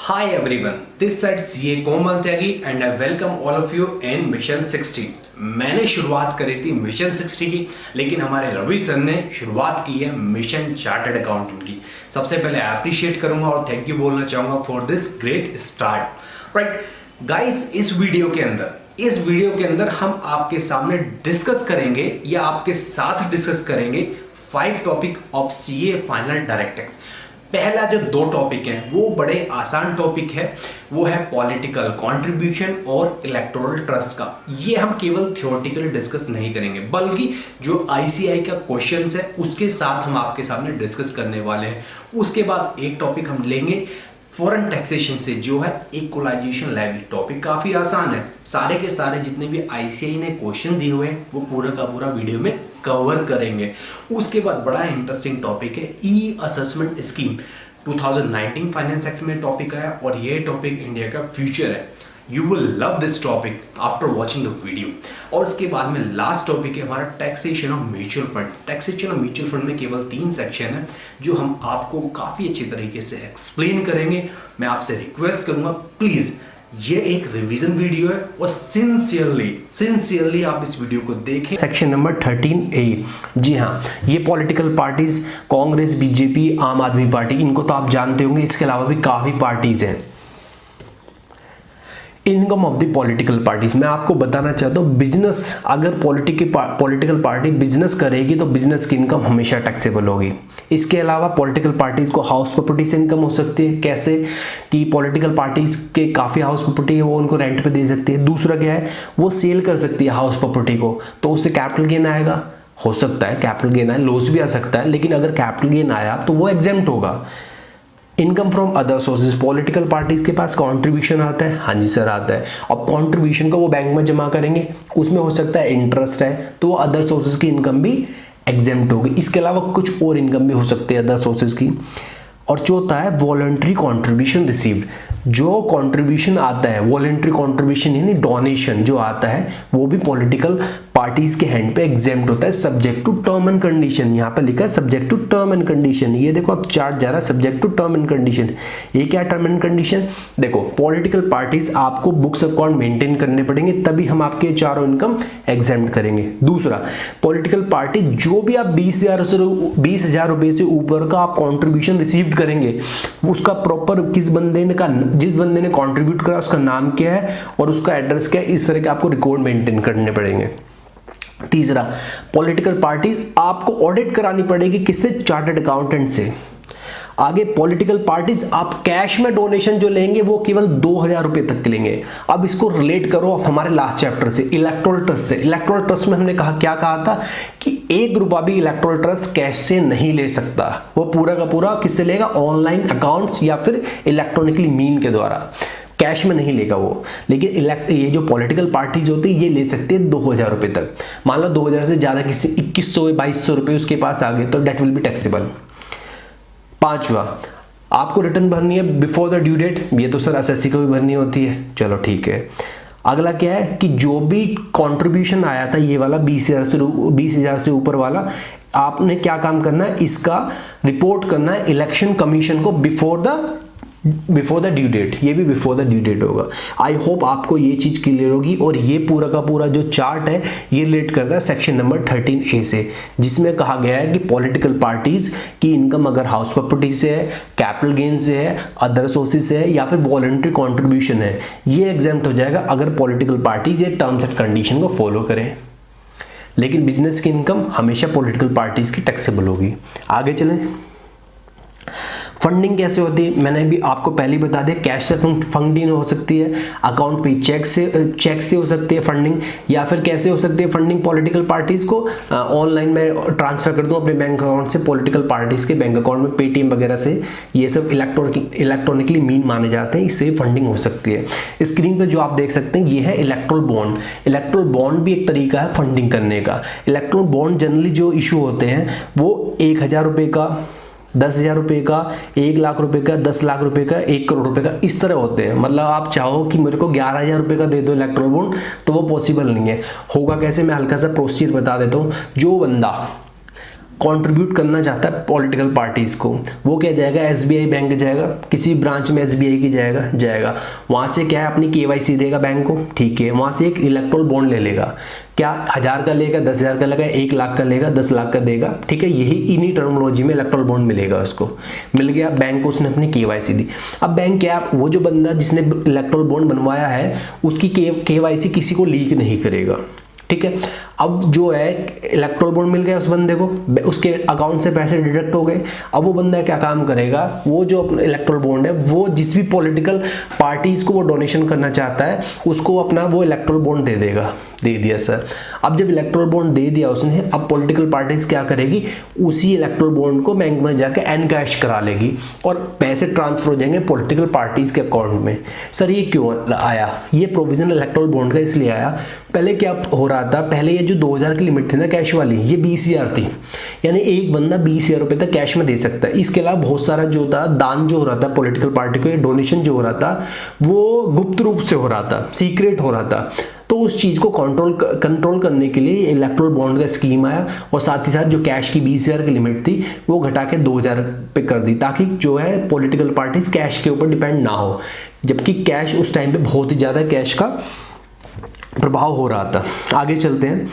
Hi everyone, this side CA Komal Tyagi and I welcome all of you in mission 60। मैंने शुरुआत करी थी mission 60 की, लेकिन हमारे रवि सर ने शुरुआत की है मिशन चार्टर्ड अकाउंटेंट की। सबसे पहले अप्रिशिएट करूंगा और थैंक यू बोलना चाहूंगा for this great start. Right guys, इस वीडियो के अंदर हम आपके सामने डिस्कस करेंगे या आपके साथ डिस्कस करेंगे 5 topic of CA final direct tax. पहला जो 2 टॉपिक हैं वो बड़े आसान टॉपिक है, वो है पॉलिटिकल कंट्रीब्यूशन और इलेक्टोरल ट्रस्ट का। ये हम केवल थ्योरेटिकली डिस्कस नहीं करेंगे, बल्कि जो आईसीआई का क्वेश्चंस है उसके साथ हम आपके सामने डिस्कस करने वाले हैं। उसके बाद एक टॉपिक हम लेंगे फॉरेन टैक्सेशन से, जो है इक्वलाइजेशन लेवी। टॉपिक काफ़ी आसान है, सारे के सारे जितने भी आईसीआई ने क्वेश्चन दिए हुए हैं वो पूरा का पूरा वीडियो में कवर करेंगे। उसके बाद बड़ा इंटरेस्टिंग टॉपिक है ई असेसमेंट स्कीम। 2019 फाइनेंस एक्ट में टॉपिक आया और ये टॉपिक इंडिया का फ्यूचर है। You will love this topic after watching the video. और उसके बाद में लास्ट टॉपिक है हमारा taxation of mutual fund. Taxation of mutual fund में केवल 3 सेक्शन है जो हम आपको काफ़ी अच्छी तरीके से एक्सप्लेन करेंगे। मैं आपसे रिक्वेस्ट करूंगा प्लीज़, ये एक रिवीजन वीडियो है और सिंसियरली आप इस वीडियो को देखें। सेक्शन नंबर 13A, जी हाँ, ये पॉलिटिकल पार्टीज कांग्रेस, बीजेपी, आम आदमी पार्टी, इनको तो आप जानते होंगे। इसके अलावा भी काफ़ी पार्टीज हैं। Income of the political parties, मैं आपको बताना चाहता हूँ, बिजनेस अगर पॉलिटिकल पार्टी बिजनेस करेगी तो बिजनेस की इनकम हमेशा टैक्सेबल होगी। इसके अलावा पॉलिटिकल पार्टीज को हाउस प्रॉपर्टी से इनकम हो सकती है। कैसे कि पॉलिटिकल पार्टीज के काफ़ी हाउस प्रॉपर्टी है, वो उनको रेंट पे दे सकती है। दूसरा क्या है, वो सेल कर सकती है हाउस प्रॉपर्टी को, तो उससे कैपिटल गेन आएगा। हो सकता है कैपिटल गेन आए, लॉस भी आ सकता है, लेकिन अगर कैपिटल गेन आया तो वो एग्जेम्प्ट होगा। Income from other sources, political parties के पास कंट्रीब्यूशन आता है। हाँ जी सर, आता है। अब कंट्रीब्यूशन को वो बैंक में जमा करेंगे, उसमें हो सकता है इंटरेस्ट है, तो वो अदर सोर्सेज की इनकम भी एग्जेम्प्ट होगी। इसके अलावा कुछ और इनकम भी हो सकती है अदर सोर्सेज की। और चौथा है वॉलंटरी कॉन्ट्रीब्यूशन रिसीव्ड, जो कंट्रीब्यूशन आता है, वॉलंटरी कॉन्ट्रीब्यूशन यानी डोनेशन जो आता है, वो भी पॉलिटिकल पार्टीज के हैंड पे एग्जेम्प्ट होता है subject to term and condition. यहाँ पे लिखा है subject to term and condition. ये देखो अब चार्ट जा रहा है subject to term and condition. ये क्या टर्म एंड कंडीशन? देखो, पॉलिटिकल पार्टीज आपको बुक्स ऑफ अकाउंट मेंटेन करने पड़ेंगे, तभी हम आपके चारों इनकम एग्जेम्प्ट करेंगे। दूसरा, पॉलिटिकल पार्टी जो भी आप 20,000 रुपए से ऊपर का आप कॉन्ट्रीब्यूशन रिसीव करेंगे, उसका प्रॉपर जिस बंदे ने कंट्रीब्यूट करा उसका नाम क्या है और उसका एड्रेस क्या है, इस तरह के आपको रिकॉर्ड मेंटेन करने पड़ेंगे। तीसरा, पॉलिटिकल पार्टीज आपको ऑडिट करानी पड़ेगी, किससे? चार्टर्ड अकाउंटेंट से। आगे पॉलिटिकल पार्टीज आप कैश में डोनेशन जो लेंगे वो केवल 2,000 रुपए तक के लेंगे। अब इसको रिलेट करो हमारे लास्ट चैप्टर से, इलेक्टोरल ट्रस्ट से। इलेक्टोरल ट्रस्ट में हमने क्या कहा था कि 1 रुपया भी इलेक्टोरल ट्रस्ट कैश से नहीं ले सकता। वो पूरा का पूरा किससे लेगा? ऑनलाइन अकाउंट्स या फिर इलेक्ट्रॉनिकली मीन के द्वारा, कैश में नहीं लेगा वो। लेकिन ये जो पॉलिटिकल पार्टीज होती है ये ले सकती है 2,000 रुपए तक। मान लो 2,000 से ज्यादा किसी 2,100-2,200 रुपए उसके पास आ गए तो डेट विल बी टैक्सेबल। 5वां, आपको रिटर्न भरनी है बिफोर द ड्यू डेट। ये तो सर एसएससी को भी भरनी होती है, चलो ठीक है। अगला क्या है कि जो भी कंट्रीब्यूशन आया था ये वाला 20,000 से ऊपर वाला, आपने क्या काम करना है, इसका रिपोर्ट करना है इलेक्शन कमीशन को बिफोर द ड्यू डेट। ये भी बिफोर द ड्यू डेट होगा। आई होप आपको ये चीज क्लियर होगी। और ये पूरा का पूरा जो चार्ट है ये रिलेट करता है सेक्शन नंबर 13A से, जिसमें कहा गया है कि पॉलिटिकल पार्टीज की इनकम अगर हाउस प्रॉपर्टी से है, कैपिटल गेन से है, अदर सोर्सेज से है या फिर वॉलंटरी कॉन्ट्रीब्यूशन है, ये एग्जेम्प्ट हो जाएगा अगर पॉलिटिकल पार्टीज ये टर्म्स एंड कंडीशन को फॉलो करें। लेकिन बिजनेस की इनकम हमेशा पॉलिटिकल पार्टीज की टैक्सेबल होगी। आगे चलें। फंडिंग कैसे होती है मैंने भी आपको पहले ही बता दिया। कैश से फंडिंग हो सकती है, अकाउंट पे चेक से हो सकती है फंडिंग, या फिर कैसे हो सकती है फंडिंग पॉलिटिकल पार्टीज को ऑनलाइन में ट्रांसफर कर दूं अपने बैंक अकाउंट से पॉलिटिकल पार्टीज के बैंक अकाउंट में, पेटीएम वगैरह से। ये सब इलेक्ट्रॉनिकली मीन माने जाते हैं, इससे फंडिंग हो सकती है। स्क्रीन पर जो आप देख सकते हैं ये है इलेक्ट्रोल बॉन्ड। इलेक्ट्रोल बॉन्ड भी एक तरीका है फंडिंग करने का। इलेक्ट्रोल बॉन्ड जनरली जो इशू होते हैं वो 1,000 रुपए का, 10,000 रुपए का, 1 लाख रुपए का, 10 लाख रुपए का, 1 करोड़ रुपए का, इस तरह होते हैं। मतलब आप चाहो कि मेरे को 11,000 रुपए का दे दो इलेक्ट्रोल बॉन्ड, तो वो पॉसिबल नहीं है। होगा कैसे, मैं हल्का सा प्रोसीजर बता देता हूँ। जो बंदा कंट्रीब्यूट करना चाहता है पॉलिटिकल पार्टीज को, वो क्या जाएगा, एसबीआई बैंक जाएगा, किसी ब्रांच में एसबीआई की जाएगा वहां से क्या है अपनी केवाईसी देगा बैंक को, ठीक है, वहां से एक इलेक्टोरल बॉन्ड ले लेगा, क्या 1000 का लेगा, 10,000 का लेगा, 1 लाख का लेगा, 10 लाख का देगा, ठीक है, यही इन्हीं टर्मिनोलॉजी में इलेक्टोरल बॉन्ड मिलेगा उसको, मिल गया बैंक को, उसने अपनी केवाईसी दी। अब बैंक क्या, वो जो बंदा जिसने इलेक्टोरल बॉन्ड बनवाया है उसकी केवाईसी किसी को लीक नहीं करेगा, ठीक है। अब जो है इलेक्टोरल बॉन्ड मिल गया उस बंदे को, उसके अकाउंट से पैसे डिडक्ट हो गए। अब वो बंदा क्या काम करेगा, वो जो इलेक्टोरल बॉन्ड है वो जिस भी पॉलिटिकल पार्टीज को वो डोनेशन करना चाहता है उसको अपना वो इलेक्टोरल बॉन्ड दे देगा, दे दिया सर। अब जब इलेक्टोरल बॉन्ड दे दिया उसने, अब पॉलिटिकल पार्टीज क्या करेगी, उसी इलेक्टोरल बॉन्ड को बैंक में जाकर एनकैश करा लेगी और पैसे ट्रांसफर हो जाएंगे पॉलिटिकल पार्टीज के अकाउंट में। सर ये क्यों आया, ये प्रोविजन इलेक्टोरल बॉन्ड का इसलिए आया, पहले क्या हो रहा था, पहले ये जो 2000 की लिमिट थी ना कैश वाली, ये 20,000 थी, यानी एक बंदा 20,000 रुपए तक कैश में दे सकता है। इसके अलावा बहुत सारा जो था दान जो हो रहा था पॉलिटिकल पार्टी को, ये डोनेशन जो हो रहा था वो गुप्त रूप से हो रहा था, सीक्रेट हो रहा था, तो उस चीज को कंट्रोल करने के लिए इलेक्टोरल बॉन्ड का स्कीम आया और साथ ही साथ जो कैश की 20,000 की लिमिट थी वो घटा के 2,000 पे कर दी, ताकि जो है पॉलिटिकल पार्टीज कैश के ऊपर डिपेंड ना हो, जबकि कैश उस टाइम पे बहुत ही ज्यादा कैश का प्रभाव हो रहा था। आगे चलते हैं,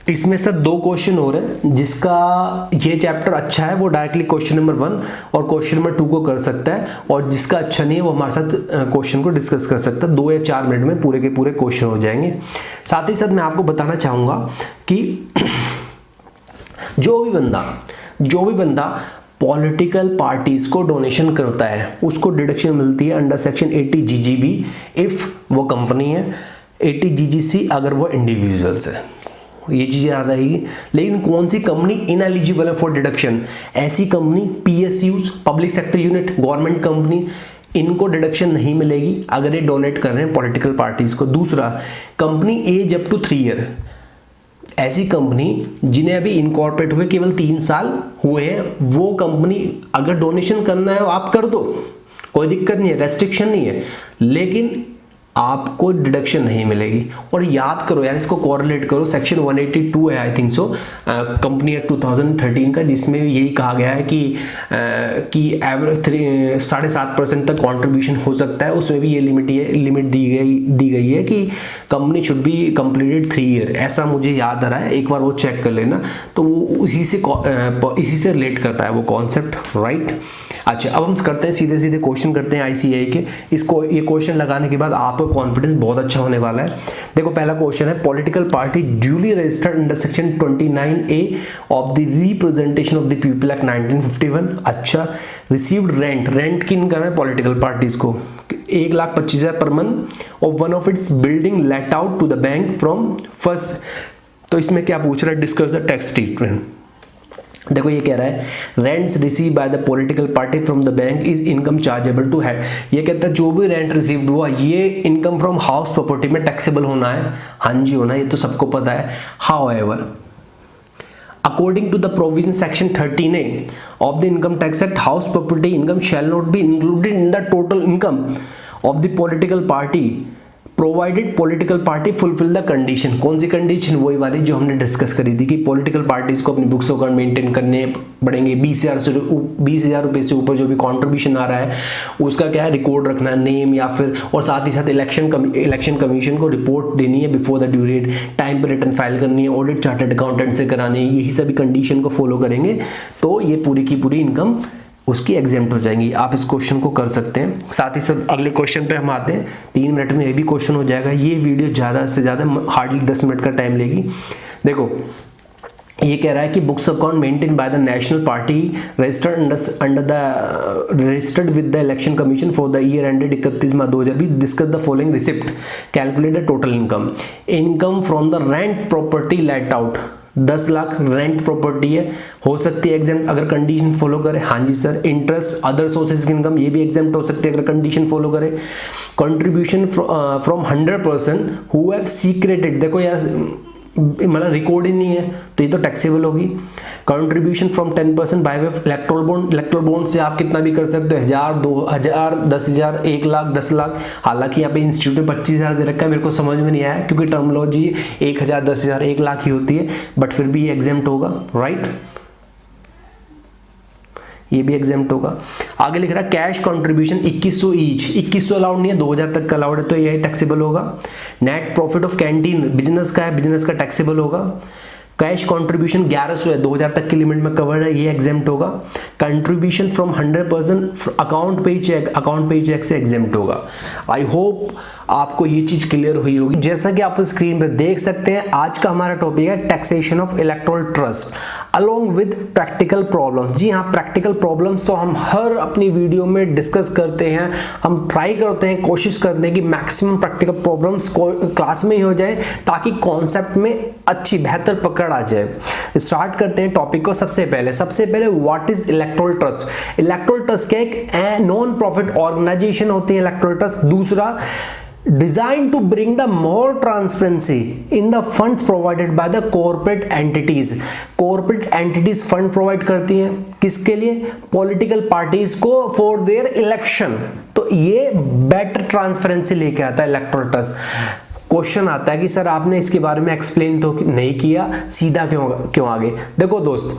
इसमें सर 2 क्वेश्चन हो रहे हैं, जिसका ये चैप्टर अच्छा है वो डायरेक्टली क्वेश्चन नंबर 1 और क्वेश्चन नंबर 2 को कर सकता है, और जिसका अच्छा नहीं है वो हमारे साथ क्वेश्चन को डिस्कस कर सकता है। 2 या 4 मिनट में पूरे के पूरे क्वेश्चन हो जाएंगे। साथ ही साथ मैं आपको बताना चाहूंगा कि जो भी बंदा पॉलिटिकल पार्टीज को डोनेशन करता है उसको डिडक्शन मिलती है अंडर सेक्शन 80 GGB इफ वो कंपनी है, 80 GGC अगर वो इंडिविजुअल्स है, ये चीज याद रहेगी। लेकिन कौन सी कंपनी इनएलिजिबल है फॉर डिडक्शन, ऐसी company PSUs, public sector unit, government company, इनको डिडक्शन नहीं मिलेगी अगर ये डोनेट कर रहे हैं पॉलिटिकल पार्टीज को। दूसरा, company age up to 3 year, ऐसी कंपनी जिन्हें अभी इनकॉर्पोरेट हुए केवल 3 साल हुए हैं, वो कंपनी अगर डोनेशन करना है आप कर दो, कोई दिक्कत नहीं है, रेस्ट्रिक्शन नहीं है, लेकिन आपको डिडक्शन नहीं मिलेगी। और याद करो यार, इसको कोरिलेट करो, सेक्शन 182 है I think so company act 2013 का, जिसमें यही कहा गया है कि एवरेज 7.5% तक कंट्रीब्यूशन हो सकता है, उसमें भी ये लिमिट दी गई है कि company should be completed 3 year, ऐसा मुझे याद आ रहा है, एक बार वो चेक कर लेना। तो वो इसी से रिलेट करता है वो कॉन्सेप्ट, राइट। अच्छा, अब हम करते हैं सीधे क्वेश्चन करते हैं ICAI के। ये क्वेश्चन लगाने के बाद आपका कॉन्फिडेंस बहुत अच्छा होने वाला है। देखो पहला क्वेश्चन है, political party duly registered under section 29A of the representation of the people act 1951। अच्छा, रिसीव्ड रेंट की इनकम है पॉलिटिकल पार्टीज को 1,25,000 पर मंथ और one of its building let out to the bank from first. तो इसमें क्या पूछ रहा है, डिस्कस द टैक्स ट्रीटमेंट। देखो ये कह रहा है, rents receive by the political party from the bank is income chargeable to head. ये कहता है जो भी रेंट रिसीव्ड हुआ ये इनकम फ्रॉम हाउस प्रॉपर्टी में टैक्सेबल होना है। हाँ जी होना, ये तो सबको पता है। However according to the provision section 13A of the income tax act, house property income shall not be included in the total income of the political party provided political party fulfil the condition. कौन सी condition, वही वाली जो हमने discuss करी थी कि political parties को अपनी बुक्स अकाउंट मेंटेन करने पड़ेंगे। 20,000 रुपए से ऊपर जो भी कंट्रीब्यूशन आ रहा है उसका क्या है, रिकॉर्ड रखना, नेम, या फिर और साथ ही साथ इलेक्शन कमीशन को रिपोर्ट देनी है before the due date, time पर रिटर्न फाइल करनी है, ऑडिट चार्टर्ड अकाउंटेंट से करानी है। यही सभी कंडीशन को फॉलो करेंगे तो ये पूरी की पूरी इनकम उसकी एग्जेम्प्ट हो जाएंगी। आप इस क्वेश्चन को कर सकते हैं। साथ ही साथ अगले क्वेश्चन पे हम आते हैं, 3 मिनट में ये भी क्वेश्चन हो जाएगा। ये वीडियो ज़्यादा से ज़्यादा हार्डली 10 मिनट का टाइम लेगी। देखो ये कह रहा है कि books account maintain by the national party registered with the election commission for the year ended 31 March 2020 discuss the following receipt, calculate the total income from the rent property let out. 10 lakh rent property है, हो सकती है exempt अगर condition follow करे। हाँ जी sir. Interest, other sources की income, ये भी एग्जाम्प्ट हो सकती है अगर कंडीशन फॉलो करे। Contribution from 100% who have secreted, देखो यार मतलब रिकॉर्ड ही नहीं है तो ये तो टैक्सेबल होगी। Contribution from 10% bye way of electoral bond, electoral bond से आप कितना भी कर सकते हो, 1,000, 2,000, 10,000, 1 लाख, 10 लाख। हालांकि यहाँ पे इंस्टीट्यूट में 25,000 दे रखा है, मेरे को समझ में नहीं आया क्योंकि टर्मिनोलॉजी 1,000, 10,000, 1 लाख ही होती है, बट फिर भी ये एग्जेम्प्ट होगा, राइट। ये भी एग्जेम्प्ट होगा। आगे लिख रहा है कैश कंट्रीब्यूशन 2100 ईच, 2100 अलाउड नहीं है, 2000 तक का अलाउड है, तो ये टैक्सेबल होगा। Net profit of canteen business का है, बिजनेस का टैक्सेबल होगा। कैश कंट्रीब्यूशन 1100 है, 2000 तक की लिमिट में कवर है, ये एग्जेम्प्ट होगा। कंट्रीब्यूशन फ्रॉम 100% अकाउंट पे चेक से एग्जेम्प्ट होगा। आई होप आपको ये चीज क्लियर हुई होगी। जैसा कि आप स्क्रीन पे देख सकते हैं, आज का हमारा टॉपिक है taxation of electoral trust along with practical problems. जी हाँ, प्रैक्टिकल प्रॉब्लम्स तो हम हर अपनी वीडियो में डिस्कस करते हैं। हम ट्राई करते हैं, कोशिश करते हैं कि मैक्सिमम प्रैक्टिकल प्रॉब्लम्स क्लास में ही हो जाए ताकि कॉन्सेप्ट में अच्छी बेहतर पकड़ आ जाए। स्टार्ट करते हैं टॉपिक को। सबसे पहले what is electoral trust. Electoral trust क्या एक नॉन प्रॉफिट ऑर्गेनाइजेशन होती है इलेक्टोरल ट्रस्ट। दूसरा, designed to bring the more transparency in the funds provided by the corporate entities। corporate entities fund provide करती हैं किसके लिए? political parties को for their election। तो ये better transparency लेके आता है electoral trust। क्वेश्चन आता है कि सर आपने इसके बारे में एक्सप्लेन तो नहीं किया, सीधा क्यों आगे? देखो दोस्त,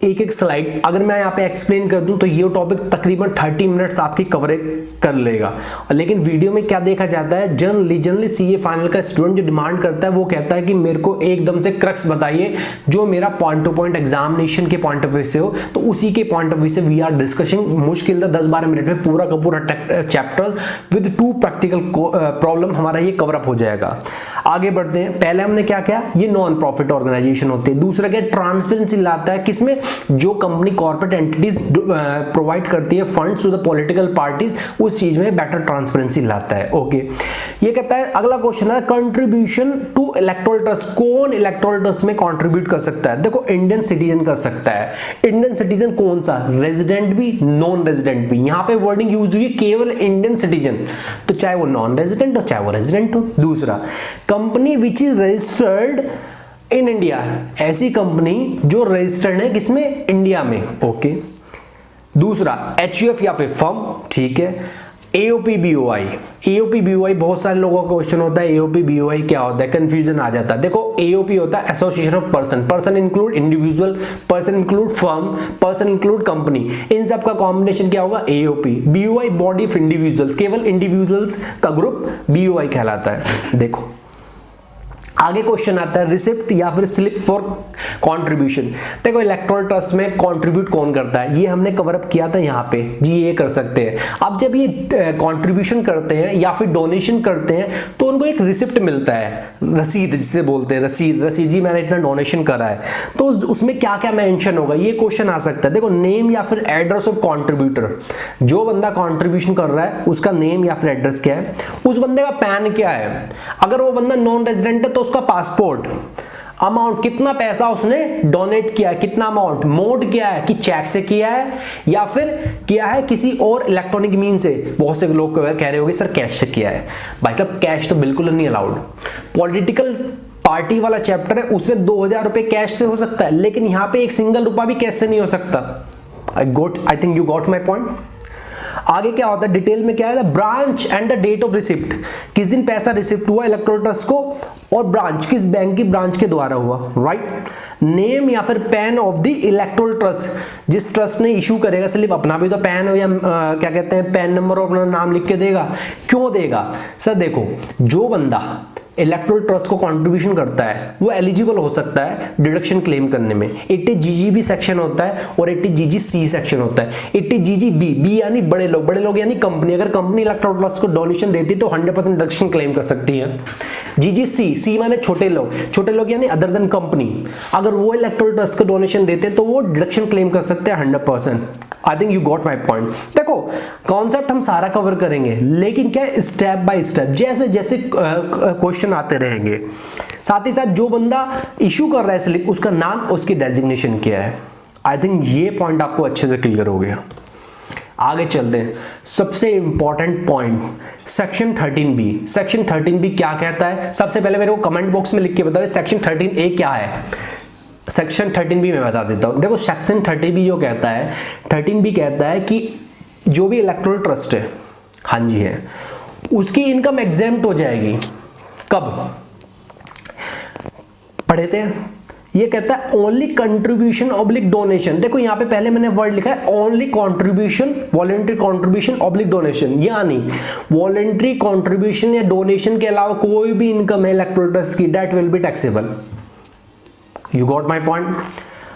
एक स्लाइड अगर मैं यहाँ पे एक्सप्लेन कर दूं तो ये टॉपिक तकरीबन 30 मिनट्स आपकी कवरेज कर लेगा। लेकिन वीडियो में क्या देखा जाता है, जनरली सीए फाइनल का स्टूडेंट जो डिमांड करता है वो कहता है कि मेरे को एकदम से क्रक्स बताइए जो मेरा पॉइंट टू पॉइंट एग्जामिनेशन के पॉइंट ऑफ व्यू से हो। तो उसी के पॉइंट ऑफ व्यू से वी आर डिस्कसिंग मुश्किल 10-12 मिनट में पूरा का पूरा चैप्टर विद 2 प्रैक्टिकल प्रॉब्लम हमारा ये कवर अप हो जाएगा। आगे बढ़ते हैं। पहले हमने क्या किया, ये नॉन प्रॉफिट ऑर्गेनाइजेशन होती है। दूसरा क्या, ट्रांसपेरेंसी लाता है किसमें, जो कंपनी कॉर्पोरेट एंटिटीज प्रोवाइड करती है funds to the political parties, उस चीज में बेटर ट्रांसपेरेंसी लाता है। ओके, ये कहता है अगला क्वेश्चन है कंट्रीब्यूशन टू इलेक्टोरल ट्रस्ट। कौन इलेक्टोरल ट्रस्ट में कंट्रीब्यूट कर सकता है? देखो, इंडियन सिटीजन कर सकता है। इंडियन सिटीजन कौन सा? रेजिडेंट भी, नॉन रेजिडेंट भी। यहां पे वर्डिंग यूज हुई है केवल इंडियन सिटीजन, तो चाहे वो नॉन रेजिडेंट हो चाहे वो रेजिडेंट हो। दूसरा, company which is registered in India, ऐसी कंपनी जो रजिस्टर्ड है किसमें? इंडिया में। ओके। दूसरा, एचयूएफ या फिर फर्म, ठीक है। एओपी बीओआई, एओपी बीओआई बहुत सारे लोगों का क्वेश्चन होता है, एओपी बीओआई क्या होता है, कंफ्यूजन आ जाता है। देखो, एओपी होता है association of person, person include individual, person include firm, person include company, इन सब का कॉम्बिनेशन क्या होगा? AOP. BOI body of individuals, केवल इंडिविजुअल्स का ग्रुप बीओआई कहलाता है। देखो आगे क्वेश्चन आता है रिसिप्ट या फिर स्लिप फॉर कंट्रीब्यूशन। देखो, इलेक्टोरल ट्रस्ट में कंट्रीब्यूट कौन करता है, ये हमने कवर अप किया था यहाँ पे। जी, ये कर सकते हैं। अब जब ये कंट्रीब्यूशन करते हैं या फिर डोनेशन करते हैं तो उनको एक रिसिप्ट मिलता है, रसीद जिसे बोलते हैं, रसीद जी मैंने इतना डोनेशन करा है, तो उसमें क्या क्या मेंशन होगा, ये क्वेश्चन आ सकता है। देखो, नेम या फिर एड्रेस ऑफ कॉन्ट्रीब्यूटर, जो बंदा कॉन्ट्रीब्यूशन कर रहा है उसका नेम या फिर एड्रेस क्या है, उस बंदे का पैन क्या है, अगर वो बंदा नॉन रेजिडेंट है तो उसका पासपोर्ट, अमाउंट कितना पैसा उसने डोनेट किया है, कितना अमाउंट, मोड क्या है कि चेक से किया है या फिर किया है किसी और इलेक्ट्रॉनिक मीन से। बहुत से लोग कह रहे होंगे सर कैश से किया है। भाई साहब, कैश तो बिल्कुल नहीं अलाउड। पॉलिटिकल पार्टी वाला चैप्टर है, उसमें 2000 रुपए कैश से हो सकता है, लेकिन यहां पे एक सिंगल रुपया भी कैश से नहीं हो सकता। I think you got my point. आगे क्या होता है, डिटेल में क्या है, branch and the date of receipt, किस दिन पैसा रिसिप्ट हुआ इलेक्टोरल ट्रस्ट को, और ब्रांच किस बैंक की ब्रांच के द्वारा हुआ, राइट। नेम या फिर pan of the electoral trust, जिस ट्रस्ट ने इशू करेगा स्लिप, अपना भी तो पैन हो या क्या कहते हैं पैन नंबर और अपना नाम लिख के देगा। क्यों देगा सर? देखो, जो बंदा इलेक्टोरल ट्रस्ट को कंट्रीब्यूशन करता है वो एलिजिबल हो सकता है डिडक्शन क्लेम करने में। 80 जीजीबी सेक्शन होता है और 80 जीजीसी सेक्शन होता है। 80 जीजीबी, बी यानी बड़े लोग यानी कंपनी, अगर कंपनी इलेक्टोरल ट्रस्ट को डोनेशन देती है तो 100% डिडक्शन क्लेम कर सकती है। जीजीसी, सी माने छोटे लोग यानी अदर देन कंपनी, अगर वो इलेक्टोरल ट्रस्ट को डोनेशन देते हैं तो वो डिडक्शन क्लेम कर सकते हैं 100%। आई think you got my point. देखो, कॉन्सेप्ट हम सारा कवर करेंगे, लेकिन क्या स्टेप बाय स्टेप, जैसे जैसे क्वेश्चन आते रहेंगे। साथ ही साथ जो बंदा इशू कर रहा है स्लिप, उसका नाम, उसकी डेजिग्नेशन क्या है। आई थिंक ये पॉइंट आपको अच्छे से क्लियर हो गया। आगे चलते हैं, सबसे important point, section 13B। Section 13B क्या कहता है? सबसे पहले मेरे को कमेंट बॉक्स में लिख के बताओ सेक्शन 13A क्या है। सेक्शन 13B में बता देता हूं। देखो, सेक्शन 13B जो कहता है, 13B कहता है कि जो भी इलेक्टोरल ट्रस्ट है, हाँ जी है, उसकी इनकम एग्जेम्प्ट हो जाएगी। कब? पढ़े थे ये कहता है ओनली कंट्रीब्यूशन ऑब्लिक डोनेशन। देखो यहाँ पे पहले मैंने वर्ड लिखा है only contribution, voluntary contribution oblique donation, यानी वॉलंटरी कंट्रीब्यूशन या डोनेशन के अलावा कोई भी इनकम है इलेक्टोरल ट्रस्ट की, that will be taxable. You got my point.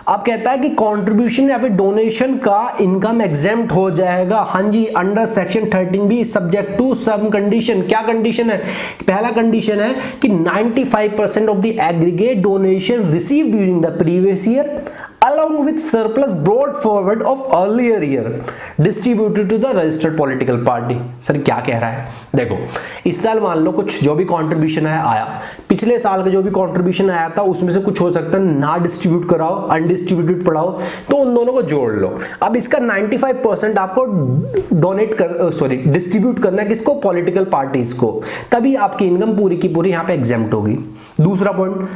अब कहता है कि कंट्रीब्यूशन या फिर डोनेशन का इनकम एग्जेम्प्ट हो जाएगा, हाँ जी, under section 13B subject to some condition. क्या कंडीशन है? पहला कंडीशन है कि 95% of the aggregate donation received during the previous year along with surplus brought forward of earlier year distributed to the registered political party। Sir क्या कह रहा है? देखो इस साल मान लो कुछ जो भी कंट्रीब्यूशन आया, पिछले साल का जो भी कंट्रीब्यूशन आया था उसमें से कुछ हो सकता है ना डिस्ट्रीब्यूट कराओ, अनडिस्ट्रीब्यूटेड पढ़ाओ, तो उन दोनों को जोड़ लो। अब इसका 95% आपको डिस्ट्रीब्यूट करना है किसको? पॉलिटिकल पार्टीज को, तभी आपकी इनकम पूरी की पूरी यहाँ पे एग्जेम्प्ट होगी। दूसरा पॉइंट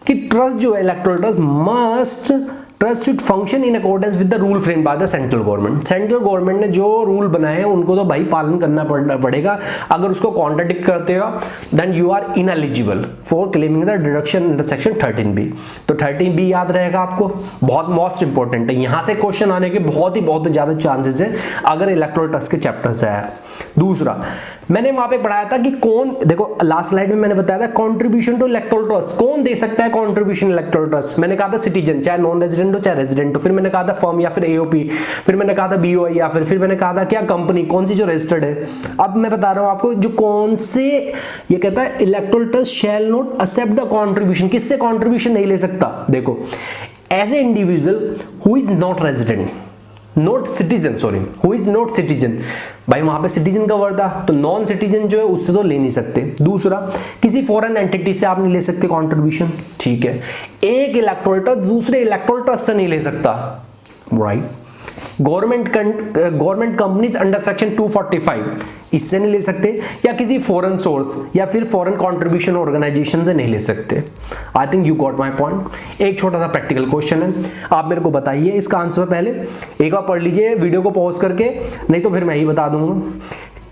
कि ट्रस्ट जो है electoral trust must trust should function in accordance with the rule frame by the central government. Central government ने जो रूल बनाए हैं उनको तो भाई पालन करना पड़ेगा। अगर उसको कॉन्ट्राडिक्ट करते हो then you are ineligible for claiming the deduction under section 13B। तो 13B याद रहेगा आपको, बहुत मोस्ट इंपॉर्टेंट है। यहां से क्वेश्चन आने के बहुत ज्यादा चांसेस है अगर इलेक्टोरल ट्रस्ट के चैप्टर से आया। दूसरा मैंने वहां पे पढ़ाया था कि कौन, देखो लास्ट स्लाइड में मैंने बताया था कंट्रीब्यूशन टू इलेक्टोरल ट्रस्ट कौन दे सकता है कंट्रीब्यूशन इलेक्टोरल ट्रस्ट। मैंने कहा था सिटीजन, चाहे नॉन रेजिडेंट हो चाहे रेजिडेंट हो, फिर मैंने कहा था फर्म या फिर एओपी, फिर मैंने कहा था बीओआई या फिर मैंने कहा था क्या कंपनी, कौन सी जो रजिस्टर्ड है। अब मैं बता रहा हूं आपको जो कौन से, ये कहता है electoral trust shall not accept the contribution. किससे कंट्रीब्यूशन नहीं ले सकता? देखो as a individual who is not resident, not citizen, sorry who is not citizen, भाई वहां पे सिटीजन का वर्ड था तो नॉन सिटीजन जो है उससे तो ले नहीं सकते। दूसरा किसी फॉरेन एंटिटी से आप नहीं ले सकते कंट्रीब्यूशन, ठीक है। एक इलेक्टोरल ट्रस्ट दूसरे इलेक्टोरल ट्रस्ट से नहीं ले सकता, right. Government companies under section 245 इससे नहीं ले सकते, या किसी फॉरेन सोर्स या फिर फॉरेन कंट्रीब्यूशन ऑर्गेनाइजेशन से नहीं ले सकते। आई think you got my point. एक छोटा सा प्रैक्टिकल क्वेश्चन है, आप मेरे को बताइए इसका आंसर। पहले एक बार पढ़ लीजिए वीडियो को पॉज करके, नहीं तो फिर मैं ही बता दूंगा।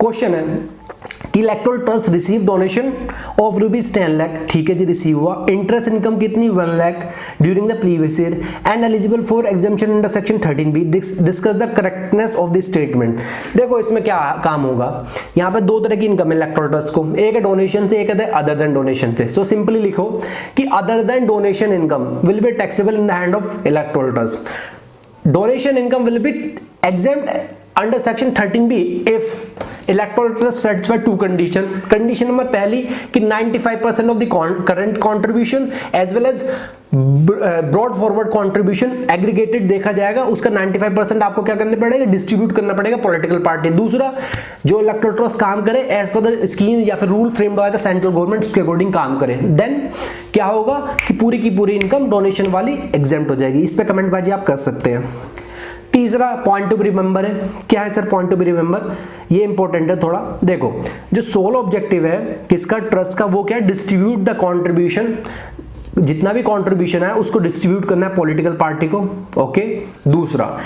क्वेश्चन है कि electoral trust receive donation of ₹10 lakh, ठीक है जी, रिसीव हुआ। इंटरेस्ट इनकम कितनी? 1 lakh during the previous year and eligible for exemption under section 13B। Discuss the correctness of this statement. देखो इसमें क्या काम होगा, यहाँ पे दो तरह की इनकम है इलेक्टोरल ट्रस्ट को, एक है डोनेशन से, एक है अदर देन डोनेशन से। सो सिंपली लिखो कि other than donation income will be taxable in the hand of electoral trust. Donation income will be exempt under section 13B if electoral trust satisfy two condition। Condition number पहली कि 95% of the current contribution as well as brought forward contribution aggregated देखा जाएगा, उसका 95% आपको क्या करना पड़ेगा? Distribute करना पड़ेगा पॉलिटिकल पार्टी। दूसरा जो इलेक्टोरल ट्रस्ट काम करे एज पर द स्कीम या फिर rule frame by the central government, उसके अकॉर्डिंग काम करे, देन क्या होगा कि पूरी की पूरी इनकम डोनेशन वाली एग्जेम्प्ट हो जाएगी। इस पे कमेंट बाजी आप कर सकते हैं। तीसरा पॉइंट टू बी रिमेंबर है, क्या है sir point to be remember? ये इंपॉर्टेंट है थोड़ा। देखो जो सोल ऑब्जेक्टिव है किसका? ट्रस्ट का, वो क्या है? डिस्ट्रीब्यूट द कंट्रीब्यूशन, जितना भी कंट्रीब्यूशन है उसको डिस्ट्रीब्यूट करना है पॉलिटिकल पार्टी को, ओके। दूसरा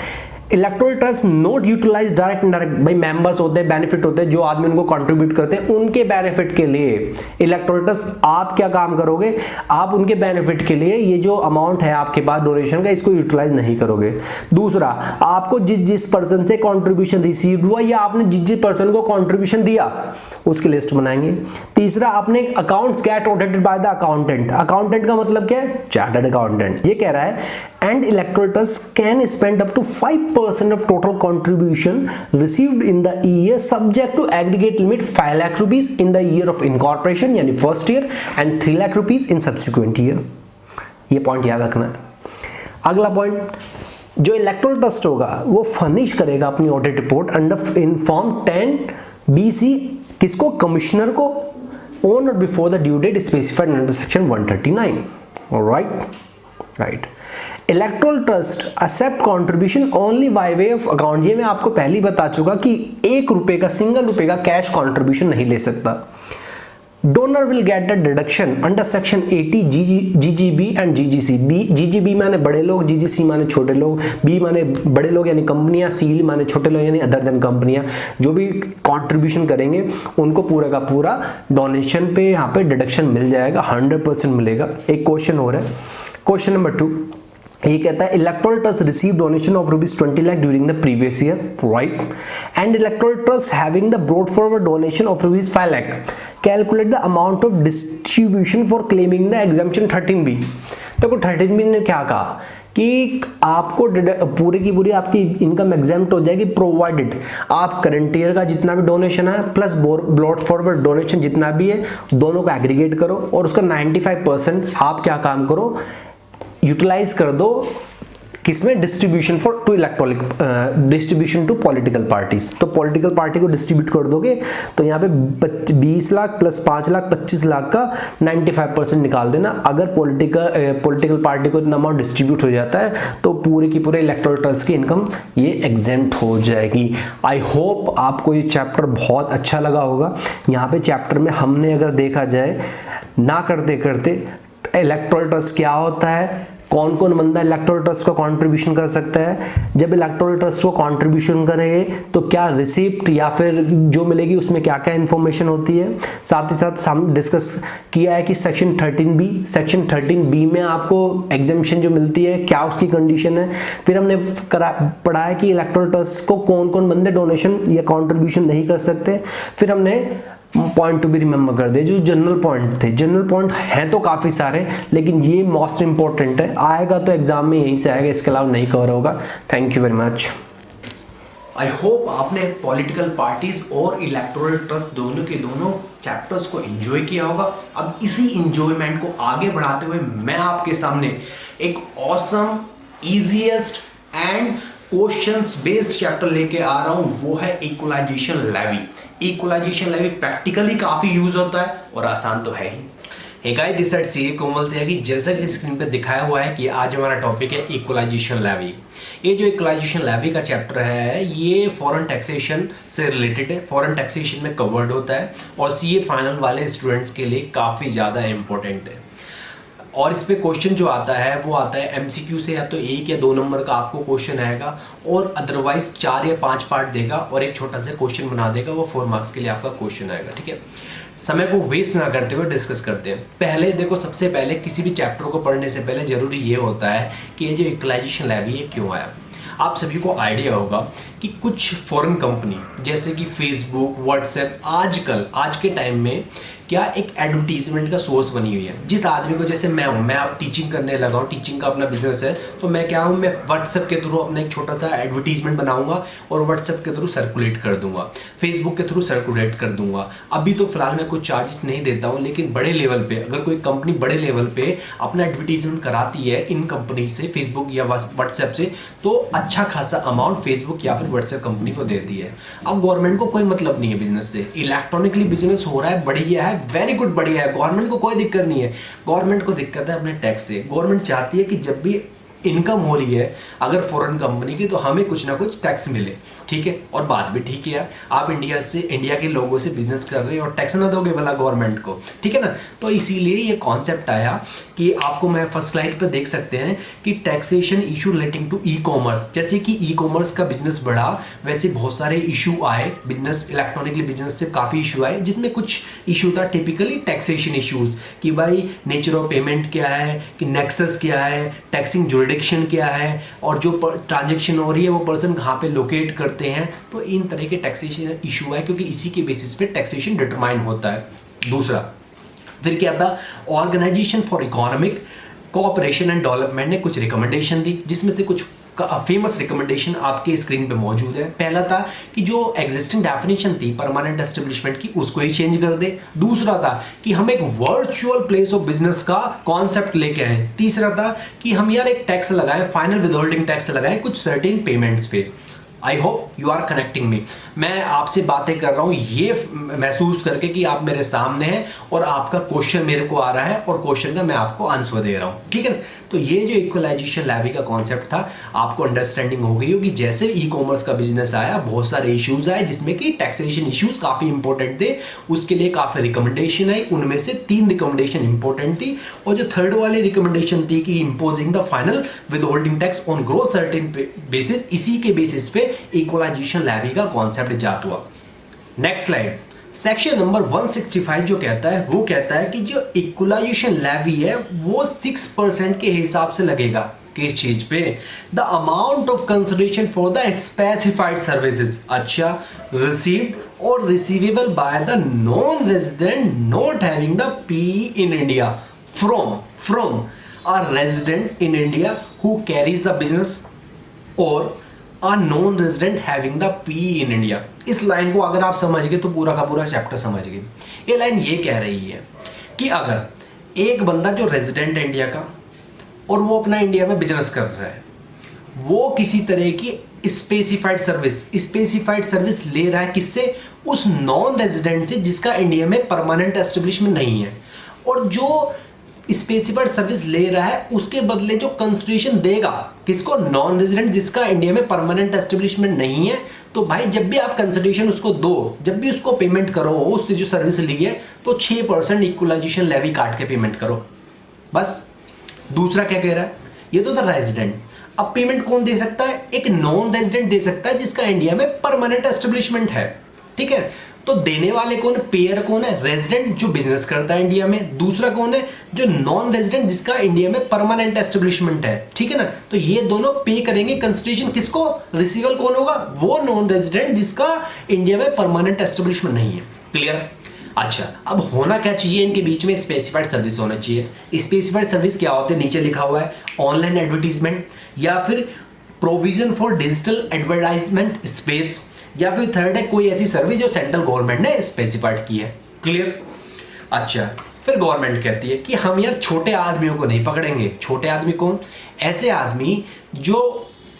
electoral trust not utilise direct indirect, भाई मेंबर्स होते हैं, बेनिफिट होते हैं, जो आदमी उनको कंट्रीब्यूट करते हैं उनके बेनिफिट के लिए इलेक्टोरल ट्रस्ट आप क्या काम करोगे? आप उनके बेनिफिट के लिए ये जो अमाउंट है आपके पास डोनेशन का, इसको यूटिलाइज नहीं करोगे। दूसरा आपको जिस पर्सन से कंट्रीब्यूशन रिसीव हुआ या आपने जिस पर्सन को कंट्रीब्यूशन दिया उसकी लिस्ट बनाएंगे। तीसरा आपने accounts get audited by the accountant. Accountant का मतलब क्या है? Chartered accountant. ये कह रहा है and electoral trust can spend up to 5% of total contribution received in the year subject to aggregate limit 5 lakh rupees in the year of incorporation यानी first year and 3 lakh rupees in subsequent year। ये point याद रखना है। अगला point, जो electoral trust होगा वो furnish करेगा अपनी audit report under in form 10BC किसको? कमिश्नर को, on or before the due date specified under section 139। Alright, right. Electoral trust accept contribution only by way of account. ये मैं आपको पहले ही बता चुका कि ₹1 का, सिंगल ₹1 का कैश कंट्रीब्यूशन नहीं ले सकता। Donor will get a deduction under section 80 GGB and GGC. GGB माने बड़े लोग, जीजीसी माने छोटे लोग, बी माने बड़े लोग यानी कंपनियां, सी माने छोटे लोग यानी अदर देन कंपनियां। जो भी कंट्रीब्यूशन करेंगे उनको पूरा का पूरा डोनेशन पे यहाँ पे डिडक्शन मिल जाएगा, 100% मिलेगा। एक क्वेश्चन हो रहा है, क्वेश्चन नंबर 2, ये कहता है electoral trust receive donation of ₹20 lakh during the previous year, right, and electoral trust having the brought forward donation of ₹5 lakh, calculate the amount of distribution for claiming the exemption 13B। देखो 13B ने क्या कहा कि आपको पूरी की पूरी आपकी इनकम एग्जाम्प्ट हो जाएगी प्रोवाइडेड आप करंट ईयर का जितना भी डोनेशन है प्लस ब्रॉट फॉरवर्ड डोनेशन जितना भी है दोनों को एग्रीगेट करो और उसका 95% आप क्या काम करो, यूटिलाइज कर दो किसमें, distribution for to electronic distribution to political parties. तो पॉलिटिकल पार्टी को डिस्ट्रीब्यूट कर दोगे तो यहाँ पे 20 लाख प्लस 5 लाख 25 लाख का 95% निकाल देना। अगर पॉलिटिकल पार्टी को इतना अमाउंट डिस्ट्रीब्यूट हो जाता है तो पूरे की पूरे इलेक्टोरल ट्रस्ट की इनकम ये एग्जेम्प्ट हो जाएगी। आई होप आपको ये चैप्टर बहुत अच्छा लगा होगा। यहाँ पे चैप्टर में हमने अगर देखा जाए ना करते करते इलेक्टोरल ट्रस्ट क्या होता है, कौन कौन बंदा इलेक्टोरल ट्रस्ट को कंट्रीब्यूशन कर सकता है, जब इलेक्टोरल ट्रस्ट को कंट्रीब्यूशन करेंगे तो क्या रिसिप्ट या फिर जो मिलेगी उसमें क्या क्या इंफॉर्मेशन होती है, साथ ही साथ हम डिस्कस किया है कि सेक्शन 13B में आपको एग्जेम्पशन जो मिलती है क्या उसकी कंडीशन है। फिर हमने पढ़ा है कि इलेक्टोरल ट्रस्ट को कौन कौन बंदे डोनेशन या कंट्रीब्यूशन नहीं कर सकते। फिर हमने पॉइंट टू भी रिमेंबर कर दे, जो जनरल पॉइंट थे, जनरल पॉइंट हैं तो काफी सारे लेकिन ये मोस्ट इंपॉर्टेंट है, आएगा तो एग्जाम में यहीं से आएगा, इसके अलावा नहीं कवर होगा। Thank you very much. I hope आपने पॉलिटिकल पार्टीज और इलेक्टोरल ट्रस्ट दोनों के दोनों चैप्टर्स को एंजॉय किया होगा। अब इसी एंजॉयमेंट को आगे बढ़ाते हुए मैं आपके सामने एक awesome easiest and questions based chapter लेके आ रहा हूं, वो है equalisation levy. Equalisation levy practically काफी यूज होता है और आसान तो है ही। Hey guys, this side CA Komal Tyagi. जैसा कि स्क्रीन पे दिखाया हुआ है कि आज हमारा टॉपिक है इक्वलाइजेशन लेवी। ये जो इक्वलाइजेशन लेवी का चैप्टर है ये फॉरेन टैक्सेशन से रिलेटेड है, फॉरेन टैक्सेशन में कवर्ड होता है और सीए फाइनल वाले स्टूडेंट्स के लिए काफी ज्यादा इंपॉर्टेंट है। और इस पे क्वेश्चन जो आता है वो आता है एमसीक्यू से, या तो 1 या 2 नंबर का आपको क्वेश्चन आएगा और अदरवाइज 4 या 5 पार्ट देगा और एक छोटा सा क्वेश्चन बना देगा, वो 4 मार्क्स के लिए आपका क्वेश्चन आएगा। ठीक है, समय को वेस्ट ना करते हुए डिस्कस करते हैं। पहले देखो, सबसे पहले किसी भी चैप्टर को पढ़ने से पहले जरूरी ये होता है कि ये जो इक्वलाइजेशन लेवी है क्यों आया। आप सभी को आइडिया होगा कि कुछ फॉरेन कंपनी जैसे कि फेसबुक, व्हाट्सएप आजकल आज के टाइम में क्या एक एडवर्टीजमेंट का सोर्स बनी हुई है। जिस आदमी को, जैसे मैं हूँ, मैं अब टीचिंग करने लगा हूँ, टीचिंग का अपना बिजनेस है, तो मैं क्या हूँ, मैं व्हाट्सएप के थ्रू अपना एक छोटा सा एडवर्टीजमेंट बनाऊंगा और व्हाट्सएप के थ्रू सर्कुलेट कर दूंगा, फेसबुक के थ्रू सर्कुलेट कर दूंगा। अभी तो फिलहाल मैं कुछ चार्जेस नहीं देता हूँ, लेकिन बड़े लेवल पे अगर कोई कंपनी बड़े लेवल पे अपना एडवर्टीजमेंट कराती है इन कंपनी से, फेसबुक या व्हाट्सएप से, तो अच्छा खासा अमाउंट फेसबुक या फिर व्हाट्सएप कंपनी को देती है। अब गवर्नमेंट को कोई मतलब नहीं है बिजनेस से, इलेक्ट्रॉनिकली बिजनेस हो रहा है, बढ़िया है, वेरी गुड, बढ़िया है, गवर्नमेंट को कोई दिक्कत नहीं है। गवर्नमेंट को दिक्कत है अपने टैक्स से। गवर्नमेंट चाहती है कि जब भी इनकम हो रही है अगर फॉरेन कंपनी की तो हमें कुछ ना कुछ टैक्स मिले। ठीक है, और बात भी ठीक है यार, आप इंडिया के लोगों से बिजनेस कर रहे हो और टैक्स ना दोगे वाला गवर्नमेंट को, ठीक है ना। तो इसीलिए ये कॉन्सेप्ट आया कि आपको, मैं फर्स्ट स्लाइड पे देख सकते हैं कि taxation issue relating to e commerce. जैसे कि ई कॉमर्स का बिजनेस बढ़ा वैसे बहुत सारे इशू आए, बिजनेस इलेक्ट्रॉनिकली बिजनेस से काफ़ी इशू आए, जिसमें कुछ इशू था टिपिकली टैक्सेशन इशूज कि भाई नेचर ऑफ पेमेंट क्या है, कि नेक्सस क्या है, टैक्सिंग जुरिडिक्शन क्या है, और जो ट्रांजेक्शन हो रही है वो पर्सन कहाँ पे लोकेट करते हैं। तो इन तरह के टैक्सेशन इशू है क्योंकि इसी के बेसिस पे टैक्सेशन डिटरमाइन होता है। दूसरा फिर क्या था, organisation for economic cooperation and development ने कुछ रिकमेंडेशन दी, जिसमें से कुछ फेमस रिकमेंडेशन आपके स्क्रीन पे मौजूद है। पहला था कि जो एग्जिस्टिंग डेफिनेशन थी परमानेंट एस्टेब्लिशमेंट की उसको ही चेंज कर दे। दूसरा था कि हम एक वर्चुअल प्लेस ऑफ बिजनेस का कॉन्सेप्ट लेके आए। तीसरा था कि हम यार एक टैक्स लगाएं, फाइनल विदहोल्डिंग टैक्स लगाएं कुछ सर्टेन पेमेंट्स पे। I hope you are connecting me. मैं आपसे बातें कर रहा हूं ये महसूस करके कि आप मेरे सामने हैं और आपका क्वेश्चन मेरे को आ रहा है और क्वेश्चन का मैं आपको आंसर दे रहा हूं, ठीक है ना। तो ये जो इक्वलाइजेशन लेवी का कॉन्सेप्ट था आपको अंडरस्टैंडिंग हो गई होगी। जैसे ई कॉमर्स का बिजनेस आया बहुत सारे इश्यूज आए जिसमें कि टैक्सेशन इश्यूज काफी इंपॉर्टेंट थे, उसके लिए काफी रिकमेंडेशन आई, उनमें से 3 रिकमेंडेशन इंपॉर्टेंट थी और जो थर्ड वाली रिकमेंडेशन थी कि imposing the final with holding tax on growth certain basis, इसी के बेसिस पे इक्वलाइजेशन लेवी का कॉन्सेप्ट इजाद हुआ। नेक्स्ट स्लाइड, सेक्शन नंबर 165 जो कहता है वो कहता है कि जो इक्वलाइजेशन लेवी है वो 6% के हिसाब से लगेगा किस चीज पे, the amount of consideration for the specified services, अच्छा, received or receivable by the non resident not having the PE in India from a resident in India who carries the business or a non-resident having the PE in India। इस line को अगर आप समझ गए तो पूरा का पूरा चैप्टर समझ गए। ये लाइन ये कह रही है कि अगर एक बंदा जो रेजिडेंट है इंडिया का और वो अपना इंडिया में बिजनेस कर रहा है, वो किसी तरह की स्पेसिफाइड सर्विस ले रहा है किससे, उस नॉन रेजिडेंट से जिसका इंडिया में परमानेंट एस्टेब्लिशमेंट नहीं है, और जो स्पेसिफाइड सर्विस ले रहा है उसके बदले जो कंसिडरेशन देगा किसको, नॉन रेजिडेंट जिसका इंडिया में परमानेंट एस्टेब्लिशमेंट नहीं है। तो भाई जब भी आप कंसिडरेशन उसको दो, जब भी उसको पेमेंट करो उससे जो सर्विस ली है तो 6% इक्वलाइजेशन लेवी काट के पेमेंट करो बस। दूसरा क्या कह रहा है, ये तो था रेजिडेंट। अब पेमेंट कौन दे सकता है, एक नॉन रेजिडेंट दे सकता है जिसका इंडिया में परमानेंट एस्टेब्लिशमेंट है, ठीक है। तो देने वाले कौन, पेयर कौन है, रेजिडेंट जो बिजनेस करता है इंडिया में, दूसरा कौन है, जो नॉन रेजिडेंट जिसका इंडिया में परमानेंट एस्टेब्लिशमेंट है, ठीक है ना। तो ये दोनों पे करेंगे कंसिडरेशन किसको, रिसीवर कौन होगा, वो नॉन रेजिडेंट जिसका इंडिया में परमानेंट एस्टेब्लिशमेंट नहीं है। क्लियर। अच्छा, अब होना क्या चाहिए इनके बीच में, स्पेसिफाइड सर्विस होना चाहिए। स्पेसिफाइड सर्विस क्या होते हैं, नीचे लिखा हुआ है, ऑनलाइन एडवर्टीजमेंट या फिर provision for digital advertisement space, या फिर थर्ड है कोई ऐसी सर्विस जो सेंट्रल गवर्नमेंट ने स्पेसिफाइड की है। क्लियर। अच्छा, फिर गवर्नमेंट कहती है कि हम यार छोटे आदमियों को नहीं पकड़ेंगे। छोटे आदमी कौन, ऐसे आदमी जो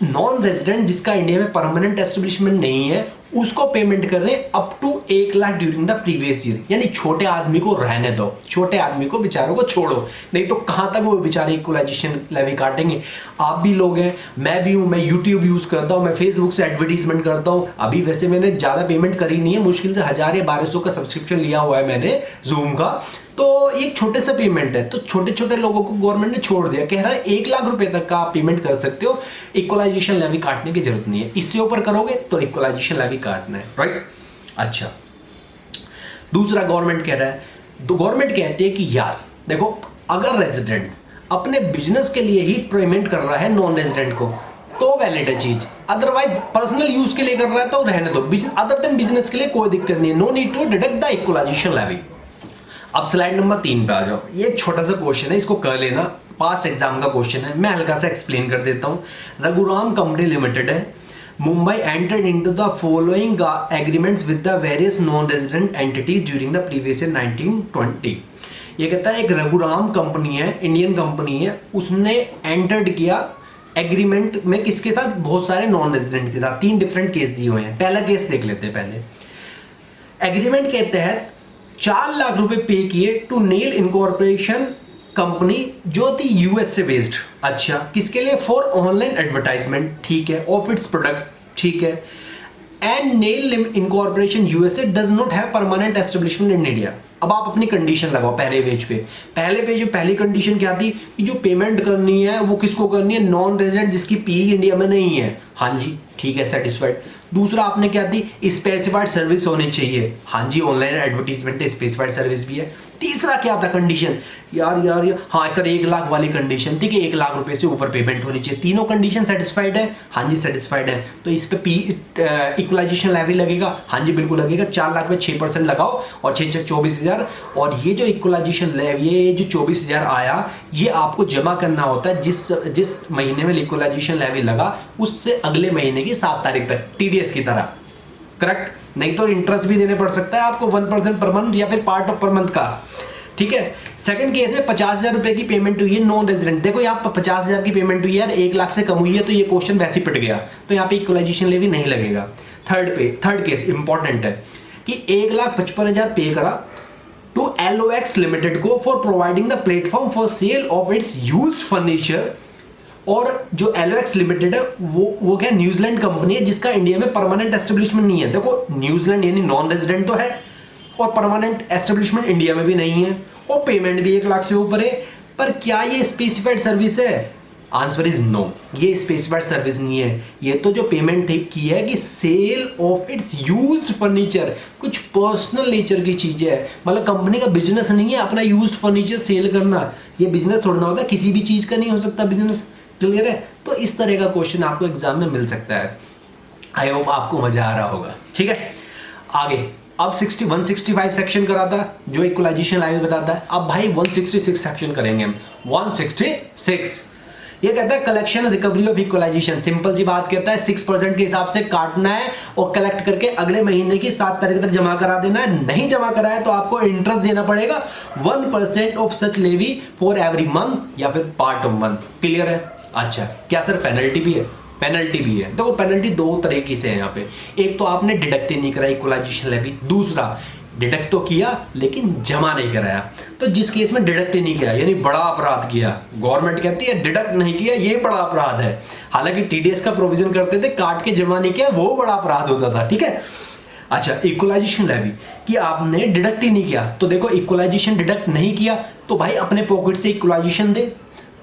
नॉन रेजिडेंट जिसका इंडिया में परमानेंट एस्टेब्लिशमेंट नहीं है उसको पेमेंट कर रहे हैं up to 1 lakh during the previous year. यानी छोटे आदमी को रहने दो, छोटे आदमी को बेचारों को छोड़ो, नहीं तो कहां तक वो बेचारे इक्वलाइजेशन लेवी काटेंगे। आप भी लोग हैं, मैं भी हूं, मैं यूट्यूब यूज करता हूं, मैं फेसबुक से एडवर्टीजमेंट करता हूं। अभी वैसे मैंने ज्यादा पेमेंट करी नहीं है, मुश्किल से 1000 या 1200 का सब्सक्रिप्शन लिया हुआ है मैंने जूम का, तो एक छोटे सा पेमेंट है। तो छोटे छोटे लोगों को गवर्नमेंट ने छोड़ दिया, कह रहा है 1 लाख रुपए तक का आप पेमेंट कर सकते हो, इक्वलाइजेशन लेवी काटने की जरूरत नहीं है। इससे ऊपर करोगे तो इक्वलाइजेशन लेवी काटना है, राइट। अच्छा, दूसरा गवर्नमेंट कह रहा है, तो गवर्नमेंट कहती है कि यार देखो, अगर रेजिडेंट अपने बिजनेस के लिए ही पेमेंट कर रहा है नॉन रेजिडेंट को तो वैलिड है चीज, अदरवाइज पर्सनल यूज के लिए कर रहा है तो रहने दो, अदर देन बिजनेस के लिए कोई दिक्कत नहीं है, no need to deduct the equalisation levy. अब स्लाइड नंबर 3 पे आ जाओ। ये एक छोटा सा क्वेश्चन है, इसको कर लेना, पास्ट एग्जाम का क्वेश्चन है, मैं हल्का सा एक्सप्लेन कर देता हूं। रघुराम कंपनी लिमिटेड है, Mumbai entered into the following agreements with the various non resident entities during the previous year 1920। ये कहता है एक रघुराम कंपनी है, इंडियन कंपनी है, उसने एंटर्ड किया एग्रीमेंट में किसके साथ, बहुत सारे नॉन रेजिडेंट के साथ। 3 डिफरेंट केस दिए हुए हैं, पहला केस देख लेते हैं। पहले एग्रीमेंट के तहत 4 लाख रुपए पे किए टू नेल इनकॉर्पोरेशन कंपनी जो थी यूएस से बेस्ड। अच्छा, किसके लिए, फॉर ऑनलाइन एडवर्टाइजमेंट, ठीक है, ऑफ इट्स प्रोडक्ट, ठीक है। And nail incorporation USA does not have permanent establishment in India. अब आप अपनी कंडीशन लगाओ पहले पेज पे। पहले पेज में पहली कंडीशन क्या थी कि जो पेमेंट करनी है वो किसको करनी है, नॉन रेजिडेंट जिसकी पीई इंडिया में नहीं है। हाँ जी, ठीक है, सेटिस्फाइड। दूसरा आपने क्या थी, स्पेसिफाइड सर्विस होनी चाहिए। हाँ जी, ऑनलाइन एडवर्टीजमेंट स्पेसिफाइड सर्विस भी है। तीसरा क्या था कंडीशन, यार हाँ सर 1 लाख वाली कंडीशन थी कि 1 लाख रुपए से ऊपर पेमेंट होनी चाहिए। तीनों कंडीशन सेटिस्फाइड है, हाँ जी सेटिस्फाइड है। तो इस पे इक्वलाइजेशन लेवी लगेगा, हाँ जी बिल्कुल लगेगा। 4 लाख में 6% लगाओ और 6 24,000। और ये जो इक्वलाइजेशन लेवी, ये जो 24,000 आया, ये आपको जमा करना होता है जिस महीने में इक्वलाइजेशन लेवी लगा उससे अगले महीने की 7 तारीख तक, टीडीएस की तरह, करेक्ट। नहीं तो इंटरेस्ट भी देने पड़ सकता है आपको 1% पर मंथ या फिर पार्ट ऑफ पर मंथ का, ठीक है। सेकंड केस में 50,000 रुपए की पेमेंट हुई है नॉन रेजिडेंट, देखो यहाँ पर 50,000 की पेमेंट हुई है यार, 1 लाख से कम हुई है, तो ये क्वेश्चन वैसे ही पिट गया, तो यहाँ पे इक्वलाइजेशन लेवी नहीं लगेगा। थर्ड केस इंपॉर्टेंट है कि 1,55,000 पे करा टू LOX लिमिटेड को for providing the platform for sale of its used furniture, और जो LOX लिमिटेड है वो क्या न्यूजीलैंड कंपनी है जिसका इंडिया में परमानेंट एस्टेब्लिशमेंट नहीं है। देखो न्यूजीलैंड यानी नॉन रेजिडेंट तो है और परमानेंट एस्टेब्लिशमेंट इंडिया में भी नहीं है, और पेमेंट भी 1 लाख से ऊपर है, पर क्या ये स्पेसिफाइड सर्विस है? आंसर इज नो, ये स्पेसिफाइड सर्विस नहीं है। ये तो जो पेमेंट की है कि sale of its used furniture, कुछ पर्सनल नेचर की चीजें है, मतलब कंपनी का बिजनेस नहीं है अपना यूज्ड फर्नीचर सेल करना, ये बिजनेस थोड़ा ना होता है, किसी भी चीज का नहीं हो सकता बिजनेस, क्लियर है। तो इस तरह का क्वेश्चन आपको एग्जाम में मिल सकता है। आई होप आपको मजा आ रहा होगा, ठीक है। आगे अब 165 सेक्शन करा था जो इक्वलाइजेशन लाइन बताता है, अब भाई 166 सेक्शन करेंगे हम। 166 ये कहता है collection recovery of equalisation, simple सी बात कहता है 6% के हिसाब से काटना है और कलेक्ट करके अगले महीने की 7 तारीख तक जमा करा देना है। नहीं जमा कराया तो आपको इंटरेस्ट देना पड़ेगा 1% of such levy for every month या फिर पार्ट ऑफ मंथ, क्लियर है। अच्छा क्या सर पेनल्टी भी है? पेनल्टी भी है। देखो पेनल्टी 2 तरीके से है यहाँ पे, एक तो आपने डिडक्ट ही नहीं करा इक्वलाइजेशन लेवी, दूसरा डिडक्ट तो किया लेकिन जमा नहीं कराया। तो जिस केस में डिडक्ट ही नहीं किया यानी बड़ा अपराध किया, गवर्नमेंट कहती है डिडक्ट नहीं किया ये बड़ा अपराध है, हालांकि टीडीएस का प्रोविजन करते थे काट के जमा नहीं किया वो बड़ा अपराध होता था, ठीक है। अच्छा इक्वलाइजेशन लेवी कि आपने डिडक्ट ही नहीं किया, तो देखो इक्वलाइजेशन डिडक्ट नहीं किया तो भाई अपने पॉकेट से इक्वलाइजेशन दे,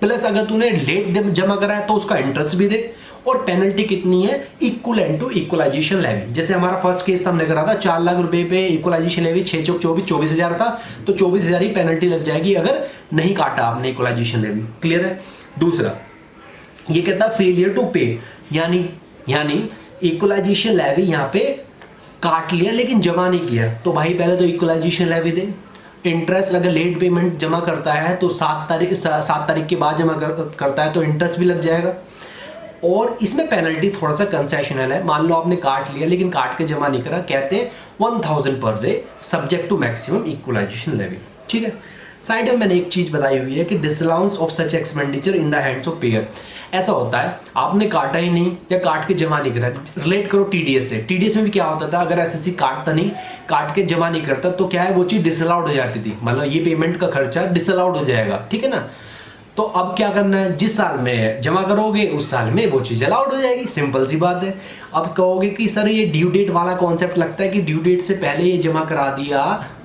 प्लस अगर तूने लेट जमा कराया तो उसका इंटरेस्ट भी दे, और पेनल्टी कितनी है? Equivalent to equalisation levy. जैसे हमारा फर्स्ट केस हमने करा था 4 लाख रुपए पे इक्वलाइजेशन लेवी 6 चौक 24,000 था, तो 24,000 ही पेनल्टी लग जाएगी अगर नहीं काटा आपने इक्वलाइजेशन लेवी, क्लियर है। दूसरा ये कहता है फेलियर टू पे, यानी इक्वलाइजेशन लेवी यहाँ पे काट लिया लेकिन जमा नहीं किया, तो भाई पहले तो इक्वलाइजेशन लेवी दे। इंटरेस्ट अगर लेट पेमेंट जमा करता है तो 7 तारीख के बाद जमा करता है तो इंटरेस्ट भी लग जाएगा। और इसमें पेनल्टी थोड़ा सा कंसेशनल है, मान लो आपने काट लिया लेकिन काट के जमा नहीं करा, कहते हैं 1000 per day subject to maximum equalisation levy, ठीक है। साइड में मैंने एक चीज बताई हुई है कि disallowance of such expenditure in the hands of pair. ऐसा होता है आपने काटा ही नहीं या काट के जमा नहीं करा, रिलेट करो टीडीएस से। टीडीएस में भी क्या होता था, अगर एसएससी काटता नहीं, काट के जमा नहीं करता तो क्या है वो चीज डिसअलाउड हो जाती थी, मतलब ये पेमेंट का खर्चा डिसअलाउड हो जाएगा, ठीक है ना। तो अब क्या करना है, जिस साल में जमा करोगे उस साल में वो चीज अलाउड हो जाएगी, सिंपल सी बात है। अब कहोगे कि सर ये ड्यू डेट वाला कॉन्सेप्ट लगता है कि ड्यू डेट से पहले ये जमा करा दिया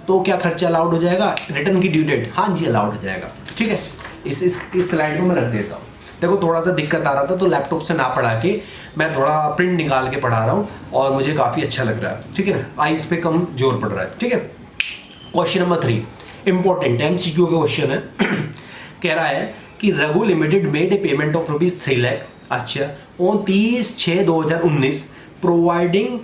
तो क्या खर्चा अलाउड हो जाएगा? रिटर्न की ड्यू डेट, हाँ जी अलाउड हो जाएगा, ठीक है। इस स्लाइड में मैं रख देता हूँ। देखो थोड़ा सा दिक्कत आ रहा था तो लैपटॉप से ना पढ़ा के मैं थोड़ा प्रिंट निकाल के पढ़ा रहा हूँ और मुझे काफ़ी अच्छा लग रहा है, ठीक है ना, आइज पे कम जोर पड़ रहा है, ठीक है। क्वेश्चन नंबर 3 इंपॉर्टेंट MCQ का क्वेश्चन है कह रहा है कि Raghu limited made a payment of ₹3 lakh, अच्छा, on 30/6/2019 providing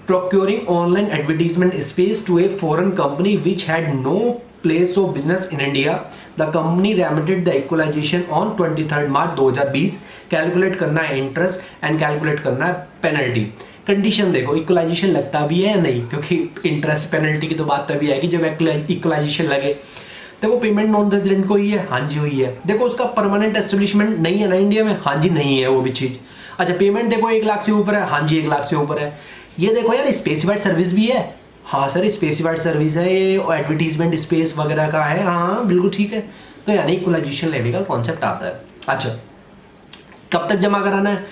procuring online advertisement space to a foreign company which had no place of business in India. The company remitted the equalization on 23rd March 2020. Calculate करना है interest and calculate करना है penalty. Condition देखो equalisation लगता भी है या नहीं, क्योंकि इंटरेस्ट पेनल्टी की तो बात तभी आएगी जब इक्वलाइजेशन लगे। देखो पेमेंट नॉन रेजिडेंट को ही है, हाँ जी हुई है। देखो उसका परमानेंट एस्टेब्लिशमेंट नहीं है ना इंडिया में, हाँ जी नहीं है वो भी चीज़। अच्छा पेमेंट देखो 1 लाख से ऊपर है, हाँ जी 1 लाख से ऊपर है। ये देखो यार स्पेसिफाइड सर्विस भी है, हाँ सर स्पेसिफाइड सर्विस है, ये एडवर्टीजमेंट स्पेस वगैरह का है, हाँ बिल्कुल ठीक है। तो यानी इक्वलाइजेशन लेने का कॉन्सेप्ट आता है। अच्छा कब तक जमा कराना है?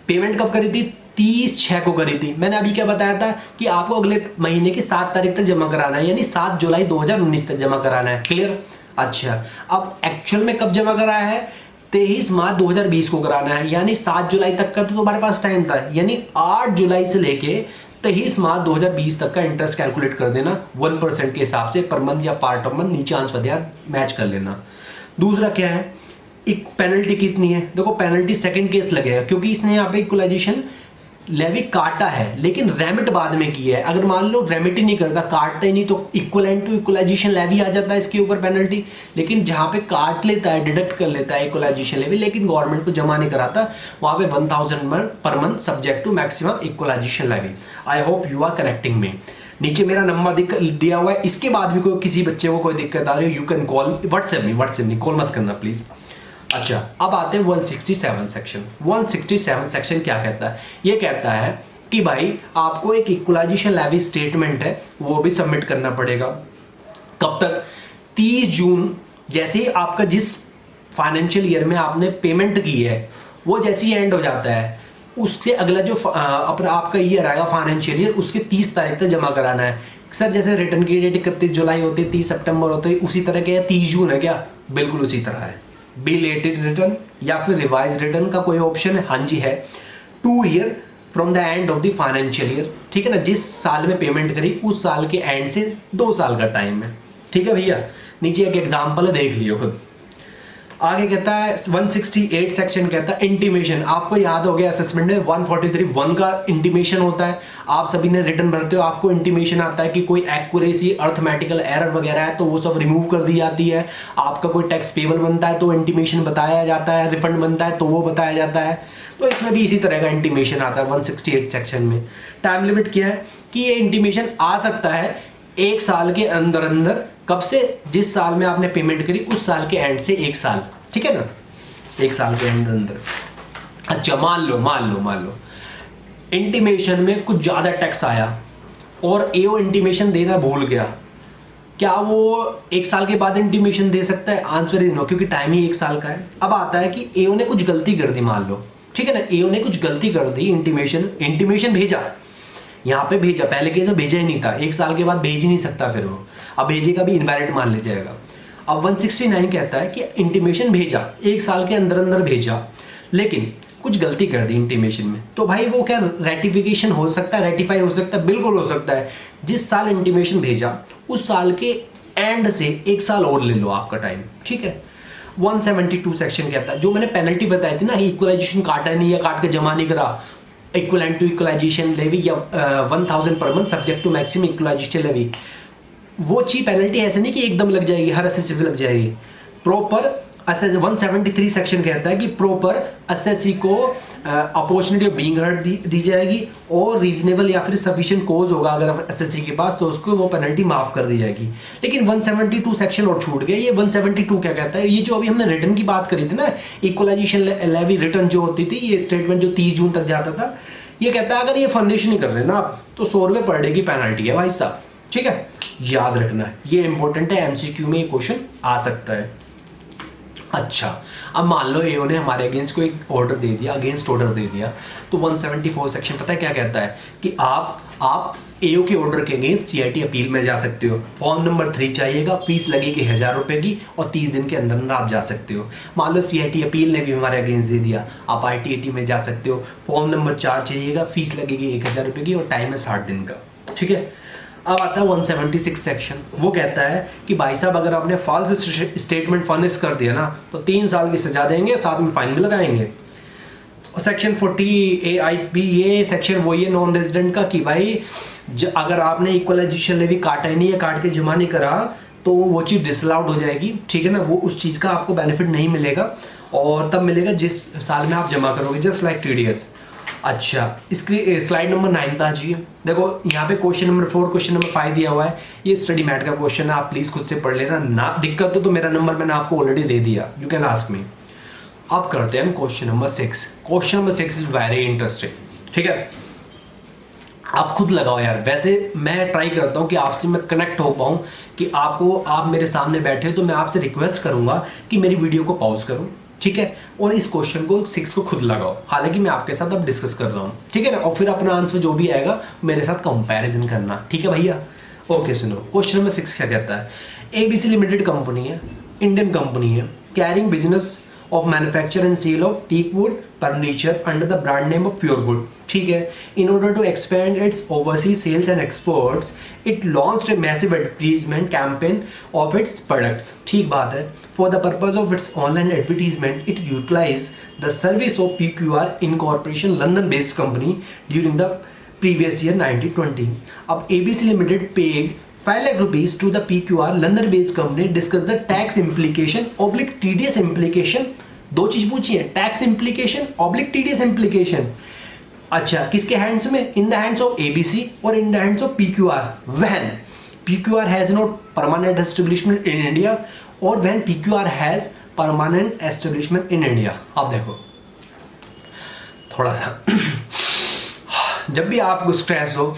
पेमेंट कब करी थी? 30/6 को करी थी। मैंने अभी क्या बताया था कि आपको अगले महीने की 7 तारीख तक जमा कराना है, यानी 7 जुलाई 2019 तक जमा कराना है, क्लियर। अच्छा अब एक्चुअल में कब जमा कराया है? 23 मार्च 2020 को कराना है, यानी 7 जुलाई तक का तो तुम्हारे पास टाइम था, यानी 8 जुलाई से लेके 23 मार्च 2020 तक का इंटरेस्ट कैलकुलेट कर देना 1% के हिसाब से पर मंथ या पार्ट ऑफ मंथ, नीचे आंसर दिया मैच कर लेना। दूसरा क्या है, एक पेनल्टी कितनी है? देखो पेनल्टी सेकंड केस लगेगा क्योंकि इसने यहाँ पे इक्वलाइजेशन लेवी काटा है लेकिन रेमिट बाद में किया है। अगर मान लो रेमिट ही नहीं करता, काटता ही नहीं, तो इक्वलेंट टू इक्वलाइजेशन लेवी आ जाता है इसके ऊपर पेनल्टी। लेकिन जहां पे काट लेता है, डिडक्ट कर लेता है इक्वलाइजेशन लेवी, लेकिन गवर्नमेंट को जमा नहीं कराता, वहां पे 1000 per month subject to maximum equalisation levy. I hope you are connecting में। नीचे मेरा नंबर दिया हुआ है, इसके बाद भी कोई किसी बच्चे को कोई दिक्कत आ रही हो, यू कैन कॉल, व्हाट्सएप नहीं, कॉल मत करना प्लीज। अच्छा, अब आते हैं 167 सेक्शन। 167 सेक्शन क्या कहता है? ये कहता है कि भाई आपको एक इक्वलाइजेशन लेवी स्टेटमेंट है वो भी सबमिट करना पड़ेगा। कब तक? 30 जून, जैसे ही आपका जिस फाइनेंशियल ईयर में आपने पेमेंट की है वो जैसे ही एंड हो जाता है, उससे अगला जो अपना आपका ईयर आएगा फाइनेंशियल ईयर, उसके 30 तारीख तक जमा कराना है। सर जैसे रिटर्न की डेट 31 जुलाई होती है, 30 सितंबर होती है, उसी तरह के 30 जून है क्या? बिल्कुल उसी तरह है। बिलेटेड रिटर्न या फिर रिवाइज रिटर्न का कोई ऑप्शन है? हाँ जी है। 2 year from the end of the financial year, ठीक है ना, जिस साल में पेमेंट करी उस साल के एंड से 2 साल का टाइम है, ठीक है भैया। नीचे एक एग्जाम्पल है, देख लियो खुद। आगे कहता है 168 सेक्शन कहता है इंटीमेशन। आपको याद हो गया असेसमेंट में 143(1) का इंटीमेशन होता है। आप सभी ने रिटर्न भरते हो, आपको इंटीमेशन आता है कि कोई एक्यूरेसी, अर्थमेटिकल एरर वगैरह है तो वो सब रिमूव कर दी जाती है। आपका कोई टैक्स पेबल बनता है तो इंटीमेशन बताया जाता है, रिफंड बनता है तो वो बताया जाता है। तो इसमें भी इसी तरह का इंटीमेशन आता है 168 सेक्शन में। टाइम लिमिट क्या है कि ये इंटीमेशन आ सकता है 1 साल के अंदर अंदर। कब से? जिस साल में आपने पेमेंट करी उस साल के एंड से 1 साल, ठीक है ना, 1 साल के अंदर। अच्छा, मान लो इंटीमेशन में कुछ ज्यादा टैक्स आया और एओ इंटीमेशन देना भूल गया, क्या वो 1 साल के बाद इंटीमेशन दे सकता है? आंसर इज नो, क्योंकि टाइम ही 1 साल का है। अब आता है कि एओ ने कुछ गलती कर दी, मान लो, ठीक है ना, एओ ने कुछ गलती कर दी, इंटीमेशन भेजा, यहाँ पे भेजा, पहले केस में भेजा ही नहीं था, 1 साल के बाद भेज ही नहीं सकता, फिर वो अब भेजेगा भी इनवैलिड मान लिया जाएगा। अब 169 कहता है कि इंटीमेशन भेजा, 1 साल के अंदर अंदर भेजा, लेकिन कुछ गलती कर दी इंटीमेशन में, तो भाई वो क्या रेटिफिकेशन हो सकता है, रेटिफाई हो सकता है? बिल्कुल हो सकता है। जिस साल इंटीमेशन भेजा उस साल के एंड से 1 साल और ले लो आपका टाइम, ठीक है। 172 सेक्शन कहता है, जो मैंने पेनल्टी बताई थी ना, इक्वलाइजेशन काटा नहीं या काट के जमा नहीं करा, इक्विवेलेंट टू इक्वलाइजेशन लेवी या 1000 per month subject to maximum equalisation levy, वो चीज पेनल्टी ऐसे नहीं कि एकदम लग जाएगी, हर एसएससी पे लग जाएगी। प्रॉपर असेस 173 सेक्शन कहता है कि प्रॉपर एसएससी को अपॉर्चुनिटी ऑफ बीइंग हर्ड दी जाएगी और रीजनेबल या फिर सफिशिएंट कोज होगा अगर एसएससी के पास, तो उसको वो पेनल्टी माफ कर दी जाएगी। लेकिन 172 सेक्शन और छूट गया। ये 172 क्या कहता है? ये जो अभी हमने रिटर्न की बात करी थी ना, इक्वलाइजेशन लेवी रिटर्न जो होती थी, ये स्टेटमेंट जो 30 जून तक जाता था, ये कहता है अगर ये फर्निश नहीं कर रहे ना आप तो 100 रुपये पर डे की पेनल्टी है भाई साहब, ठीक है, याद रखना है, ये इंपॉर्टेंट है, एमसीक्यू में ये क्वेश्चन आ सकता है। अच्छा, अब मान लो एओ ने हमारे अगेंस्ट को एक ऑर्डर दे दिया, अगेंस्ट ऑर्डर दे दिया, तो 174 सेक्शन पता है क्या कहता है कि आप एओ के ऑर्डर के अगेंस्ट सीआईटी अपील में जा सकते हो। फॉर्म नंबर 3 चाहिएगा, फीस लगेगी 1000 रुपये की और 30 दिन के अंदर आप जा सकते हो। मान लो सीआईटी अपील ने भी हमारे अगेंस्ट दे दिया, आप आईटीएटी में जा सकते हो। फॉर्म नंबर 4 चाहिएगा, फीस लगेगी 1000 रुपये की और टाइम है 60 दिन का, ठीक है। अब आता है 176 सेक्शन, वो कहता है कि भाई साहब अगर आपने फॉल्स स्टेटमेंट फर्निश कर दिया ना तो 3 साल की सजा देंगे, साथ में फाइन भी लगाएंगे। सेक्शन 40 ये सेक्शन वही है नॉन रेजिडेंट का कि भाई अगर आपने इक्वलाइजेशन लेवी काटा ही नहीं या काट के जमा नहीं करा तो वो चीज़ डिसअलाउड हो जाएगी, ठीक है ना, वो उस चीज़ का आपको बेनिफिट नहीं मिलेगा और तब मिलेगा जिस साल में आप जमा करोगे, जस्ट लाइक टीडीएस। अच्छा, इसकी स्लाइड नंबर 9 पे आ जाइए। देखो यहाँ पे क्वेश्चन नंबर 4, क्वेश्चन नंबर 5 दिया हुआ है, ये स्टडी मैट का क्वेश्चन है, आप प्लीज खुद से पढ़ लेना, ना दिक्कत हो तो मेरा नंबर मैंने आपको ऑलरेडी दे दिया, यू कैन आस्क मी। अब करते हैं question number 6। Question number 6 is very interesting, ठीक है, आप खुद लगाओ यार। वैसे मैं ट्राई करता हूँ कि आपसे मैं कनेक्ट हो पाऊँ, कि आप मेरे सामने बैठे हो तो मैं आपसे रिक्वेस्ट करूँगा कि मेरी वीडियो को पॉज करूँ, ठीक है, और इस क्वेश्चन को 6 को खुद लगाओ, हालांकि मैं आपके साथ अब डिस्कस कर रहा हूँ, ठीक है ना, और फिर अपना आंसर जो भी आएगा मेरे साथ कंपैरिजन करना, ठीक है भैया। ओके सुनो, क्वेश्चन नंबर 6 क्या कहता है? एबीसी लिमिटेड कंपनी है, इंडियन कंपनी है, carrying business of manufacture and sale of teak wood furniture under the brand name of Pure Wood, ठीक है। In order to expand its overseas sales and exports, it launched a massive advertisement campaign of its products, ठीक बात है। For the purpose of its online advertisement, it utilized the service of PQR Incorporation, London-based company during the previous year 1920. अब ABC Limited paid 5 lakh rupees to the PQR London-based company, discuss the tax implication oblique TDS implication। 2 चीज पूछी है, tax implication oblique TDS implication। अच्छा, किसके hands में? In the hands of ABC और in the hands of PQR when PQR has no permanent establishment in India और when PQR has permanent establishment in India. आप देखो थोड़ा सा जब भी आपको स्ट्रेस हो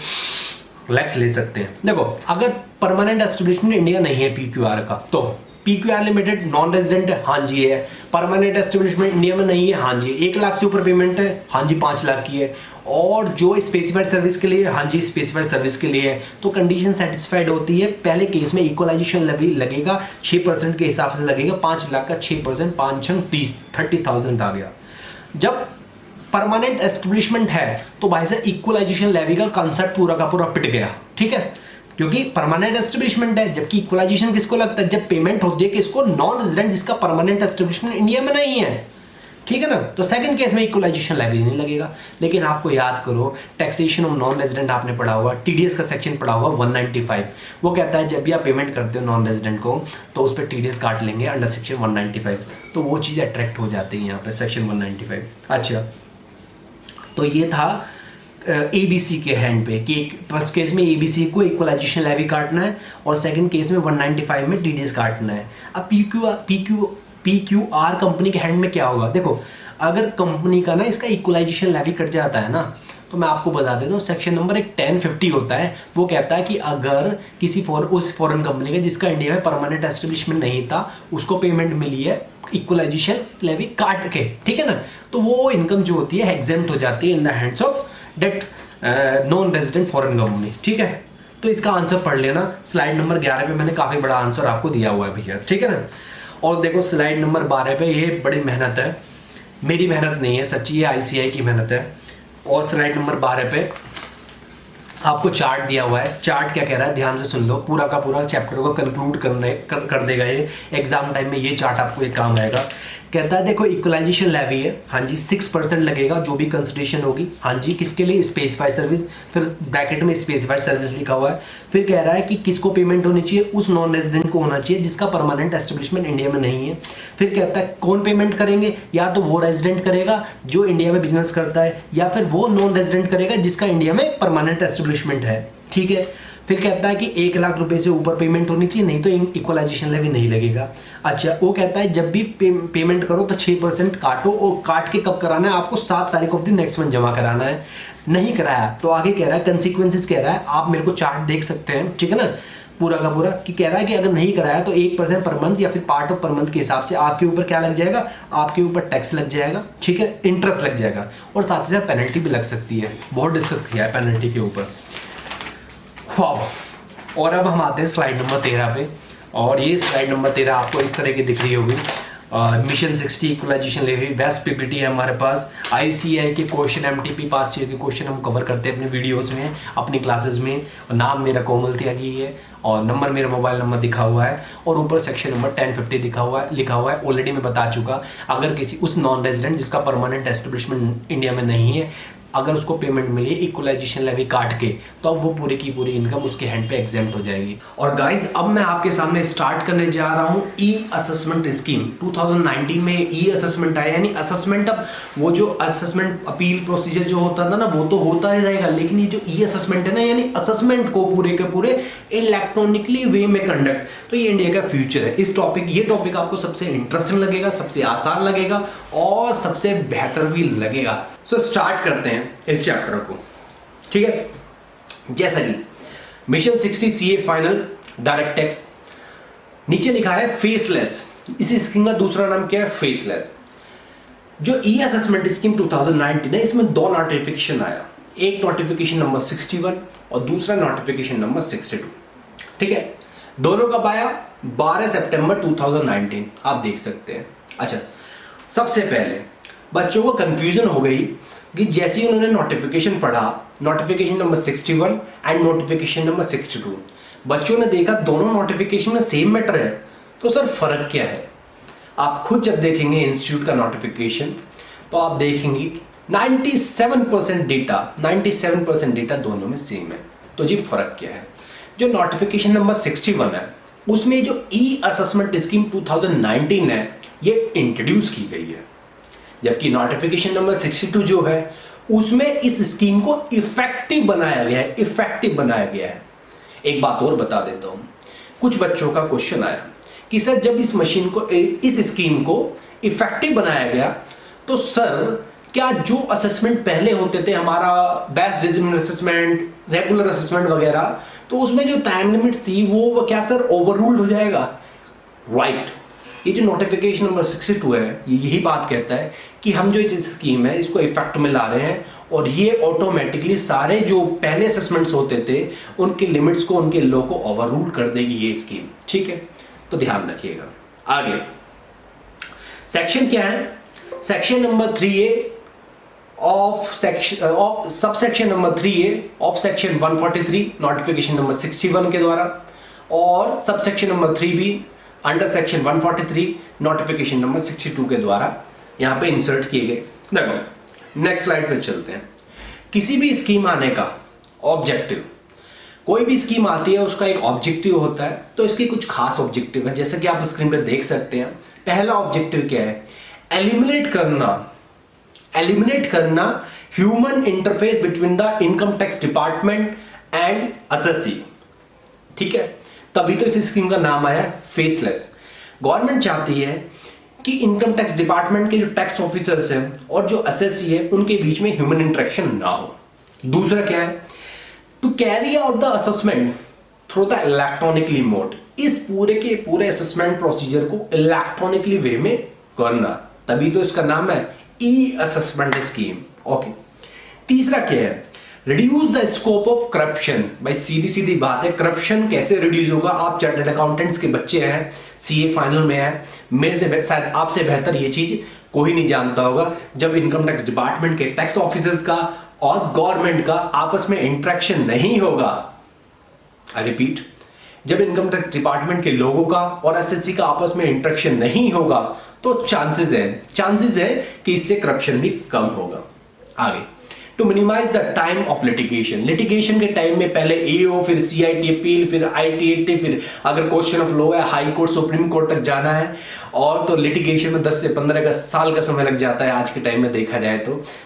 रिलैक्स ले सकते हैं। देखो अगर परमानेंट एस्टेब्लिशमेंट इंडिया नहीं है पीक्यूआर का, तो पीक्यूआर लिमिटेड नॉन रेजिडेंट है, हाँ जी है। परमानेंट एस्टेब्लिशमेंट इंडिया में नहीं है, हाँ जी। 1 लाख से ऊपर पेमेंट है, हाँ जी 5 लाख की है। और जो स्पेसिफाइड सर्विस के लिए, हाँ जी स्पेसिफाइड सर्विस के लिए है, तो कंडीशन सेटिस्फाइड होती है। पहले केस में इक्वलाइजेशन लगेगा 6% के हिसाब से लगेगा। 5 लाख का 6%, 5 छंग 30,000 आ गया। जब परमानेंट एस्टेब्लिशमेंट है तो भाई साहब इक्वलाइजेशन लेवी का कॉन्सेप्ट पूरा का पूरा पिट गया, ठीक है, क्योंकि परमानेंट एस्टेब्लिशमेंट है। जबकि इक्वलाइजेशन किसको लगता है? जब पेमेंट होती है किसको? नॉन रेजिडेंट जिसका परमानेंट एस्टेब्लिशमेंट इंडिया में नहीं है, ठीक है ना। तो सेकंड केस में इक्वलाइजेशन लेवी नहीं लगेगा। लेकिन आपको याद करो टैक्सेशन ऑफ नॉन रेजिडेंट आपने पढ़ा होगा, टीडीएस का सेक्शन पढ़ा होगा 195। वो कहता है जब भी आप पेमेंट करते हो नॉन रेजिडेंट को तो उस पर टीडीएस काट लेंगे अंडर सेक्शन 195। तो वो चीज़ अट्रैक्ट हो जाती है यहाँ पे सेक्शन 195। अच्छा, तो ये था एबीसी के हैंड पे कि फर्स्ट केस में एबीसी को इक्वलाइजेशन लेवी काटना है और सेकंड केस में 195 में टीडीएस काटना है। अब पीक्यूआर कंपनी के हैंड में क्या होगा? देखो अगर कंपनी का ना इसका इक्वलाइजेशन लेवी कट जाता है ना, तो मैं आपको बता देता हूँ सेक्शन नंबर 1050 होता है। वो कहता है कि अगर किसी उस फॉरेन कंपनी का जिसका इंडिया में परमानेंट एस्टेब्लिशमेंट नहीं था उसको पेमेंट मिली है इक्वलाइजेशन लेवी काट के, ठीक है ना, तो वो इनकम जो होती है एग्जेम्प्ट हो जाती है in the hands of that non resident foreign company, ठीक है। तो इसका आंसर पढ़ लेना। स्लाइड नंबर 11 पे मैंने काफ़ी बड़ा आंसर आपको दिया हुआ है भैया, ठीक है ना। और देखो स्लाइड नंबर 12 पे, ये बड़ी मेहनत है, मेरी मेहनत नहीं है सच्ची, ये आईसीआई की मेहनत है। और स्लाइड नंबर 12 पे आपको चार्ट दिया हुआ है। चार्ट क्या कह रहा है ध्यान से सुन लो, पूरा का पूरा चैप्टर को कंक्लूड कर देगा ये। एग्जाम टाइम में ये चार्ट आपको एक काम आएगा। कहता है देखो इक्वलाइजेशन लेवी है, हाँ जी 6% लगेगा जो भी कंसिडरेशन होगी, हाँ जी किसके लिए? स्पेसिफाइड सर्विस, फिर ब्रैकेट में स्पेसिफाइड सर्विस लिखा हुआ है। फिर कह रहा है कि किसको पेमेंट होनी चाहिए? उस नॉन रेजिडेंट को होना चाहिए जिसका परमानेंट एस्टेब्लिशमेंट इंडिया में नहीं है। फिर कहता है कौन पेमेंट करेंगे? या तो वो रेजिडेंट करेगा जो इंडिया में बिजनेस करता है, या फिर वो नॉन रेजिडेंट करेगा जिसका इंडिया में परमानेंट एस्टेब्लिशमेंट है, ठीक है। फिर कहता है कि 1 लाख रुपए से ऊपर पेमेंट होनी चाहिए, नहीं तो इक्वलाइजेशन लेवी नहीं लगेगा। अच्छा, वो कहता है जब भी पेमेंट करो तो 6% काटो, और काट के कब कराना है? आपको 7 तारीख ऑफ द नेक्स्ट मंथ जमा कराना है। नहीं कराया तो आगे कह रहा है कंसिक्वेंसेस कह रहा है, आप मेरे को चार्ट देख सकते हैं, ठीक है ना, पूरा का पूरा कि कह रहा है कि अगर नहीं कराया तो 1% पर मंथ या फिर पार्ट ऑफ पर मंथ के हिसाब से आपके ऊपर क्या लग जाएगा? आपके ऊपर टैक्स लग जाएगा, ठीक है, इंटरेस्ट लग जाएगा, और साथ ही साथ पेनल्टी भी लग सकती है। बहुत डिस्कस किया है पेनल्टी के ऊपर। वाह। और अब हम आते हैं स्लाइड नंबर 13 पे, और ये स्लाइड नंबर 13 आपको इस तरह की दिख रही होगी। Mission 60 equalisation levy best PPT है हमारे पास। आईसीआई के क्वेश्चन, एमटीपी पास ईयर के क्वेश्चन हम कवर करते हैं अपने वीडियोस में, अपनी क्लासेस में। नाम मेरा कोमल त्यागी है और नंबर मेरा मोबाइल नंबर दिखा हुआ है, और ऊपर सेक्शन नंबर 1050 लिखा हुआ है। ऑलरेडी मैं बता चुका, अगर किसी उस नॉन रेजिडेंट जिसका परमानेंट एस्टेब्लिशमेंट इंडिया में नहीं है, अगर उसको पेमेंट मिली इक्वलाइजेशन लेवी काट के, तो अब वो पूरी की पूरी इनकम उसके हैंड पे एग्जेम्प्ट हो जाएगी। और गाइस अब मैं आपके सामने स्टार्ट करने जा रहा हूँ ई असेसमेंट स्कीम। 2019 में ई असेसमेंट आया, यानी असेसमेंट, अब वो जो असेसमेंट अपील प्रोसीजर जो होता था ना वो तो होता ही रहेगा, लेकिन ये जो ई असेसमेंट है ना, यानी असेसमेंट को पूरे के पूरे इलेक्ट्रॉनिकली वे में कंडक्ट, तो ये इंडिया का फ्यूचर है। ये टॉपिक आपको सबसे इंटरेस्टिंग लगेगा, सबसे आसान लगेगा और सबसे बेहतर भी लगेगा। सो स्टार्ट करते हैं इस चैप्टर को, ठीक है। जैसा कि mission 60 CA final direct tax, नीचे लिखा है फेसलेस। इस स्कीम का दूसरा नाम क्या है? फेसलेस। जो ई असेसमेंट स्कीम 2019 है, इसमें 2 नोटिफिकेशन आया, एक नोटिफिकेशन नंबर 61 और दूसरा नोटिफिकेशन नंबर 62, ठीक है। दोनों कब आया? 12 सितंबर 2019, आप देख सकते हैं। अच्छा, सबसे पहले बच्चों को कंफ्यूजन हो गई कि जैसे ही उन्होंने नोटिफिकेशन पढ़ा, notification number 61 and notification number 62, बच्चों ने देखा दोनों नोटिफिकेशन में सेम मैटर है, तो सर फर्क क्या है? आप खुद जब देखेंगे इंस्टीट्यूट का नोटिफिकेशन तो आप देखेंगे 97% डेटा दोनों में सेम है। तो जी फर्क क्या है? जो नोटिफिकेशन नंबर 61 है उसमें जो ई असेसमेंट स्कीम 2019 है ये इंट्रोड्यूस की गई है, जबकि नोटिफिकेशन नंबर 62 जो है उसमें इस स्कीम को इफेक्टिव बनाया गया है, इफेक्टिव बनाया गया है। एक बात और बता देता हूं, कुछ बच्चों का क्वेश्चन आया कि सर जब इस मशीन को, इस स्कीम को इफेक्टिव बनाया गया तो सर क्या जो असेसमेंट पहले होते थे, हमारा best judgement assessment, regular assessment वगैरह, तो उसमें जो टाइम लिमिट थी वो क्या सर ओवररूल्ड हो जाएगा? राइट। ये जो नोटिफिकेशन नंबर 62 है ये यही बात कहता है कि हम जो स्कीम है इसको इफेक्ट में ला रहे हैं और ये ऑटोमेटिकली सारे जो पहले असेसमेंट्स होते थे उनके लिमिट्स को, उनके लॉ को ओवररूल कर देगी ये स्कीम। ठीक है, तो ध्यान रखिएगा। आगे सेक्शन क्या है? Section number 3A of subsection number 3A of section 143 notification number 61 के द्वारा, और subsection number 3B under section 143 notification number 62 के द्वारा यहां पे इंसर्ट किए गए। देखो नेक्स्ट स्लाइड पे चलते हैं। किसी भी स्कीम आने का ऑब्जेक्टिव, कोई भी स्कीम आती है उसका एक ऑब्जेक्टिव होता है, तो इसके कुछ खास ऑब्जेक्टिव है जैसे कि आप स्क्रीन पे देख सकते हैं। पहला ऑब्जेक्टिव क्या है? एलिमिनेट करना human interface between the income tax department and assessee. ठीक है, तभी तो इस स्कीम का नाम आया फेसलेस। गवर्नमेंट चाहती है कि इनकम टैक्स डिपार्टमेंट के जो टैक्स ऑफिसर्स हैं और जो असेसी है उनके बीच में ह्यूमन इंटरेक्शन ना हो। दूसरा क्या है? To carry out the assessment through the electronically mode. इस पूरे के पूरे असेसमेंट प्रोसीजर को इलेक्ट्रॉनिकली वे में करना, तभी तो इसका नाम है ई असेसमेंट स्कीम। ओके। तीसरा क्या है? Reduce the scope of corruption. भाई सीधी सीधी बात है, करप्शन कैसे रिड्यूस होगा? आप चार्टर्ड अकाउंटेंट्स के बच्चे हैं, सीए फाइनल में है, मेरे से शायद आपसे बेहतर ये चीज कोई नहीं जानता होगा। जब इनकम टैक्स डिपार्टमेंट के टैक्स ऑफिसर्स का और गवर्नमेंट का आपस में इंटरेक्शन नहीं होगा, आई रिपीट, जब इनकम टैक्स डिपार्टमेंट के लोगों का और एसएससी का आपस में इंटरेक्शन नहीं होगा तो चांसेस है कि इससे करप्शन भी कम होगा। आगे, to minimise the time of litigation के टाइम में पहले एओ, फिर सीआईटी अपील, फिर आईटीएटी, फिर अगर क्वेश्चन ऑफ लॉ है हाई कोर्ट, सुप्रीम कोर्ट तक जाना है, और तो लिटिगेशन में 10 से 15 साल का समय लग जाता है आज के टाइम में देखा जाए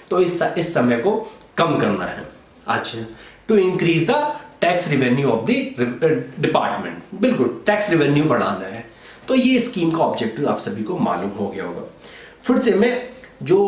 तो इस समय को कम करना है। अच्छा, to increase the tax revenue of the department, बिल्कुल टैक्स रेवेन्यू बढ़ाना है। तो ये स्कीम का ऑब्जेक्टिव आप सभी को मालूम हो गया होगा। फिर से मैं जो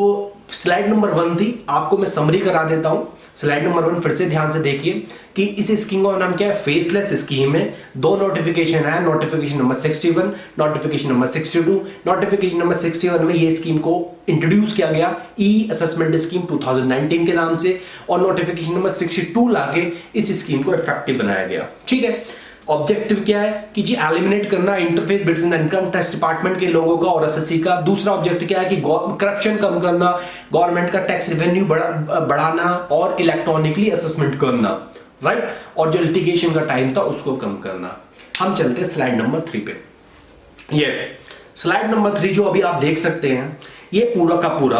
स्लाइड नंबर 1 थी आपको मैं समरी करा देता हूं। स्लाइड नंबर 1 फिर से ध्यान से देखिए कि इस स्कीम का नाम क्या है? फेसलेस स्कीम है। 2 नोटिफिकेशन है, notification number 61, notification number 62। Notification number 61 में ये स्कीम को इंट्रोड्यूस किया गया ई असेसमेंट स्कीम 2019 के नाम से, और नोटिफिकेशन नंबर 62 लाके इस स्कीम को इफेक्टिव बनाया गया। ठीक है, ऑब्जेक्टिव क्या है कि जी एलिमिनेट करना interface between the income tax department के लोगों का और एसएससी का। दूसरा ऑब्जेक्टिव क्या है कि करप्शन कम करना, गवर्नमेंट का टैक्स रेवेन्यू बढ़ाना और इलेक्ट्रॉनिकली असेसमेंट करना, राइट, और जो लिटिगेशन का टाइम था उसको कम करना। हम चलते हैं स्लाइड नंबर 3 पे। ये स्लाइड नंबर 3 जो अभी आप देख सकते हैं, ये पूरा का पूरा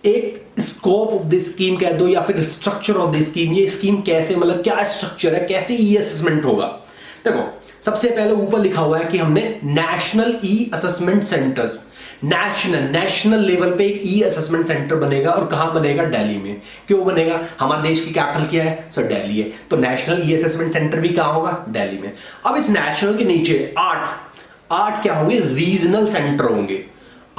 एक स्कोप ऑफ द स्कीम कह दो या फिर स्ट्रक्चर ऑफ द स्कीम। ये स्कीम कैसे, मतलब क्या स्ट्रक्चर है, कैसे ई असेसमेंट होगा। देखो, सबसे पहले ऊपर लिखा हुआ है कि हमने national e assessment centres, national level पे एक ई असेसमेंट सेंटर बनेगा। और कहां बनेगा? दिल्ली में। क्यों बनेगा? हमारे देश की कैपिटल क्या है? सर दिल्ली है, तो नेशनल ई असेसमेंट सेंटर भी कहां होगा? दिल्ली में। अब इस नेशनल के नीचे 8 क्या होंगे? रीजनल सेंटर होंगे।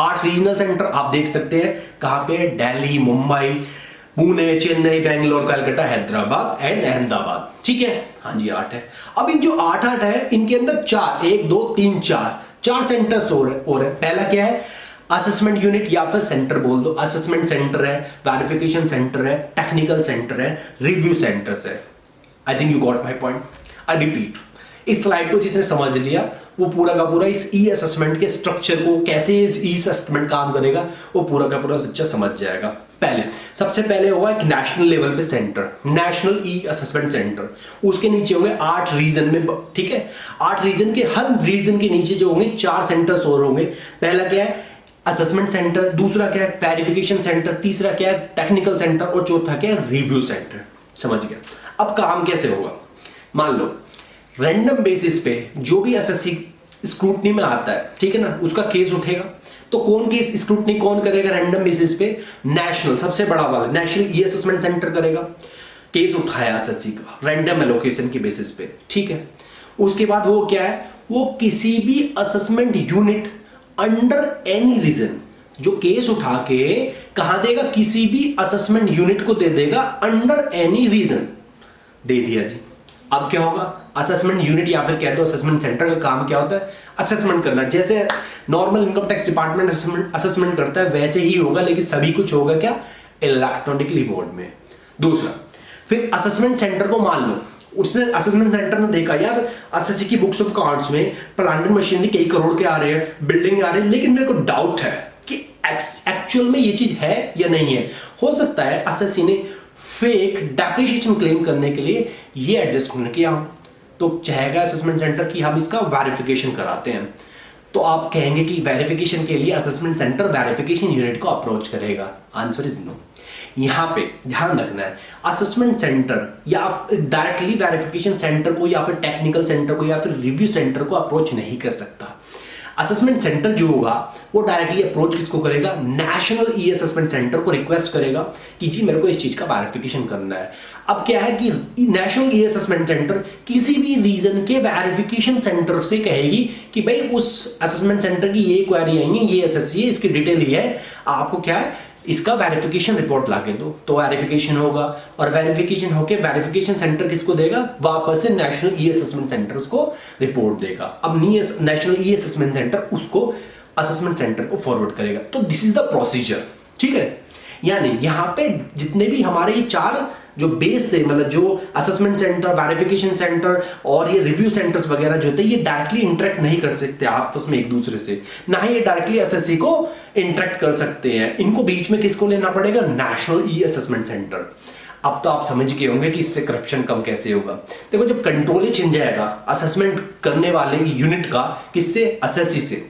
8 रीजनल सेंटर आप देख सकते हैं कहां पे? दिल्ली, मुंबई, पुणे, चेन्नई, बेंगलोर, कलकत्ता, हैदराबाद एंड अहमदाबाद। ठीक है, हाँ जी 8 है। अब इन जो 8 है इनके अंदर 1 2 3 4 सेंटर्स हो रहे। पहला क्या है? असेसमेंट यूनिट या फिर सेंटर बोल दो। असेसमेंट सेंटर है, वेरिफिकेशन सेंटर है, टेक्निकल सेंटर है, रिव्यू सेंटर्स है। आई think you got my point. I repeat, इस स्लाइड को जिसने समझ लिया वो पूरा का पूरा इस ई असेसमेंट के स्ट्रक्चर को, कैसे इस ई असेसमेंट काम करेगा, वो पूरा का पूरा बच्चा समझ जाएगा। सबसे पहले होगा एक नेशनल लेवल पे centre, national e assessment centre. उसके नीचे होंगे 8 रीजन में, ठीक है, 8 रीजन के, हर रीजन के नीचे जो होंगे 4 सेंटर्स और होंगे। पहला क्या है? Assessment centre. दूसरा क्या है? Verification centre. तीसरा क्या है? Technical centre. और चौथा क्या है? Review centre. समझ गया? अब काम कैसे होगा? मान लो रैंडम बेसिस पे जो भी एसएससी स्क्रूटनी में आता है, ठीक है ना, उसका केस उठेगा तो कौन की स्क्रूटनी कौन करेगा रैंडम बेसिस पे? नेशनल, सबसे बड़ा वाला नेशनल ई असेसमेंट सेंटर करेगा। केस उठाया एसएससी का रैंडम एलोकेशन की बेसिस पे, ठीक है। उसके बाद वो क्या है, वो किसी भी assessment unit under any reason, जो केस उठा के कहां देगा, किसी भी असेसमेंट यूनिट को दे देगा अंडर एनी रीजन, दे दिया जी। अब क्या होगा, असेसमेंट यूनिट या फिर कह दो असेसमेंट सेंटर का काम क्या होता है, असेसमेंट करना। जैसे normal income tax department assessment करता है वैसे ही होगा, लेकिन सभी कुछ होगा क्या, इलेक्ट्रॉनिकली बोर्ड में। दूसरा, फिर असेसमेंट सेंटर को मान लो, उसने असेसमेंट सेंटर ने देखा यार एसएससी की बुक्स ऑफ अकाउंट्स में प्लांट एंड मशीनरी कई करोड़ के आ रहे हैं, बिल्डिंग आ रहे हैं, लेकिन मेरे को डाउट है कि एक्चुअल में ये चीज है या नहीं है। हो सकता है एसएससी ने फेक डेप्रिसिएशन क्लेम करने के लिए ये एडजस्टमेंट किया हो, तो चाहेगा असेसमेंट सेंटर की हम इसका वेरिफिकेशन कराते हैं। तो आप कहेंगे कि वेरिफिकेशन के लिए असेसमेंट सेंटर वेरिफिकेशन यूनिट को अप्रोच करेगा। Answer is no. यहां पे ध्यान रखना है, असेसमेंट सेंटर या डायरेक्टली वेरिफिकेशन सेंटर को या फिर टेक्निकल सेंटर को या फिर रिव्यू सेंटर को अप्रोच नहीं कर सकता। असेसमेंट सेंटर जो होगा वो डायरेक्टली अप्रोच किसको करेगा, नेशनल ई असेसमेंट सेंटर को रिक्वेस्ट करेगा कि जी मेरे को इस चीज का वेरिफिकेशन करना है। अब क्या है कि नेशनल ई असेसमेंट सेंटर किसी भी रीजन के वेरिफिकेशन सेंटर से कहेगी कि भाई उस असेसमेंट सेंटर की ये क्वेरी आई है, ये एसएससी है, इसकी डिटेल ये है, आपको क्या है इसका वेरिफिकेशन रिपोर्ट लाके दो। तो वेरिफिकेशन होगा और वेरिफिकेशन होके वेरिफिकेशन सेंटर किसको देगा, वापस से नेशनल ई असेसमेंट सेंटर उसको रिपोर्ट देगा। अब नेशनल ई असेसमेंट सेंटर उसको असेसमेंट सेंटर को फॉरवर्ड करेगा। तो दिस इज द प्रोसीजर, ठीक है। यानी यहाँ पे जितने भी हमारे ये चार जो बेस थे, मतलब जो असेसमेंट सेंटर, वेरिफिकेशन सेंटर और ये रिव्यू सेंटर्स वगैरह जो थे, ये डायरेक्टली इंटरेक्ट नहीं कर सकते आपस में एक दूसरे से, ना ही ये डायरेक्टली एसएससी को इंटरेक्ट कर सकते हैं। इनको बीच में किसको लेना पड़ेगा, नेशनल ई असेसमेंट सेंटर। अब तो आप समझ गए होंगे कि इससे करप्शन कम कैसे होगा। देखो जब कंट्रोल ही छिन जाएगा असेसमेंट करने वाले यूनिट का, किससे, एसएससी से,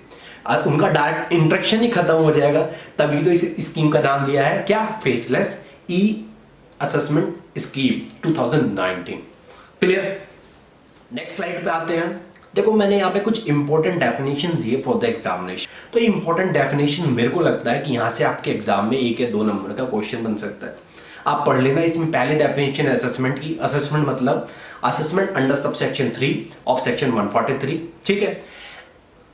उनका डायरेक्ट इंटरेक्शन ही खत्म हो जाएगा। तभी तो इस स्कीम का नाम लिया है क्या, faceless e assessment scheme 2019। Clear. Next slide पे आते हैं। देखो मैंने यहाँ पे कुछ इंपॉर्टेंट डेफिनेशन दिए फॉर द एग्जामिनेशन। तो इंपॉर्टेंट डेफिनेशन मेरे को लगता है कि यहाँ से आपके एग्जाम में 1 या 2 नंबर का क्वेश्चन बन सकता है। आप पढ़ लेना। इसमें पहले डेफिनेशन है असेसमेंट की। असेसमेंट मतलब assessment under subsection 3 of section 143, ठीक है।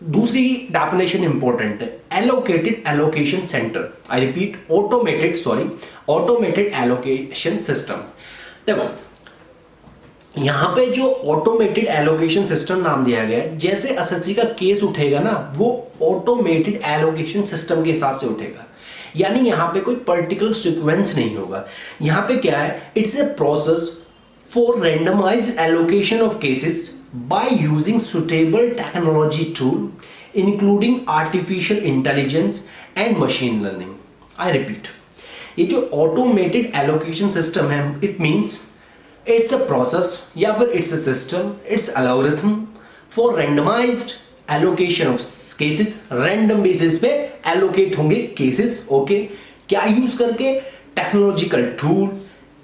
दूसरी डेफिनेशन इंपॉर्टेंट है, allocated allocation centre. I repeat, automated allocation system. देखो यहां पे जो ऑटोमेटेड एलोकेशन सिस्टम नाम दिया गया है, जैसे एसएससी का केस उठेगा ना, वो ऑटोमेटेड एलोकेशन सिस्टम के हिसाब से उठेगा। यानी यहां पे कोई पर्टिकुलर सीक्वेंस नहीं होगा। यहां पे क्या है, it's a process for randomised allocation of cases by using suitable technology tool including artificial intelligence and machine learning. I repeat, ये जो automated allocation system है, it means it's a process या फिर it's a system, it's algorithm for randomized allocation of cases. random basis पे allocate होंगे cases, okay? क्या use करके, technological tool,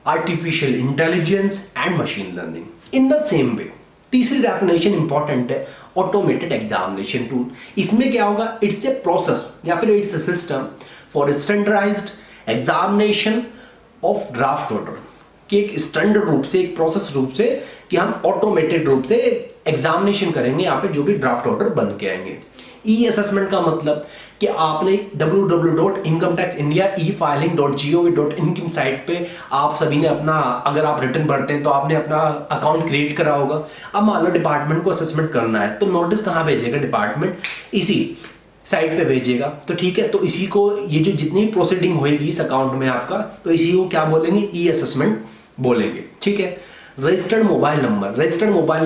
artificial intelligence and machine learning. In the same way, तीसरी definition important है, automated examination tool. इसमें क्या होगा, it's a process या फिर it's a system for standardised examination of draft order, कि एक स्टैंडर्ड रूप से, एक प्रोसेस रूप से, कि हम ऑटोमेटेड रूप से एग्जामिनेशन करेंगे यहाँ पे जो भी ड्राफ्ट ऑर्डर बन के आएंगे। ई असेसमेंट का मतलब कि आपने www.incometaxindia.e-filing.gov.in की साइट पे आप सभी ने अपना, अगर आप रिटर्न भरते हैं तो आपने अपना अकाउंट क्रिएट करा होगा। अब मान लो डिपार्टमेंट को असेसमेंट करना है, तो नोटिस कहाँ भेजेगा डिपार्टमेंट, इसी साइट पे भेजेगा। तो ठीक है, तो इसी को, ये जो जितनी प्रोसीडिंग होगी इस अकाउंट में आपका, तो इसी को क्या बोलेंगे, ई असेसमेंट बोलेंगे, ठीक है। रजिस्टर्ड मोबाइल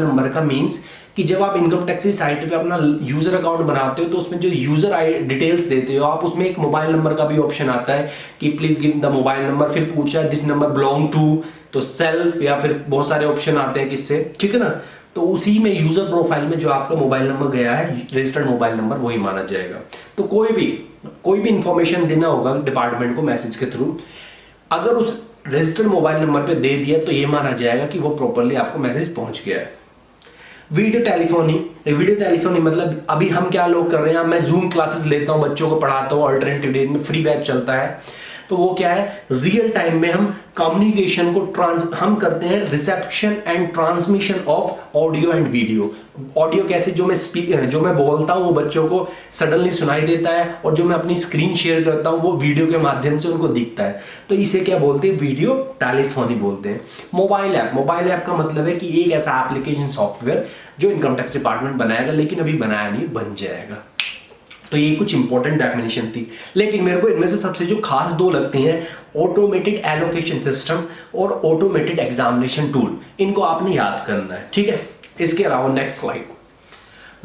नंबर का मीन्स कि जब आप इनकम टैक्स की साइट पे अपना यूजर अकाउंट बनाते हो, तो उसमें जो यूजर डिटेल्स देते हो आप, उसमें एक मोबाइल नंबर का भी ऑप्शन आता है कि please give the mobile number. फिर पूछा दिस नंबर बिलोंग टू, तो सेल्फ, या फिर बहुत सारे ऑप्शन आते हैं किससे, ठीक है ना। तो उसी में यूजर प्रोफाइल में जो आपका मोबाइल नंबर गया है, रजिस्टर्ड मोबाइल नंबर, वही माना जाएगा। तो कोई भी इंफॉर्मेशन देना होगा डिपार्टमेंट को मैसेज के थ्रू, अगर उस रजिस्टर्ड मोबाइल नंबर पे दे दिया तो ये माना जाएगा कि वो प्रॉपर्ली आपको मैसेज पहुंच गया है। वीडियो टेलीफोनी मतलब अभी हम क्या लोग कर रहे हैं, मैं जूम क्लासेस लेता हूं, बच्चों को पढ़ाता हूं, अल्टरनेटिव डेज में फ्री बैच चलता है। तो वो क्या है, रियल टाइम में हम कम्युनिकेशन को हम करते हैं, reception and transmission of audio and video. Audio कैसे, जो मैं बोलता हूं वो बच्चों को सडनली सुनाई देता है, और जो मैं अपनी स्क्रीन शेयर करता हूं वो वीडियो के माध्यम से उनको दिखता है। तो इसे क्या बोलते हैं, वीडियो टेलीफोनी बोलते हैं। मोबाइल ऐप का मतलब है कि एक ऐसा एप्लीकेशन सॉफ्टवेयर जो इनकम टैक्स डिपार्टमेंट बनाएगा, लेकिन अभी बनाया नहीं, बन जाएगा। तो ये कुछ इंपॉर्टेंट डेफिनेशन थी, लेकिन मेरे को इनमें से सबसे जो खास दो लगती हैं, ऑटोमेटेड एलोकेशन सिस्टम और ऑटोमेटेड एग्जामिनेशन टूल, इनको आपने याद करना है, ठीक है। इसके अलावा next slide,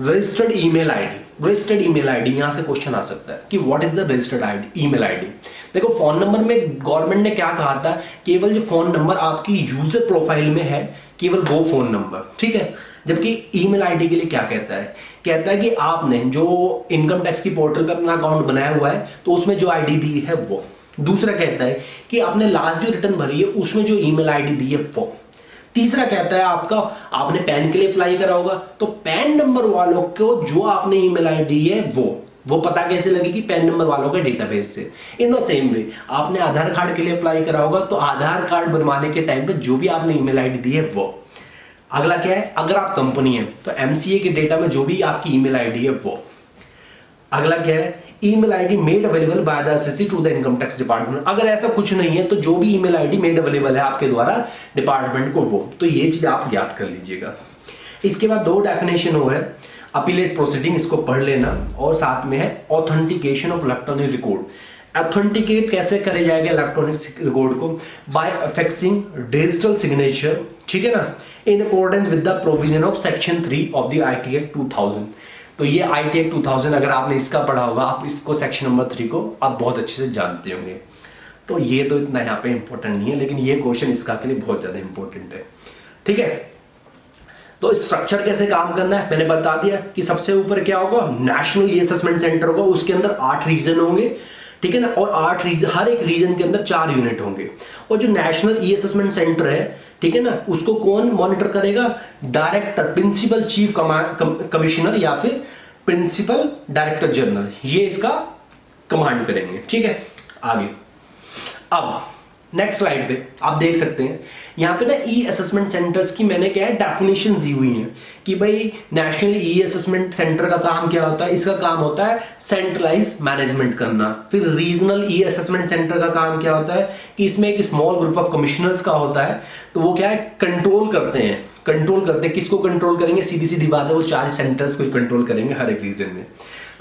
registered email ID. यहां से क्वेश्चन आ सकता है कि what is the registered email ID. देखो, फोन नंबर में गवर्नमेंट ने क्या कहा था, केवल जो फोन नंबर आपकी यूजर प्रोफाइल में है, केवल वो फोन नंबर, ठीक है। जबकि ईमेल आईडी के लिए क्या कहता है कि आपने जो इनकम टैक्स की पोर्टल पे अपना अकाउंट बनाया हुआ है, तो उसमें जो आईडी दी है वो। दूसरा कहता है कि आपने लास्ट जो रिटर्न भरी है उसमें जो ईमेल आईडी दी है वो। तीसरा कहता है आपने पैन के लिए अप्लाई करा होगा, तो पैन नंबर वालों को जो आपने ईमेल आईडी है वो पता कैसे लगेगी, पैन नंबर वालों के डेटाबेस से। इन द सेम वे आपने आधार कार्ड के लिए अप्लाई करा होगा, तो आधार कार्ड बनवाने के टाइम पे जो भी आपने ईमेल आईडी दी है वो। अगला क्या है, अगर आप कंपनी है तो एमसीए के डेटा में जो भी आपकी ईमेल आईडी है वो। अगला क्या है, email ID made available by the SSC to the income tax department. अगर ऐसा कुछ नहीं है तो जो भी ईमेल आईडी मेड अवेलेबल है आपके द्वारा डिपार्टमेंट को, वो। तो ये चीज आप याद कर लीजिएगा। इसके बाद दो डेफिनेशन हो है, अपीलेट प्रोसीडिंग, इसको पढ़ लेना, और साथ में है authentication of electronic record. Authenticate कैसे करे जाएगा इलेक्ट्रॉनिक रिकॉर्ड को, बाय अफेक्सिंग डिजिटल सिग्नेचर, ठीक है ना, in accordance with the provision of section 3 of the IT act 2000। तो ये आईटी एक्ट 2000, अगर आपने इसका पढ़ा होगा, आप इसको सेक्शन नंबर 3 को आप बहुत अच्छे से जानते होंगे। तो ये तो इतना यहाँ पे इंपॉर्टेंट नहीं है, लेकिन ये क्वेश्चन इसका के लिए बहुत ज्यादा इंपॉर्टेंट है, ठीक है। तो स्ट्रक्चर कैसे काम करना है मैंने बता दिया कि सबसे ऊपर क्या होगा, नेशनल ई असेसमेंट सेंटर होगा, उसके अंदर 8 रीजन होंगे, ठीक है ना, और 8 रीजन, हर एक रीजन के अंदर 4 यूनिट होंगे। और जो नेशनल ई असेसमेंट सेंटर है, ठीक है ना, उसको कौन मॉनिटर करेगा, डायरेक्टर, प्रिंसिपल चीफ कमिश्नर या फिर प्रिंसिपल डायरेक्टर जनरल, ये इसका कमांड करेंगे, ठीक है। आगे अब नेक्स्ट स्लाइड पे आप देख सकते हैं, यहाँ पे ना ई असेसमेंट सेंटर्स की मैंने क्या है डेफिनेशन दी हुई है कि भाई नेशनल ई असेसमेंट सेंटर का काम क्या होता है, इसका काम होता है सेंट्रलाइज मैनेजमेंट करना। फिर रीजनल ई असेसमेंट सेंटर का काम क्या होता है कि इसमें एक स्मॉल ग्रुप ऑफ कमिश्नर्स का होता है, तो वो क्या है कंट्रोल करते हैं। किसको कंट्रोल करेंगे, सीधी सीधी बात है, वो 4 सेंटर्स को कंट्रोल करेंगे हर एक रीजन में।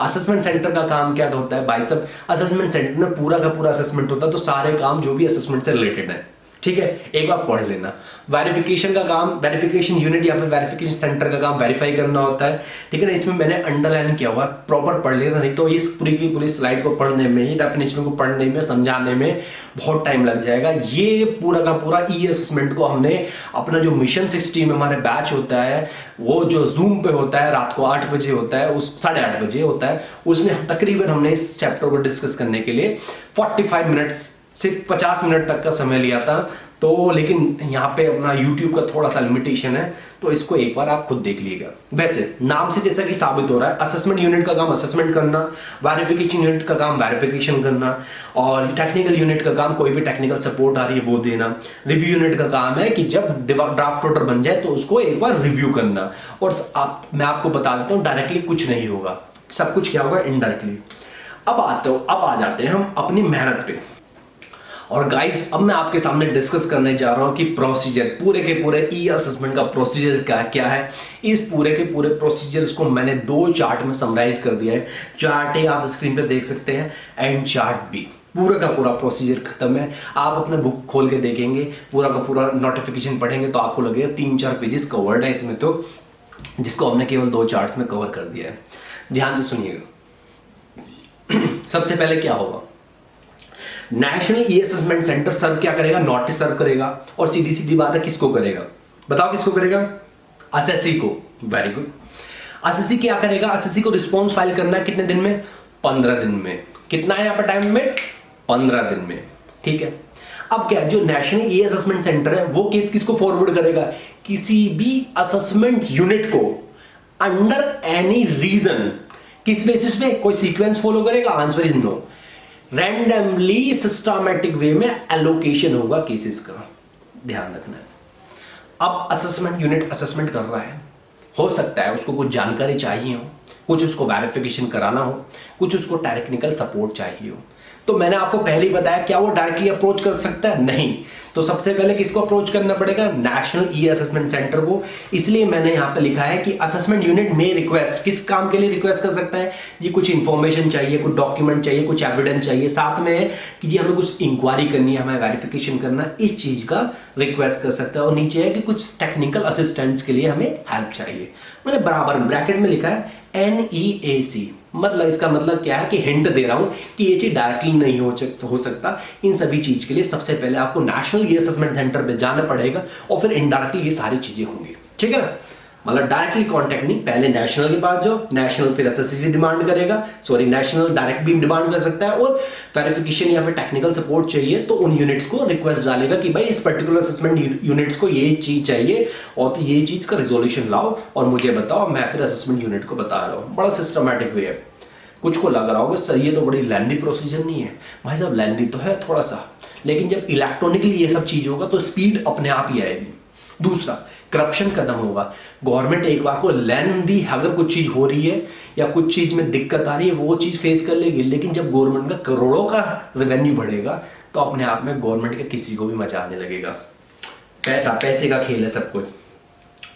असेसमेंट सेंटर का काम क्या होता है भाई साहब, असेसमेंट सेंटर में पूरा का पूरा असेसमेंट होता है, तो सारे काम जो भी असेसमेंट से रिलेटेड है, ठीक है, एक बार पढ़ लेना। वेरिफिकेशन का काम, वेरिफिकेशन यूनिट या फिर वेरिफिकेशन सेंटर का काम वेरीफाई करना होता है, ठीक है ना, इसमें मैंने अंडरलाइन किया हुआ है, प्रॉपर पढ़ लेना, नहीं तो इस पूरी की पूरी स्लाइड को पढ़ने में, ये डेफिनेशन को पढ़ने में, समझाने में बहुत टाइम लग जाएगा। ये पूरा का पूरा ई असेसमेंट को हमने अपना जो मिशन 60 में हमारे बैच होता है, वो जो जूम पे होता है, रात को 8 बजे होता है, उस 8:30 बजे होता है, उसमें तकरीबन हमने इस चैप्टर को डिस्कस करने के लिए 45 मिनट्स सिर्फ 50 मिनट तक का समय लिया था। तो लेकिन यहाँ पे अपना YouTube का थोड़ा सा लिमिटेशन है, तो इसको एक बार आप खुद देख लीजिएगा। वैसे नाम से जैसा कि साबित हो रहा है, असेसमेंट यूनिट का काम असेसमेंट करना, वेरिफिकेशन यूनिट का काम वेरिफिकेशन करना, और टेक्निकल यूनिट का काम कोई भी टेक्निकल सपोर्ट आ रही है वो देना। रिव्यू यूनिट का काम है कि जब ड्राफ्ट ऑर्डर बन जाए तो उसको एक बार रिव्यू करना। और मैं आपको बता देता हूँ, डायरेक्टली कुछ नहीं होगा, सब कुछ क्या होगा, इनडायरेक्टली। अब आ जाते हैं हम अपनी मेहनत पे। और गाइस, अब मैं आपके सामने डिस्कस करने जा रहा हूं कि प्रोसीजर, पूरे के पूरे ई असेसमेंट का प्रोसीजर क्या है। इस पूरे के पूरे प्रोसीजर्स को मैंने 2 चार्ट में समराइज कर दिया है। चार्ट ए आप स्क्रीन पे देख सकते हैं, एंड चार्ट बी, पूरा का पूरा प्रोसीजर खत्म है। आप अपने बुक खोल के देखेंगे, पूरा का पूरा नोटिफिकेशन पढ़ेंगे तो आपको लगेगा 3-4 पेजेस कवर्ड है इसमें, तो जिसको हमने केवल 2 चार्ट्स में कवर कर दिया है। ध्यान से सुनिएगा। सबसे पहले क्या होगा, नेशनल ई असेसमेंट सेंटर सर्व क्या करेगा, नोटिस सर्व करेगा। और सीधी सीधी बात है, किसको करेगा, बताओ किसको करेगा, एसएससी को। Very good. एसएससी क्या करेगा, एसएससी को रिस्पॉन्स फाइल करना है कितने दिन में, 15 दिन में। कितना है यहाँ पर टाइम लिमिट, 15 दिन में, ठीक है। अब क्या है, जो नेशनल ई असेसमेंट सेंटर है वो केस किसको फॉरवर्ड करेगा, किसी भी असेसमेंट यूनिट को अंडर एनी रीजन। किस बेसिस पे, कोई सीक्वेंस फॉलो करेगा, answer is no. Randomly systematic way में एलोकेशन होगा केसेस का, ध्यान रखना है। अब असेसमेंट यूनिट असेसमेंट कर रहा है, हो सकता है उसको कुछ जानकारी चाहिए हो, कुछ उसको वेरिफिकेशन कराना हो, कुछ उसको टेक्निकल सपोर्ट चाहिए हो। तो मैंने आपको पहले ही बताया, क्या वो डायरेक्टली अप्रोच कर सकता है? नहीं। तो सबसे पहले किसको अप्रोच करना पड़ेगा? नेशनल ई असेसमेंट सेंटर को। इसलिए मैंने यहाँ पे लिखा है कि असेसमेंट यूनिट में रिक्वेस्ट, किस काम के लिए रिक्वेस्ट कर सकता है? जी कुछ इंफॉर्मेशन चाहिए, कुछ डॉक्यूमेंट चाहिए, कुछ एविडेंस चाहिए, साथ में है कि जी हमें कुछ इंक्वायरी करनी है, हमें वेरिफिकेशन करना है, इस चीज का रिक्वेस्ट कर सकता है। और नीचे है कि कुछ टेक्निकल असिस्टेंस के लिए हमें हेल्प चाहिए। मैंने बराबर ब्रैकेट में लिखा है NEAC, मतलब इसका मतलब क्या है कि हिंट दे रहा हूं कि ये चीज डायरेक्टली नहीं हो सकता। इन सभी चीज के लिए सबसे पहले आपको नेशनल ई असेसमेंट सेंटर पे जाना पड़ेगा और फिर इनडायरेक्टली ये सारी चीजें होंगी, ठीक है ना। मतलब डायरेक्टली कांटेक्ट नहीं, पहले नेशनल के पास जाओ, नेशनल फिर SSC डिमांड करेगा, सॉरी नेशनल डायरेक्ट भी डिमांड कर सकता है, और वेरिफिकेशन या फिर टेक्निकल सपोर्ट चाहिए तो उन यूनिट्स को रिक्वेस्ट डालेगा कि भाई इस पर्टिकुलर असेसमेंट यूनिट्स को ये चीज चाहिए और तो ये चीज का रिजोल्यूशन लाओ और मुझे बताओ, मैं फिर असेसमेंट यूनिट को बता रहा हूँ। बड़ा सिस्टमैटिक वे है। कुछ को लग रहा होगा सर ये तो बड़ी लेंथी प्रोसीजर नहीं है। भाई साहब लेंथी तो है थोड़ा सा, लेकिन जब इलेक्ट्रॉनिकली ये सब चीज होगा तो स्पीड अपने आप ही आएगी। दूसरा, करप्शन खत्म होगा। गवर्नमेंट एक बार को लेंथी अगर कुछ चीज हो रही है या कुछ चीज में दिक्कत आ रही है वो चीज फेस कर लेगी, लेकिन जब गवर्नमेंट का करोड़ों का रेवेन्यू बढ़ेगा तो अपने आप में गवर्नमेंट का किसी को भी मजा आने लगेगा। पैसा, पैसे का खेल है सब कुछ।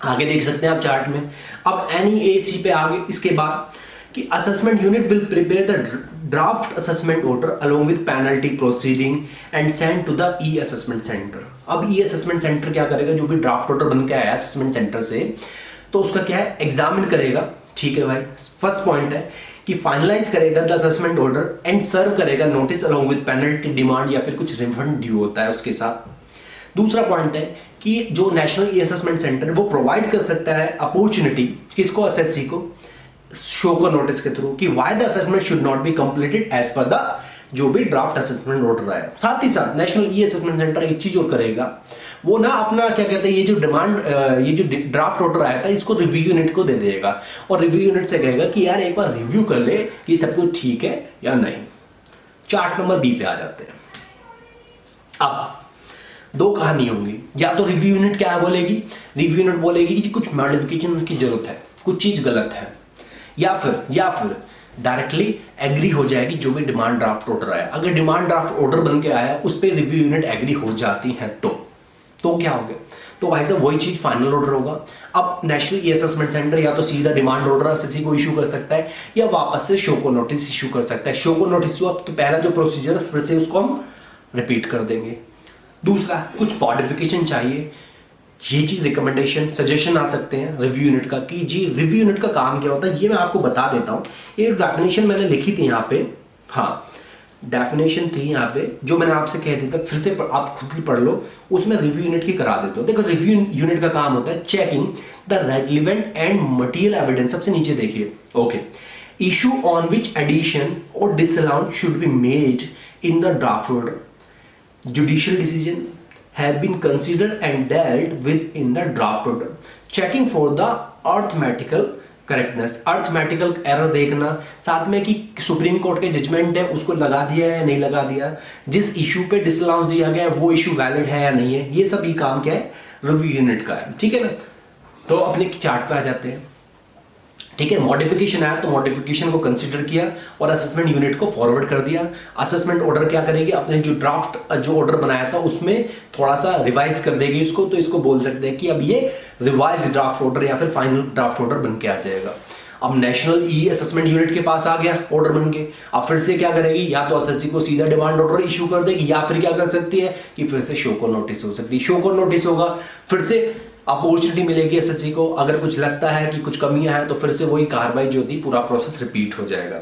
आगे देख सकते हैं आप चार्ट में। अब NEAC पे आगे इसके बाद कि assessment unit will prepare the draft assessment order along with penalty proceeding and send to the e assessment centre. अब ई असेसमेंट सेंटर क्या करेगा, जो भी ड्राफ्ट ऑर्डर बन के आया असेसमेंट सेंटर से, तो उसका क्या है, एग्जामिन करेगा। ठीक है भाई, फर्स्ट पॉइंट है कि फाइनलाइज करेगा the assessment order and serve करेगा notice along with penalty demand या फिर कुछ रिफंड ड्यू होता है उसके साथ। दूसरा पॉइंट है कि जो नेशनल ई असेसमेंट सेंटर वो प्रोवाइड कर सकता है अपॉर्चुनिटी किसको, SSC को, शो को नोटिस के थ्रू कि why the assessment should not be completed as per the जो भी ड्राफ्ट असेसमेंट ऑर्डर आया। साथ ही साथ नेशनल ई असेसमेंट सेंटर एक चीज और करेगा, वो ना अपना क्या कहते हैं, ये जो डिमांड, ये जो ड्राफ्ट ऑर्डर आया था इसको रिव्यू यूनिट को दे देगा और रिव्यू यूनिट से कहेगा कि यार एक बार रिव्यू कर ले कि सब कुछ ठीक है या नहीं। चार्ट नंबर B पे आ जाते हैं। अब दो कहानी होंगी, या तो रिव्यू यूनिट क्या बोलेगी, रिव्यू यूनिट बोलेगी कि कुछ मॉडिफिकेशन की जरूरत है, कुछ चीज गलत है, या फिर डायरेक्टली एग्री हो जाएगी जो भी डिमांड ड्राफ्ट ऑर्डर आया। अगर डिमांड ड्राफ्ट ऑर्डर बन के आया उस पर रिव्यू यूनिट एग्री हो जाती है तो क्या हो गया, तो भाई साहब वही चीज फाइनल ऑर्डर होगा। अब नेशनल ई असेसमेंट सेंटर या तो सीधा डिमांड ऑर्डर SSC को इशू कर सकता है या वापस से शो को नोटिस इशू कर सकता है। शो को नोटिस हुआ तो पहला जो प्रोसीजर है फिर से उसको हम रिपीट कर देंगे। दूसरा, कुछ मॉडिफिकेशन चाहिए, ये चीज रिकमेंडेशन सजेशन आ सकते हैं रिव्यू यूनिट का कि जी रिव्यू यूनिट का काम क्या होता है, ये मैं आपको बता देता हूँ। ये डेफिनेशन मैंने लिखी थी यहाँ पे, हाँ डेफिनेशन थी यहाँ पे जो मैंने आपसे कह दिया था, फिर से आप खुद ही पढ़ लो, उसमें रिव्यू यूनिट की करा देता हूँ। देखो रिव्यू यूनिट का काम होता है checking the relevant and material evidence. सबसे नीचे देखिए, okay, issue on which addition और disallow should be made in the draft order, judicial decision have been considered and dealt with in the draft order, checking for the arithmetical correctness, arithmetical error देखना, साथ में कि supreme court के judgement है उसको लगा दिया है या नहीं लगा दिया, जिस इशू पे डिसअलाउंस दिया गया है वो इशू वैलिड है या नहीं है, ये सभी काम क्या है, रिव्यू यूनिट का है। ठीक है ना, तो अपने चार्ट पे आ जाते हैं। ठीक है, मॉडिफिकेशन आया तो मॉडिफिकेशन को कंसीडर किया और असेसमेंट यूनिट को फॉरवर्ड कर दिया। असेसमेंट ऑर्डर क्या करेगी, अपने जो ड्राफ्ट जो ऑर्डर बनाया था उसमें थोड़ा सा रिवाइज कर देगी इसको, तो इसको बोल सकते हैं कि अब ये रिवाइज ड्राफ्ट ऑर्डर या फिर फाइनल ड्राफ्ट ऑर्डर बन के आ जाएगा। अब नेशनल ई असेसमेंट यूनिट के पास आ गया ऑर्डर बन के, अब फिर से क्या करेगी, या तो SSC को सीधा डिमांड ऑर्डर इशू कर देगी या फिर क्या कर सकती है कि फिर से शो को नोटिस हो सकती है। शो को नोटिस होगा, फिर से अपॉर्चुनिटी मिलेगी SSC को, अगर कुछ लगता है कि कुछ कमियां हैं तो फिर से वही कार्रवाई जो थी पूरा प्रोसेस रिपीट हो जाएगा।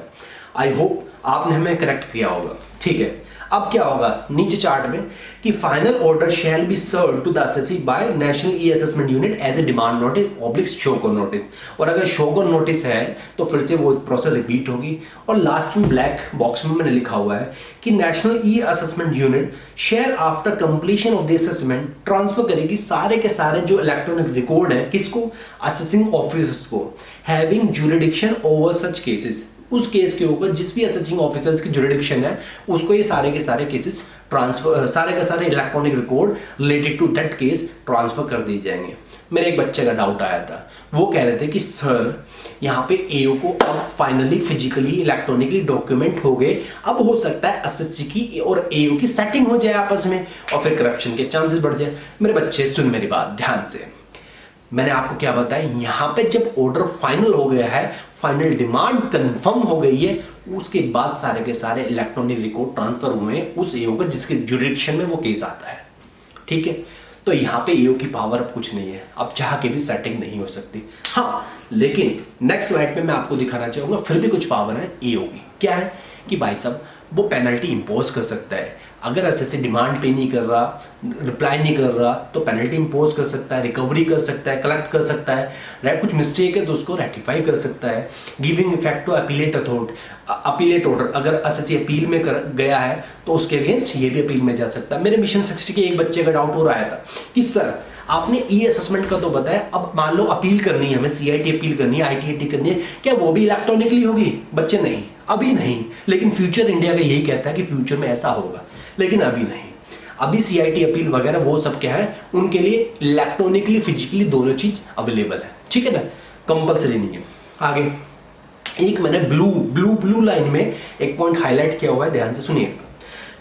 आई होप आपने हमें करेक्ट किया होगा। ठीक है, अब क्या होगा नीचे चार्ट में कि final order shall be serve to the assessee by national e assessment unit as a demand notice oblique show को नोटिस, और अगर शो को नोटिस है तो फिर से वो प्रोसेस रिपीट होगी। और लास्ट में ब्लैक बॉक्स में मैंने लिखा हुआ है कि national e assessment unit share after completion of the assessment transfer करेगी सारे के सारे जो इलेक्ट्रॉनिक रिकॉर्ड है किसको, असेसिंग ऑफिसर्स को, having jurisdiction over such cases, उस केस के ऊपर जिस भी असेसिंग ऑफिसर्स की ज्यूरिडिक्शन है उसको ये सारे के सारे केसेस ट्रांसफर, सारे के सारे electronic record related to that case transfer कर दिए जाएंगे। मेरे एक बच्चे का डाउट आया था, वो कह रहे थे कि सर यहाँ पे एओ को अब फाइनली फिजिकली इलेक्ट्रॉनिकली डॉक्यूमेंट हो गए, अब हो सकता है एसएससी की और एओ की सेटिंग हो जाए आपस में और फिर करप्शन के चांसेस बढ़ जाए। मेरे बच्चे सुन मेरी बात ध्यान से, मैंने आपको क्या बताया, यहाँ पे जब ऑर्डर फाइनल हो गया है, फाइनल डिमांड कंफर्म हो गई है, उसके बाद सारे के सारे इलेक्ट्रॉनिक रिकॉर्ड ट्रांसफर हुए उस एओ को जिसके ज्यूरिडिक्शन में वो केस आता है। ठीक है, तो यहाँ पे एओ की पावर अब कुछ नहीं है, अब चाह के भी सेटिंग नहीं हो सकती। हाँ, लेकिन नेक्स्ट स्लाइड पे मैं आपको दिखाना चाहूंगा फिर भी कुछ पावर है एओ की। क्या है कि भाई साहब वो पेनल्टी इंपोज कर सकता है, अगर एसएससी डिमांड पे नहीं कर रहा, रिप्लाई नहीं कर रहा तो पेनल्टी इंपोज कर सकता है, रिकवरी कर सकता है, कलेक्ट कर सकता है, कुछ मिस्टेक है तो उसको रेक्टिफाई कर सकता है, giving effect to appellate authority, appellate order, अगर एसएससी अपील में कर गया है तो उसके अगेंस्ट ये भी अपील में जा सकता है। मेरे मिशन 60 के एक बच्चे का डाउट हो रहा था कि सर आपने ई असेसमेंट का तो बताया, अब मान लो अपील करनी है, हमें सीआईटी अपील करनी है, आईटीएटी करनी है, क्या वो भी इलेक्ट्रॉनिकली होगी? बच्चे नहीं, अभी नहीं, लेकिन फ्यूचर इंडिया का यही कहता है कि फ्यूचर में ऐसा होगा, लेकिन अभी नहीं। अभी सीआईटी अपील वगैरह वो सब क्या है, उनके लिए इलेक्ट्रॉनिकली फिजिकली दोनों चीज अवेलेबल है। ठीक है ना, कंपल्सरी नहीं है। आगे एक मैंने ब्लू लाइन में एक पॉइंट हाईलाइट किया हुआ है, ध्यान से सुनिएगा।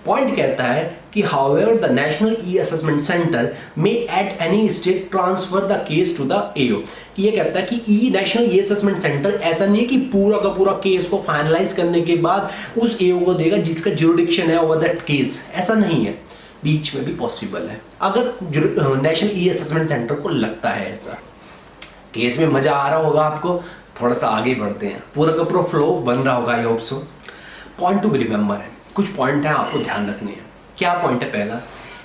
पॉइंट कहता है कि however the national e assessment centre में at any state transfer the case to the AO, कि ये कहता है कि e national e assessment centre ऐसा नहीं है कि पूरा का पूरा केस को फाइनलाइज करने के बाद उस एओ को देगा जिसका ज्यूरिडिक्शन है ओवर दैट केस, ऐसा नहीं है, बीच में भी पॉसिबल है। अगर नेशनल ई असेसमेंट सेंटर को लगता है ऐसा, केस में मजा आ रहा होगा आपको, थोड़ा सा आगे बढ़ते हैं, पूरा का पूरा फ्लो बन रहा होगा, I hope so. Point to be remember है, कुछ पॉइंट है आपको ध्यान रखने हैं। क्या पॉइंट है? पहला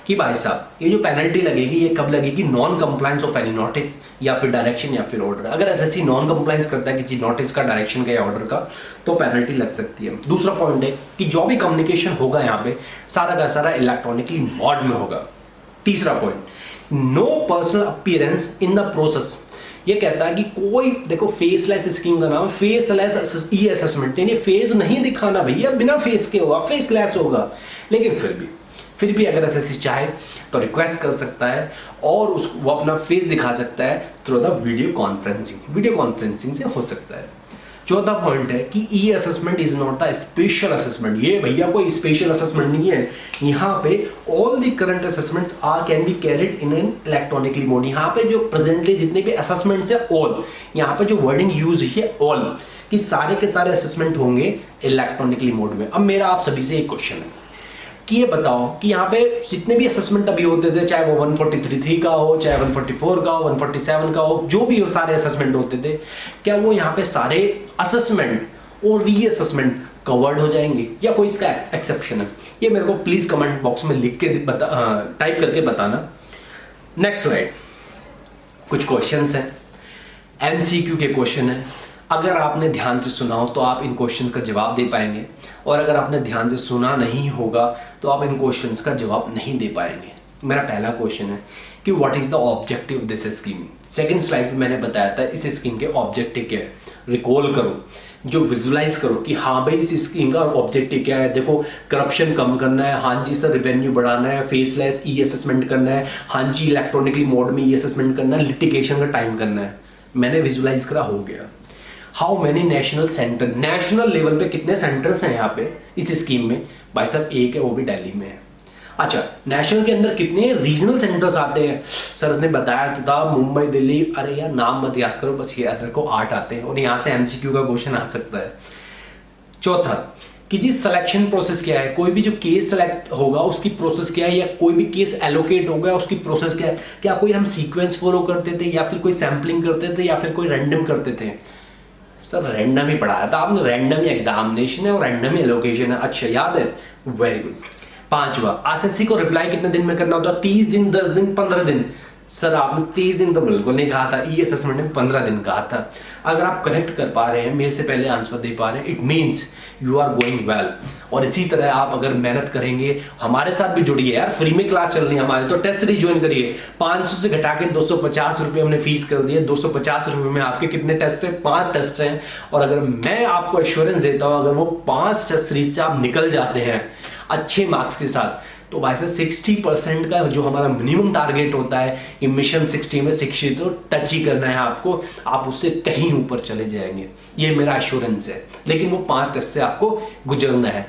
कि भाई साहब ये जो पेनल्टी लगेगी ये कब लगेगी? Non compliance of any notice या फिर डायरेक्शन या फिर ऑर्डर। अगर एसएससी नॉन कंप्लायंस करता है किसी नोटिस का, डायरेक्शन का या ऑर्डर का, तो पेनल्टी लग सकती है। दूसरा पॉइंट है कि जो भी कम्युनिकेशन होगा यहाँ पे सारा का सारा इलेक्ट्रॉनिकली मोड में होगा। तीसरा point, no personal appearance in the process, ये कहता है कि कोई, देखो फेसलेस स्कीम का नाम फेसलेस ई असेसमेंट, यानी फेस नहीं दिखाना भैया, बिना फेस के होगा, फेसलेस होगा, लेकिन फिर भी अगर एसएससी चाहे तो रिक्वेस्ट कर सकता है और वो अपना फेस दिखा सकता है थ्रू द वीडियो कॉन्फ्रेंसिंग से हो सकता है। चौथा पॉइंट है कि e assessment is not the special assessment, ये भैया कोई स्पेशल असेसमेंट नहीं है, यहाँ पे all the current assessments are can be carried in an electronically mode. यहाँ पे जो प्रेजेंटली जितने भी असेसमेंट्स है ऑल, यहाँ पे जो वर्डिंग यूज है ऑल, कि सारे के सारे असेसमेंट होंगे इलेक्ट्रॉनिकली मोड में। अब मेरा आप सभी से एक क्वेश्चन है कि ये बताओ कि यहाँ पे जितने भी असेसमेंट अभी होते थे, चाहे वो 143 का हो, चाहे 144 का हो, 147 का हो, जो भी हो सारे असेसमेंट होते थे, क्या वो यहाँ पे सारे असेसमेंट और री असेसमेंट कवर्ड हो जाएंगे या कोई इसका एक्सेप्शन है? ये मेरे को प्लीज कमेंट बॉक्स में लिख के टाइप करके बताना। नेक्स्ट स्लाइड, कुछ क्वेश्चंस हैं, एमसीक्यू के क्वेश्चन है। अगर आपने ध्यान से सुना हो तो आप इन क्वेश्चंस का जवाब दे पाएंगे, और अगर आपने ध्यान से सुना नहीं होगा तो आप इन क्वेश्चंस का जवाब नहीं दे पाएंगे। मेरा पहला क्वेश्चन है कि what is the objective of this scheme. Second slide में मैंने बताया था इस स्कीम के ऑब्जेक्टिव क्या है, रिकॉल करो, जो विजुलाइज करो कि हाँ भाई इस स्कीम का ऑब्जेक्टिव क्या है। देखो, करप्शन कम करना है, हाँ जी सर, रेवेन्यू बढ़ाना है, फेसलेस ई असेसमेंट करना है, हाँ जी इलेक्ट्रॉनिकली मोड में ई असेसमेंट करना है, लिटिगेशन का टाइम करना है। मैंने विजुलाइज करा, हो गया। How many national centre, national level पे कितने सेंटर्स हैं यहाँ पे इस स्कीम में? भाई साहब एक है, वो भी दिल्ली में है। अच्छा, नेशनल के अंदर कितने रीजनल सेंटर्स आते हैं? सर ने बताया तो था मुंबई, दिल्ली, अरे यार नाम मत याद करो, बस याद रखो 8 आते हैं, और यहाँ से एमसीक्यू का क्वेश्चन आ सकता है। चौथा कि जी सिलेक्शन प्रोसेस क्या है, कोई भी जो केस सेलेक्ट होगा उसकी प्रोसेस क्या है, या कोई भी केस एलोकेट होगा उसकी प्रोसेस क्या है? क्या कोई हम सीक्वेंस फॉलो करते थे, या फिर कोई सैम्पलिंग करते थे, या फिर कोई रैंडम करते थे? सर रैंडम ही पढ़ाया था आपने, रैंडम ही एग्जामिनेशन है और रैंडम ही एलोकेशन है। अच्छा याद है, वेरी गुड। पांचवा, एसएससी को रिप्लाई कितने दिन में करना होता है? 30 दिन, 10 दिन, 15 दिन। सर आपने 30 दिन तो बिल्कुल नहीं कहा था, ई असेसमेंट में 15 दिन कहा था। अगर आप कनेक्ट कर पा रहे हैं, मेरे से पहले आंसर दे पा रहे हैं, it means you are going well. और इसी तरह आप अगर मेहनत करेंगे, हमारे साथ भी जुड़िए यार, फ्री में क्लास चल रही है हमारे, तो टेस्ट सीरीज ज्वाइन करिए। 500 से घटा के 250 रुपये हमने फीस कर दिए। 250 रुपये में आपके कितने टेस्ट हैं? 5 टेस्ट हैं। और अगर मैं आपको एश्योरेंस देता हूँ, अगर वो 5 टेस्ट सीरीज से आप निकल जाते हैं अच्छे मार्क्स के साथ, तो भाई साहब 60% का जो हमारा मिनिमम टारगेट होता है कि मिशन 60 में 60 तो टच ही करना है आपको, आप उससे कहीं ऊपर चले जाएंगे, ये मेरा एश्योरेंस है। लेकिन वो 5 टेस्ट से आपको गुजरना है।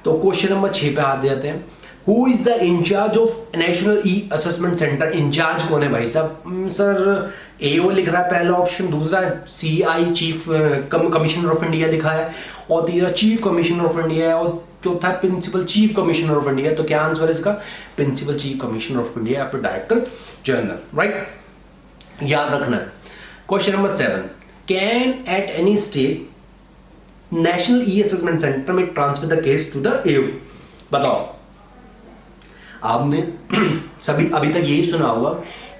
तो क्वेश्चन नंबर 6 पे आ जाते हैं। Who is the incharge of national e assessment centre? Incharge कौन है भाई साहब? सर एओ लिख रहा है पहला ऑप्शन, दूसरा CI chief commissioner of India लिखा है, और तीसरा चीफ कमिश्नर ऑफ इंडिया है, और चौथा principal chief commissioner of India. तो क्या आंसर है इसका? Principal chief commissioner of India after director general, right? याद रखना है। Question number 7, can at any state national e assessment centre में transfer the case to the AO? बताओ, आपने सभी अभी तक यही सुना होगा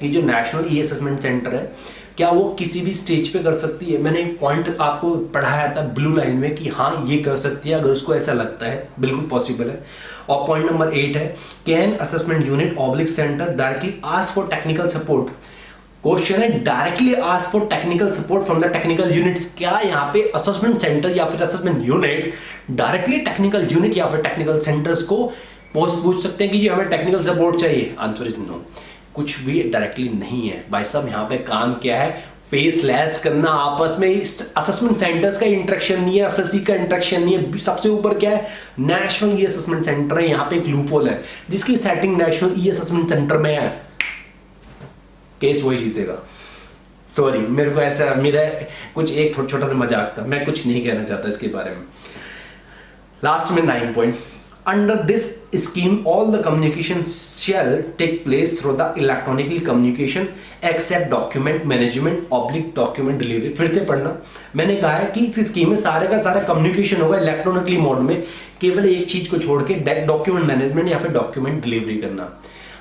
कि जो नेशनल ई असेसमेंट सेंटर है, क्या वो किसी भी स्टेज पे कर सकती है? मैंने एक पॉइंट आपको पढ़ाया था ब्लू लाइन में कि हाँ ये कर सकती है, अगर उसको ऐसा लगता है, बिल्कुल पॉसिबल है। और पॉइंट नंबर 8 है, can assessment unit oblique centre directly ask for technical support? Question है directly ask for technical support from the technical units. क्या यहाँ पे असेसमेंट सेंटर या फिर assessment unit directly technical unit या फिर टेक्निकल सेंटर्स को पूछ सकते हैं कि जी हमें टेक्निकल सपोर्ट चाहिए? आंसर इज नो, कुछ भी डायरेक्टली नहीं है भाई साहब। यहाँ पे काम क्या है? फेसलेस करना आपस में। असेसमेंट सेंटर्स का इंटरेक्शन नहीं है, एसएससी का इंटरेक्शन नहीं है। सबसे ऊपर क्या है? नेशनल ई असेसमेंट सेंटर है। यहाँ पे एक लूपहोल है, जिसकी setting national e assessment centre में है, केस वही जीतेगा। सॉरी, मेरे को ऐसा, मेरा कुछ एक छोटा सा मजाक था, मैं कुछ नहीं कहना चाहता इसके बारे में। लास्ट में 9 point, under this scheme all the communication shall take place through the electronically communication except document management oblique document delivery। फिर से पढ़ना, मैंने कहा है कि इस स्कीम में सारे का सारा कम्युनिकेशन होगा इलेक्ट्रॉनिकली मोड में, केवल एक चीज को छोड़ के डॉक्यूमेंट मैनेजमेंट या फिर डॉक्यूमेंट डिलीवरी करना।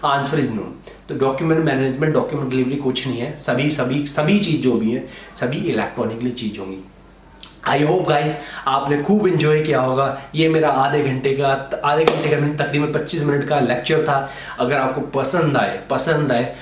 Answer is no. तो डॉक्यूमेंट मैनेजमेंट डॉक्यूमेंट डिलीवरी कुछ नहीं है, सभी चीज जो भी है सभी इलेक्ट्रॉनिकली चीज होंगी। आई होप गाइस आपने खूब एंजॉय किया होगा। ये मेरा आधे घंटे का तकरीबन 25 मिनट का लेक्चर था। अगर आपको पसंद आए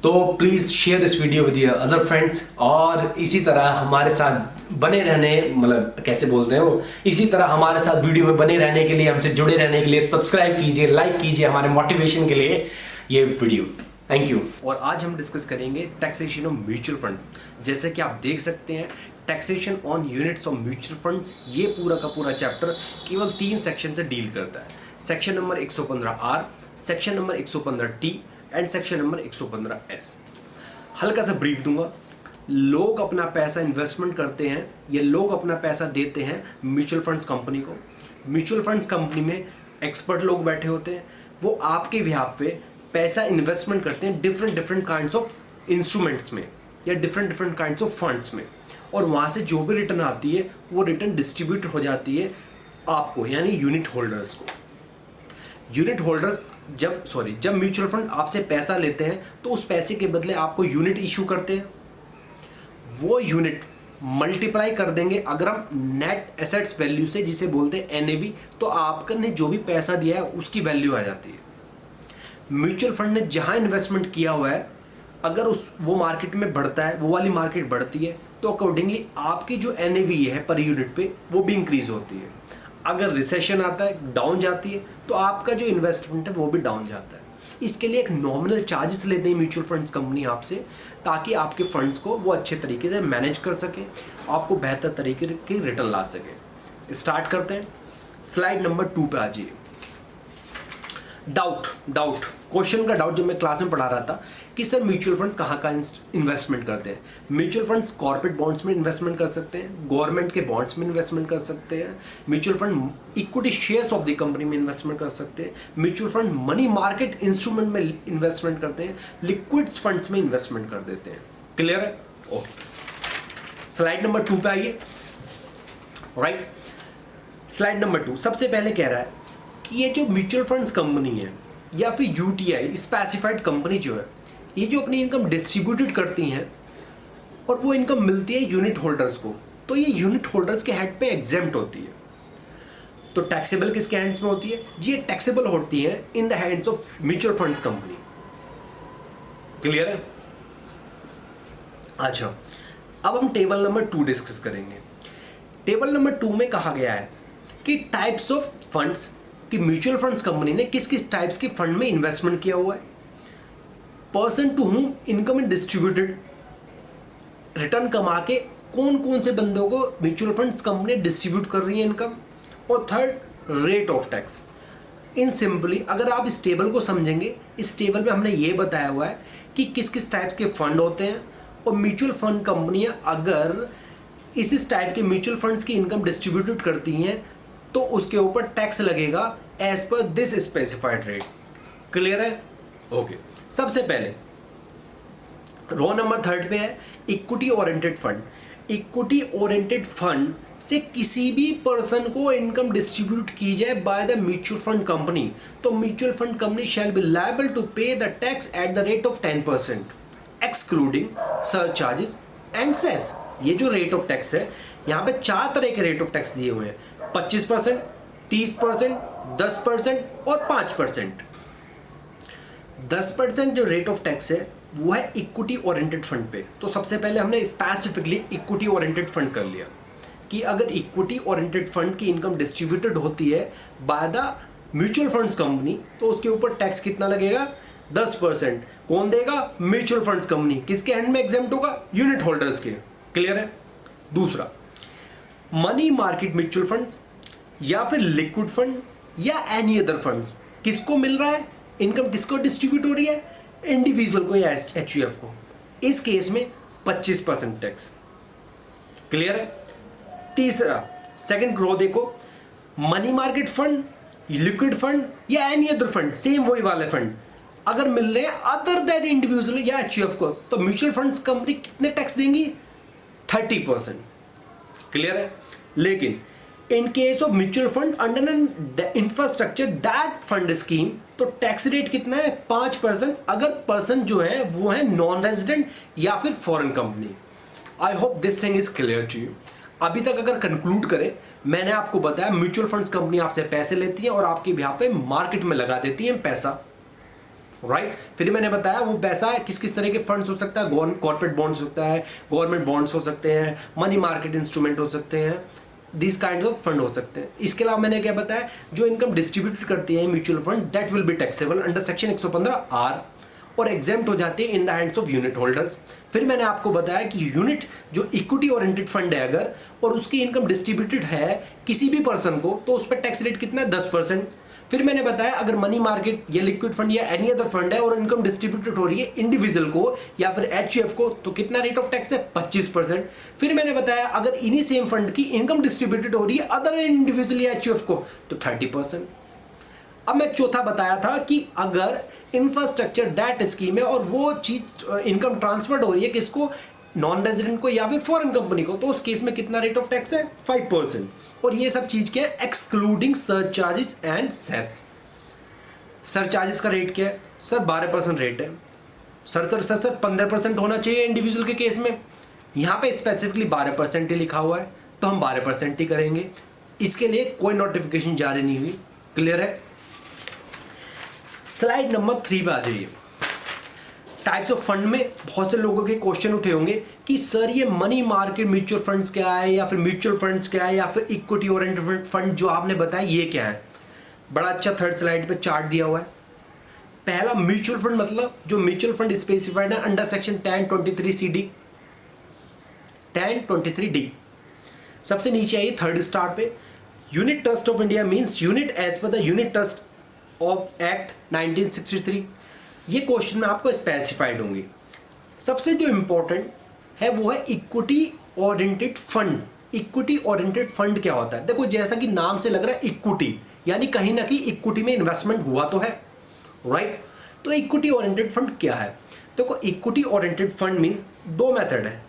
तो please share this video with your other friends, और इसी तरह हमारे साथ बने रहने, मतलब कैसे बोलते हैं वो, इसी तरह हमारे साथ वीडियो में बने रहने के लिए, हमसे जुड़े रहने के लिए सब्सक्राइब कीजिए, लाइक कीजिए हमारे मोटिवेशन के लिए ये वीडियो। Thank you. और आज हम डिस्कस करेंगे टैक्सेशन ऑफ म्यूचुअल फंड। जैसे कि आप देख सकते हैं, taxation on units of mutual funds, ये पूरा का पूरा चैप्टर केवल 3 सेक्शन से डील करता है। Section number 115R, section number 115T and section number 115S। हल्का सा ब्रीफ दूंगा। लोग अपना पैसा इन्वेस्टमेंट करते हैं, ये लोग अपना पैसा देते हैं म्यूचुअल फंड्स कंपनी को। म्यूचुअल फंड्स कंपनी में एक्सपर्ट लोग बैठे होते हैं, वो आपके बिहाफ पे पैसा इन्वेस्टमेंट करते हैं डिफरेंट काइंड्स ऑफ इंस्ट्रूमेंट्स में या डिफरेंट काइंड्स ऑफ फंड्स में, और वहाँ से जो भी रिटर्न आती है वो रिटर्न डिस्ट्रीब्यूट हो जाती है आपको, यानी यूनिट होल्डर्स को। यूनिट होल्डर्स जब म्यूचुअल फंड आपसे पैसा लेते हैं तो उस पैसे के बदले आपको यूनिट इशू करते हैं। वो यूनिट मल्टीप्लाई कर देंगे अगर हम नेट एसेट्स वैल्यू से, जिसे बोलते हैं एनएवी, तो आपने जो भी पैसा दिया है उसकी वैल्यू आ जाती है। म्यूचुअल फंड ने जहां इन्वेस्टमेंट किया हुआ है, अगर वो मार्केट में बढ़ता है, वो वाली मार्केट बढ़ती है, तो अकॉर्डिंगली आपकी जो एनएवी है पर यूनिट पे वो भी इंक्रीज होती है। अगर रिसेशन आता है, डाउन जाती है, तो आपका जो इन्वेस्टमेंट है वो भी डाउन जाता है। इसके लिए एक नॉमिनल चार्जेस लेते हैं म्यूचुअल फंड्स कंपनी आपसे, ताकि आपके फंड्स को वो अच्छे तरीके से मैनेज कर सके, आपको बेहतर तरीके की रिटर्न ला सके। स्टार्ट करते हैं। स्लाइड नंबर 2 पे आ जाइए। डाउट क्वेश्चन का डाउट जो मैं क्लास में पढ़ा रहा था कि सर म्यूचुअल फंड्स कहाँ का इन्वेस्टमेंट करते हैं। म्यूचुअल फंड्स कॉर्पोरेट बॉन्ड्स में इन्वेस्टमेंट कर सकते हैं, गवर्नमेंट के बॉन्ड्स में इन्वेस्टमेंट कर सकते हैं, mutual fund equity shares of the company में इन्वेस्टमेंट कर सकते हैं, mutual fund money market instrument में इन्वेस्टमेंट करते हैं, लिक्विड्स फंड्स में इन्वेस्टमेंट कर देते हैं। क्लियर है? ओके, स्लाइड नंबर 2 पे आइए। राइट, स्लाइड नंबर 2 सबसे पहले कह रहा है कि ये जो म्यूचुअल फंड्स कंपनी है या फिर यूटीआई स्पेसिफाइड कंपनी जो है, ये जो अपनी इनकम डिस्ट्रीब्यूटेड करती हैं और वो इनकम मिलती है यूनिट होल्डर्स को, तो ये यूनिट होल्डर्स के हेड पे एग्जेम्प्ट होती है। तो टैक्सेबल किसके हैंड्स में होती है जी? ये टैक्सेबल होती है in the hands of mutual funds company. Clear है? अच्छा, अब हम टेबल नंबर 2 डिस्कस करेंगे। टेबल नंबर 2 में कहा गया है कि टाइप्स ऑफ फंड्स, कि म्यूचुअल फंड्स कंपनी ने किस किस टाइप्स के फंड में इन्वेस्टमेंट किया हुआ है, person to whom income is distributed, return कमा के कौन कौन से बंदों को म्यूचुअल फंड्स कंपनी डिस्ट्रीब्यूट कर रही है इनकम, और third rate of tax. In simply अगर आप इस टेबल को समझेंगे, इस टेबल में हमने ये बताया हुआ है कि किस किस टाइप के फंड होते हैं, और म्यूचुअल फंड कंपनियां अगर इस टाइप के म्यूचुअल फंड्स की इनकम डिस्ट्रीब्यूटेड करती हैं तो उसके ऊपर टैक्स लगेगा as per this specified rate. Clear है? ओके। सबसे पहले रो नंबर 3 पे है equity oriented fund. Equity oriented fund से किसी भी पर्सन को इनकम डिस्ट्रीब्यूट की जाए by the mutual fund company, तो mutual fund company shall be liable to pay the tax at the rate of 10% excluding surcharges and cess. ये जो rate of tax है, यहाँ पे 4 तरह के रेट ऑफ टैक्स दिए हुए हैं, 25%, 30%, 10% और 5%। 10% जो रेट ऑफ टैक्स है वो है इक्विटी ओरिएंटेड फंड पे। तो सबसे पहले हमने स्पेसिफिकली इक्विटी ओरिएंटेड फंड कर लिया कि अगर इक्विटी ओरिएंटेड फंड की इनकम डिस्ट्रीब्यूटेड होती है bye the mutual funds company तो उसके ऊपर टैक्स कितना लगेगा? 10%। कौन देगा? Mutual funds company. किसके हैंड में एग्जेम्प्ट होगा? यूनिट होल्डर्स के। क्लियर है? दूसरा, मनी मार्केट म्यूचुअल फंड या फिर लिक्विड फंड या एनी अदर फंड, किसको मिल रहा है इनकम? किसको डिस्ट्रीब्यूट हो रही है? इंडिविजुअल को या एचयूएफ को। इस केस में 25% टैक्स। क्लियर है? तीसरा, सेकंड रो देखो, money market fund, liquid fund या एनी अदर फंड, सेम वही वाले फंड अगर मिल रहे हैं अदर देन इंडिविजुअल या एचयूएफ को, तो म्यूचुअल फंड्स कंपनी कितने टैक्स देंगी? 30%। क्लियर है? लेकिन in case of mutual fund under N infrastructure that fund scheme, तो टैक्स रेट कितना है? 5%, अगर पर्सन जो है वो है नॉन रेजिडेंट या फिर foreign company. I hope this thing is clear to you. अभी तक अगर कंक्लूड करें, मैंने आपको बताया म्यूचुअल फंड्स कंपनी आपसे पैसे लेती है और आपके बिहाफ पे मार्केट में लगा देती है पैसा, राइट? फिर मैंने बताया वो पैसा किस किस तरह के फंड्स हो सकता है, कॉर्पोरेट बॉन्ड्स हो सकता है, गवर्नमेंट बॉन्ड्स हो सकते हैं, मनी मार्केट इंस्ट्रूमेंट हो सकते हैं, दिस काइंड ऑफ फंड हो सकते हैं। इसके अलावा मैंने क्या बताया, जो इनकम डिस्ट्रीब्यूट करती है mutual fund that will be taxable under section 115R और एग्जेम्प्ट हो जाती है in the hands of unit holders. फिर मैंने आपको बताया कि यूनिट जो इक्विटी ओरिएंटेड फंड है अगर, और उसकी इनकम डिस्ट्रीब्यूटेड है किसी भी पर्सन को, तो उस पर टैक्स रेट कितना है? 10%। फिर मैंने बताया अगर मनी मार्केट या लिक्विड फंड या एनी अदर फंड है और इनकम डिस्ट्रीब्यूटेड हो रही है इंडिविजुअल को या फिर एचयूएफ को, तो कितना रेट ऑफ टैक्स है? 25%। फिर मैंने बताया अगर इन्हीं सेम फंड की इनकम डिस्ट्रीब्यूटेड हो रही है अदर इंडिविजुअल या एचयूएफ को, तो 30%। अब मैं चौथा बताया था कि अगर इंफ्रास्ट्रक्चर डेट स्कीम है और वो चीज इनकम ट्रांसफर्ड हो रही है किसको? नॉन रेजिडेंट को या फिर फॉरेन कंपनी को, तो उस केस में कितना रेट ऑफ टैक्स है? 5%। और ये सब चीज क्या है? Excluding surcharges and cess. Surcharges का रेट क्या है? सर 12% रेट है। सर 15% होना चाहिए इंडिविजुअल के केस में, यहाँ पे स्पेसिफिकली 12% ही लिखा हुआ है, तो हम 12% ही करेंगे। इसके लिए कोई नोटिफिकेशन जारी नहीं हुई। क्लियर है? स्लाइड नंबर 3 पे आ जाइए। टाइप्स ऑफ फंड में बहुत से लोगों के क्वेश्चन उठे होंगे कि सर ये मनी मार्केट म्यूचुअल फंड्स क्या है, या फिर म्यूचुअल फंड्स क्या है, या फिर इक्विटी ओरिएंटेड फंड जो आपने बताया ये क्या है। बड़ा अच्छा थर्ड स्लाइड पे चार्ट दिया हुआ है। पहला म्यूचुअल फंड मतलब जो म्यूचुअल फंड स्पेसिफाइड है अंडर सेक्शन 1023CD 1023D। सबसे नीचे आइए थर्ड स्टार पे, unit trust of India means unit as per the unit trust of act 1963। ये क्वेश्चन में आपको स्पेसिफाइड होंगी। सबसे जो इंपॉर्टेंट है वो है equity oriented fund. Equity oriented fund क्या होता है? देखो जैसा कि नाम से लग रहा है इक्विटी, यानी कहीं ना कहीं इक्विटी में इन्वेस्टमेंट हुआ तो है, राइट? तो इक्विटी ओरिएंटेड फंड क्या है? देखो equity oriented fund means 2 method है।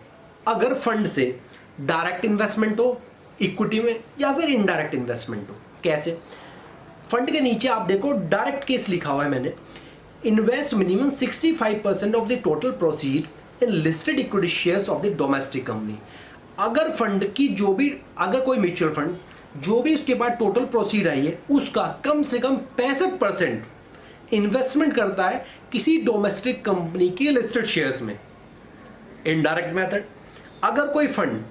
अगर फंड से डायरेक्ट इन्वेस्टमेंट हो इक्विटी में या फिर इनडायरेक्ट इन्वेस्टमेंट हो। कैसे? फंड के नीचे आप देखो डायरेक्ट केस लिखा हुआ है मैंने, invest minimum 65% of the total proceed in listed equity shares of the domestic company. अगर फंड की जो भी, अगर कोई म्यूचुअल फंड जो भी उसके बाद टोटल प्रोसीड आई है उसका कम से कम 65% इन्वेस्टमेंट करता है किसी डोमेस्टिक कंपनी के लिस्टेड शेयर्स में, इनडायरेक्ट मेथड। अगर कोई फंड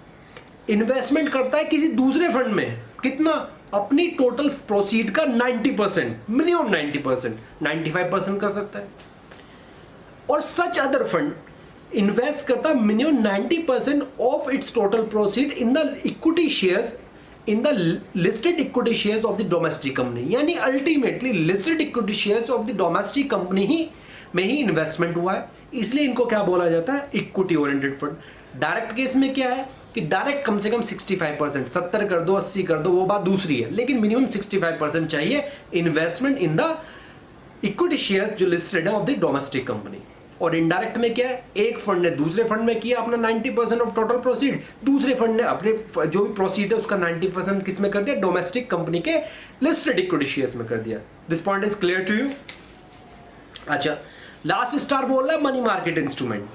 इन्वेस्टमेंट करता है किसी दूसरे फंड में, कितना, अपनी टोटल प्रोसीड का 90%, मिनिमम 90%, 95% कर सकता है। और सच अदर फंड इन्वेस्ट करता है minimum 90% of its total proceed in the equity shares in the listed equity shares of the domestic company. यानी ultimately listed equity shares of the domestic company ही में ही इन्वेस्टमेंट हुआ है, इसलिए इनको क्या बोला जाता है, equity oriented fund. Direct case में क्या है कि डायरेक्ट कम से कम 65%, 70 कर दो 80 कर दो वो बात दूसरी है, लेकिन मिनिमम 65% चाहिए investment in the equity shares जो लिस्टेड है ऑफ द डोमेस्टिक कंपनी। और इनडायरेक्ट में क्या है, एक फंड ने दूसरे फंड में किया अपना 90% ऑफ टोटल प्रोसीड, दूसरे फंड ने अपने जो भी प्रोसीड है उसका 90% किस में कर दिया, डोमेस्टिक कंपनी के लिस्टेड इक्विटी शेयर्स में कर दिया। This point is clear to you. अच्छा, लास्ट स्टार बोल रहा है money market instrument.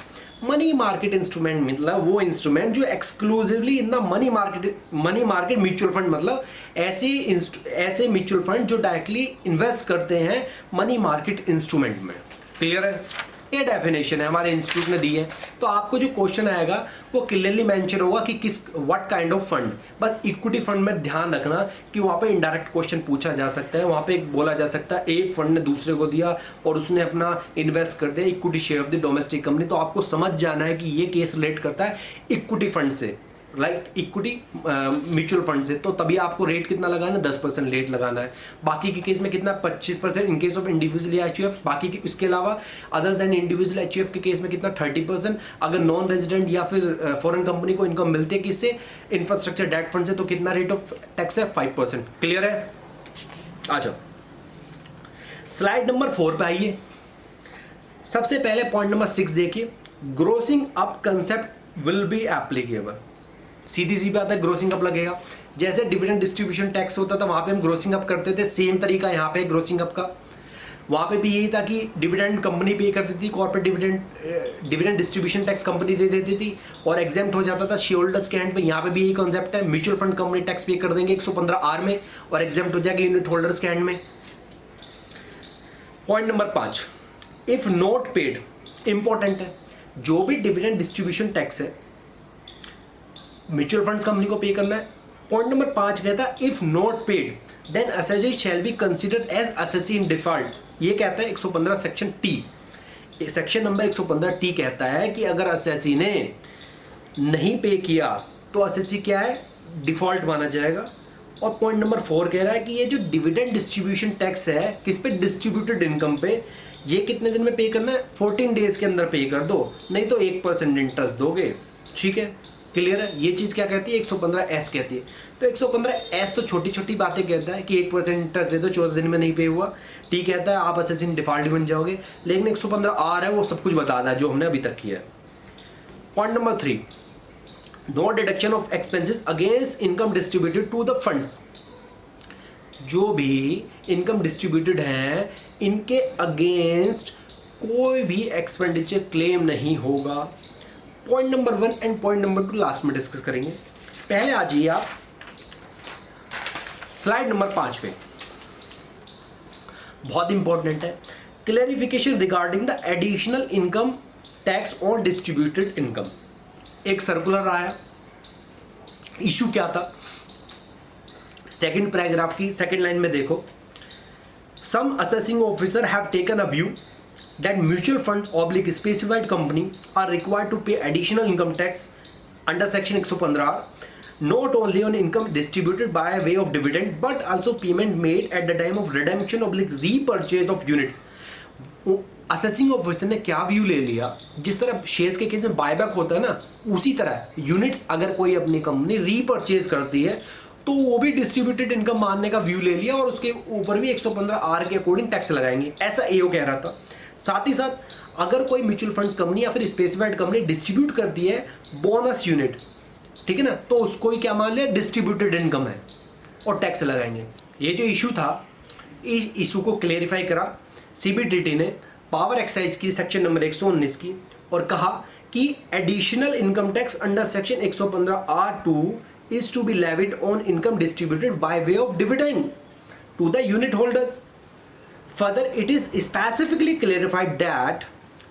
Money market instrument मतलब वो इंस्ट्रूमेंट जो exclusively in the money market mutual fund, मतलब ऐसे म्यूचुअल फंड जो डायरेक्टली इन्वेस्ट करते हैं मनी मार्केट इंस्ट्रूमेंट में। क्लियर है, ये डेफिनेशन है हमारे इंस्टीट्यूट ने दी है। तो आपको जो क्वेश्चन आएगा वो क्लियरली मेंशन होगा कि किस व्हाट काइंड ऑफ फंड। बस इक्विटी फंड में ध्यान रखना कि वहाँ पे इनडायरेक्ट क्वेश्चन पूछा जा सकता है, वहाँ पे बोला जा सकता है एक फंड ने दूसरे को दिया और उसने अपना इन्वेस्ट कर दिया equity share of the domestic company. तो आपको समझ जाना है कि ये केस रिलेट करता है इक्विटी फंड से, राइट, इक्विटी म्यूचुअल फंड से। तो तभी आपको रेट कितना लगाना है, 10% रेट लगाना है। बाकी के केस में कितना, 25% in case of individual HUF. बाकी के इसके अलावा अदर देन इंडिविजुअल एचयूएफ के केस में कितना, 30%। अगर नॉन रेजिडेंट या फिर फॉरेन कंपनी को इनकम मिलती है किससे, इंफ्रास्ट्रक्चर डेट फंड से, तो कितना रेट ऑफ टैक्स है, 5%। क्लियर है। अच्छा, स्लाइड नंबर 4 पे आइए। सबसे पहले पॉइंट नंबर 6 देखिए, grossing up concept will be applicable. सीधी सी बात है, ग्रोसिंग अप लगेगा। जैसे डिविडेंड डिस्ट्रीब्यूशन टैक्स होता था वहां पे हम ग्रोसिंग अप करते थे, सेम तरीका यहाँ पे ग्रोसिंग अप का। वहां पे भी यही था कि डिविडेंड कंपनी पे करती थी, corporate dividend distribution tax company दे देती थी और एग्जेम्प्ट हो जाता था शेयर होल्डर्स के हैंड पे। यहाँ पे भी यही कॉन्सेप्ट है, म्यूचुअल फंड कंपनी टैक्स पे कर देंगे 115R में और एग्जेम्प्ट हो जाएगा यूनिट होल्डर्स के हैंड में। Point number 5, if not paid, important है, जो भी डिविडेंड डिस्ट्रीब्यूशन टैक्स है म्यूचुअल फंड्स कंपनी को पे करना है। पॉइंट नंबर 5 कहता है if not paid then assessee shall be considered as assessee in default. ये कहता है 115 section T, section number 115 T कहता है कि अगर असेसी ने नहीं पे किया तो असेसी क्या है, डिफॉल्ट माना जाएगा। और पॉइंट नंबर 4 कह रहा है कि ये जो डिविडेंड डिस्ट्रीब्यूशन टैक्स है किस पे, डिस्ट्रीब्यूटेड इनकम पे, ये कितने दिन में पे करना है, 14 डेज के अंदर पे कर दो, नहीं तो 1% इंटरेस्ट दोगे। ठीक है, क्लियर है। ये चीज क्या कहती है, 115S कहती है। तो 115S तो छोटी छोटी बातें कहता है कि 1% इंटरेस्ट दे दो, 14 दिन में नहीं पे हुआ, ठीक कहता है आप असेसिन डिफॉल्ट बन जाओगे। लेकिन 115R है वो सब कुछ बताता है जो हमने अभी तक किया है। Point number 3, no deduction of expenses against income distributed to the funds. जो भी इनकम डिस्ट्रीब्यूटेड है इनके अगेंस्ट कोई भी एक्सपेंडिचर क्लेम नहीं होगा। Point number 1 and point number 2 last में डिस्कस करेंगे। पहले आ जाइए आप स्लाइड नंबर 5 पे, बहुत इंपॉर्टेंट है, clarification regarding the additional income tax on distributed income. एक सर्कुलर आया, इशू क्या था, सेकंड पैराग्राफ की सेकंड लाइन में देखो, some assessing officer have taken a view that mutual fund oblique specified company are required to pay additional income tax under section 115R not only on income distributed by way of dividend but also payment made at the time of redemption oblique repurchase of units। Assessing officer ने क्या view ले लिया, जिस तरह shares के case में buyback होता है ना, उसी तरह यूनिट्स अगर कोई अपनी कंपनी रीपर्चेज करती है तो वो भी डिस्ट्रीब्यूटेड इनकम मानने का व्यू ले लिया और उसके ऊपर भी 115R के अकॉर्डिंग टैक्स लगाएंगे, ऐसा एओ कह रहा था। साथ ही साथ अगर कोई म्यूचुअल फंड्स कंपनी या फिर स्पेसिफाइड कंपनी डिस्ट्रीब्यूट करती है बोनस यूनिट, ठीक है ना, तो उसको ही क्या मान लिया, डिस्ट्रीब्यूटेड इनकम है और टैक्स लगाएंगे। ये जो इशू था इस इशू को क्लेरिफाई करा सीबीडीटी ने पावर एक्साइज की सेक्शन नंबर 119 की, और कहा कि additional income tax under section 115(r)(2) is to be levied on income distributed by way of dividend to the unit holders. Further, it is specifically clarified that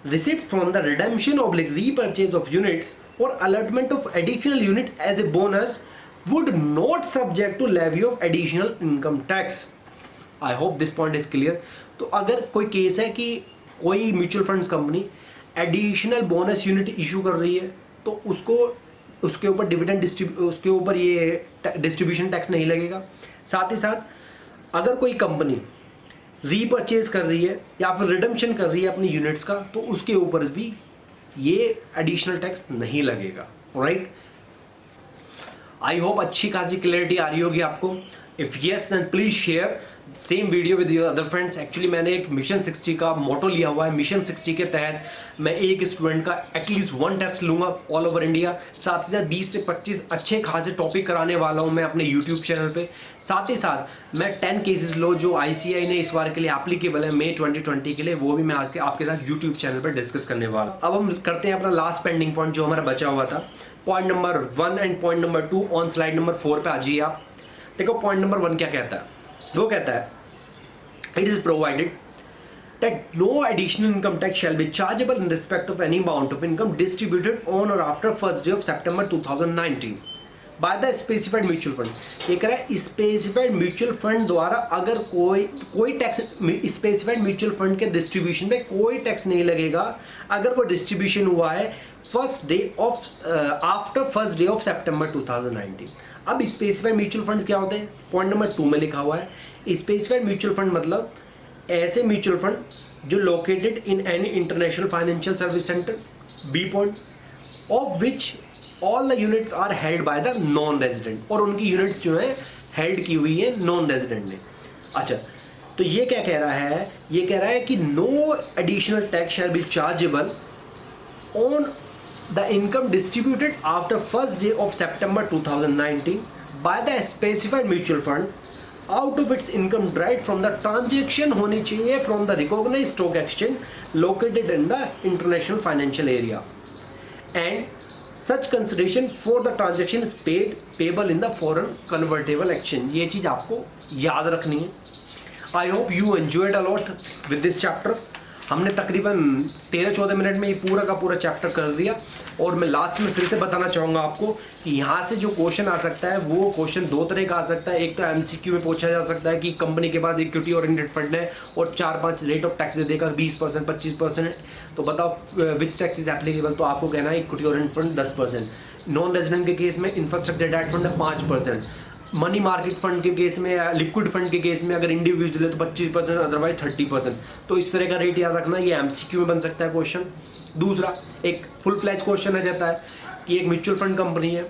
receipt from the redemption or repurchase of units or allotment of additional units as a bonus would not subject to levy of additional income tax. I hope this point is clear. तो अगर कोई case है कि कोई mutual funds company additional bonus unit issue कर रही है तो उसको उसके ऊपर डिविडेंड उसके ऊपर ये डिस्ट्रीब्यूशन टैक्स नहीं लगेगा। साथ ही साथ अगर कोई कंपनी रीपरचेज कर रही है या फिर रिडम्पशन कर रही है अपनी यूनिट्स का तो उसके ऊपर भी ये एडिशनल टैक्स नहीं लगेगा। राइट, आई होप अच्छी खासी क्लैरिटी आ रही होगी आपको। If yes then please share same video with your other friends. Actually मैंने एक मिशन 60 का मोटो लिया हुआ है। मिशन 60 के तहत मैं एक स्टूडेंट का एटलीस्ट 1 टेस्ट लूंगा ऑल ओवर इंडिया। साथ ही साथ 20 से 25 अच्छे खासे टॉपिक कराने वाला हूं मैं अपने यूट्यूब चैनल पे। साथ ही साथ मैं 10 केसेस लो जो ICAI ने इस बार के लिए एप्लीकेबल है मई 2020 के लिए, वो भी मैं आज के आपके साथ यूट्यूब चैनल पर डिस्कस करने वाला हूँ। अब हम करते हैं अपना लास्ट पेंडिंग पॉइंट जो हमारा बचा हुआ था। Point number 1 and point number 2 on slide number 4 पे आ जाइए आप। देखो पॉइंट नंबर 1 क्या कहता है, वो कहता है it is provided that no additional income tax shall be chargeable in respect of any amount of income distributed on or after 1st day of September 2019 by the specified mutual fund। ये कह रहा है specified mutual fund द्वारा अगर कोई tax specified mutual fund के distribution पे कोई टैक्स नहीं लगेगा अगर वो डिस्ट्रीब्यूशन हुआ है after first day of September 2019। अब स्पेसिफाइड म्यूचुअल फंड क्या होते हैं, पॉइंट नंबर 2 में लिखा हुआ है स्पेसिफाइड म्यूचुअल फंड मतलब ऐसे म्यूचुअल फंड जो located in any international financial service centre be point of which all the units are held by the non resident, और उनकी यूनिट्स जो है हेल्ड की हुई है नॉन रेजिडेंट ने। अच्छा, तो ये क्या कह रहा है, ये कह रहा है कि no additional tax shall be chargeable on the income distributed after first day of September 2019 by the specified mutual fund out of its income derived from the transaction होनी चाहिए from the recognised stock exchange located in the international financial area and such consideration for the transaction is payable in the foreign convertible exchange. ये चीज़ आपको याद रखनी है। I hope you enjoyed a lot with this chapter. हमने तकरीबन 13-14 minute में ये पूरा का पूरा चैप्टर कर दिया, और मैं लास्ट में फिर से बताना चाहूँगा आपको कि यहाँ से जो क्वेश्चन आ सकता है वो क्वेश्चन 2 तरह का आ सकता है। एक तो MCQ में पूछा जा सकता है कि कंपनी के पास इक्विटी ओरिएंटेड फंड है और 4-5 रेट ऑफ टैक्स दे देगा 20%, 25%, तो बताओ विच टैक्स इज एप्लीकेबल। तो आपको कहना है equity oriented fund 10%, non resident के केस में इंफ्रास्ट्रक्चर डेट फंड है 5%, मनी मार्केट फंड के केस में या लिक्विड फंड के केस में अगर इंडिविजुअल है तो 25%, अदरवाइज 30%। तो इस तरह का रेट याद रखना, ये MCQ में बन सकता है क्वेश्चन। दूसरा एक फुल फ्लैज क्वेश्चन आ जाता है कि एक म्यूचुअल फंड कंपनी है,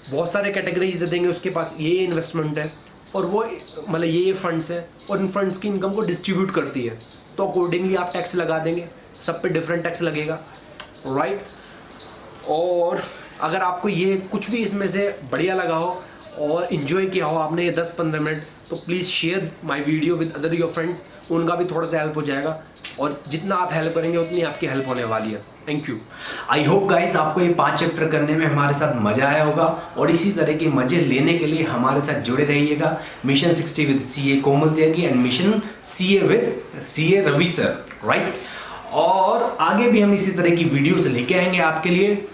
बहुत सारे कैटेगरीज दे देंगे, उसके पास ये इन्वेस्टमेंट है और वो मतलब ये फंड्स है और इन फंड्स की इनकम को डिस्ट्रीब्यूट करती है, तो अकॉर्डिंगली आप टैक्स लगा देंगे, सब पे डिफरेंट टैक्स लगेगा। राइट, और अगर आपको ये कुछ भी इसमें से बढ़िया लगा हो और इन्जॉय किया हो आपने ये 10-15 मिनट, तो please share my video with other your friends, उनका भी थोड़ा सा हेल्प हो जाएगा, और जितना आप हेल्प करेंगे उतनी आपकी हेल्प होने वाली है। Thank you. I hope guys आपको ये 5 चैप्टर करने में हमारे साथ मजा आया होगा, और इसी तरह के मजे लेने के लिए हमारे साथ जुड़े रहिएगा। Mission 60 with CA Komal Tyagi and mission CA with CA Ravi sir. Right, और आगे भी हम इसी तरह की वीडियोस लेके आएंगे आपके लिए।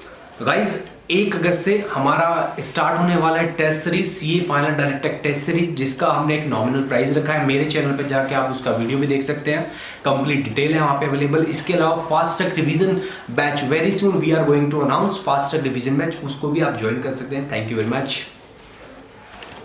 गाइज 1 अगस्त से हमारा स्टार्ट होने वाला है test series CA final direct test series, जिसका हमने एक नॉमिनल प्राइस रखा है। मेरे चैनल पे जाके आप उसका वीडियो भी देख सकते हैं, कंप्लीट डिटेल है वहाँ पे अवेलेबल। इसके अलावा fast track revision batch very soon we are going to announce fast track revision batch, उसको भी आप ज्वाइन कर सकते हैं। Thank you very much.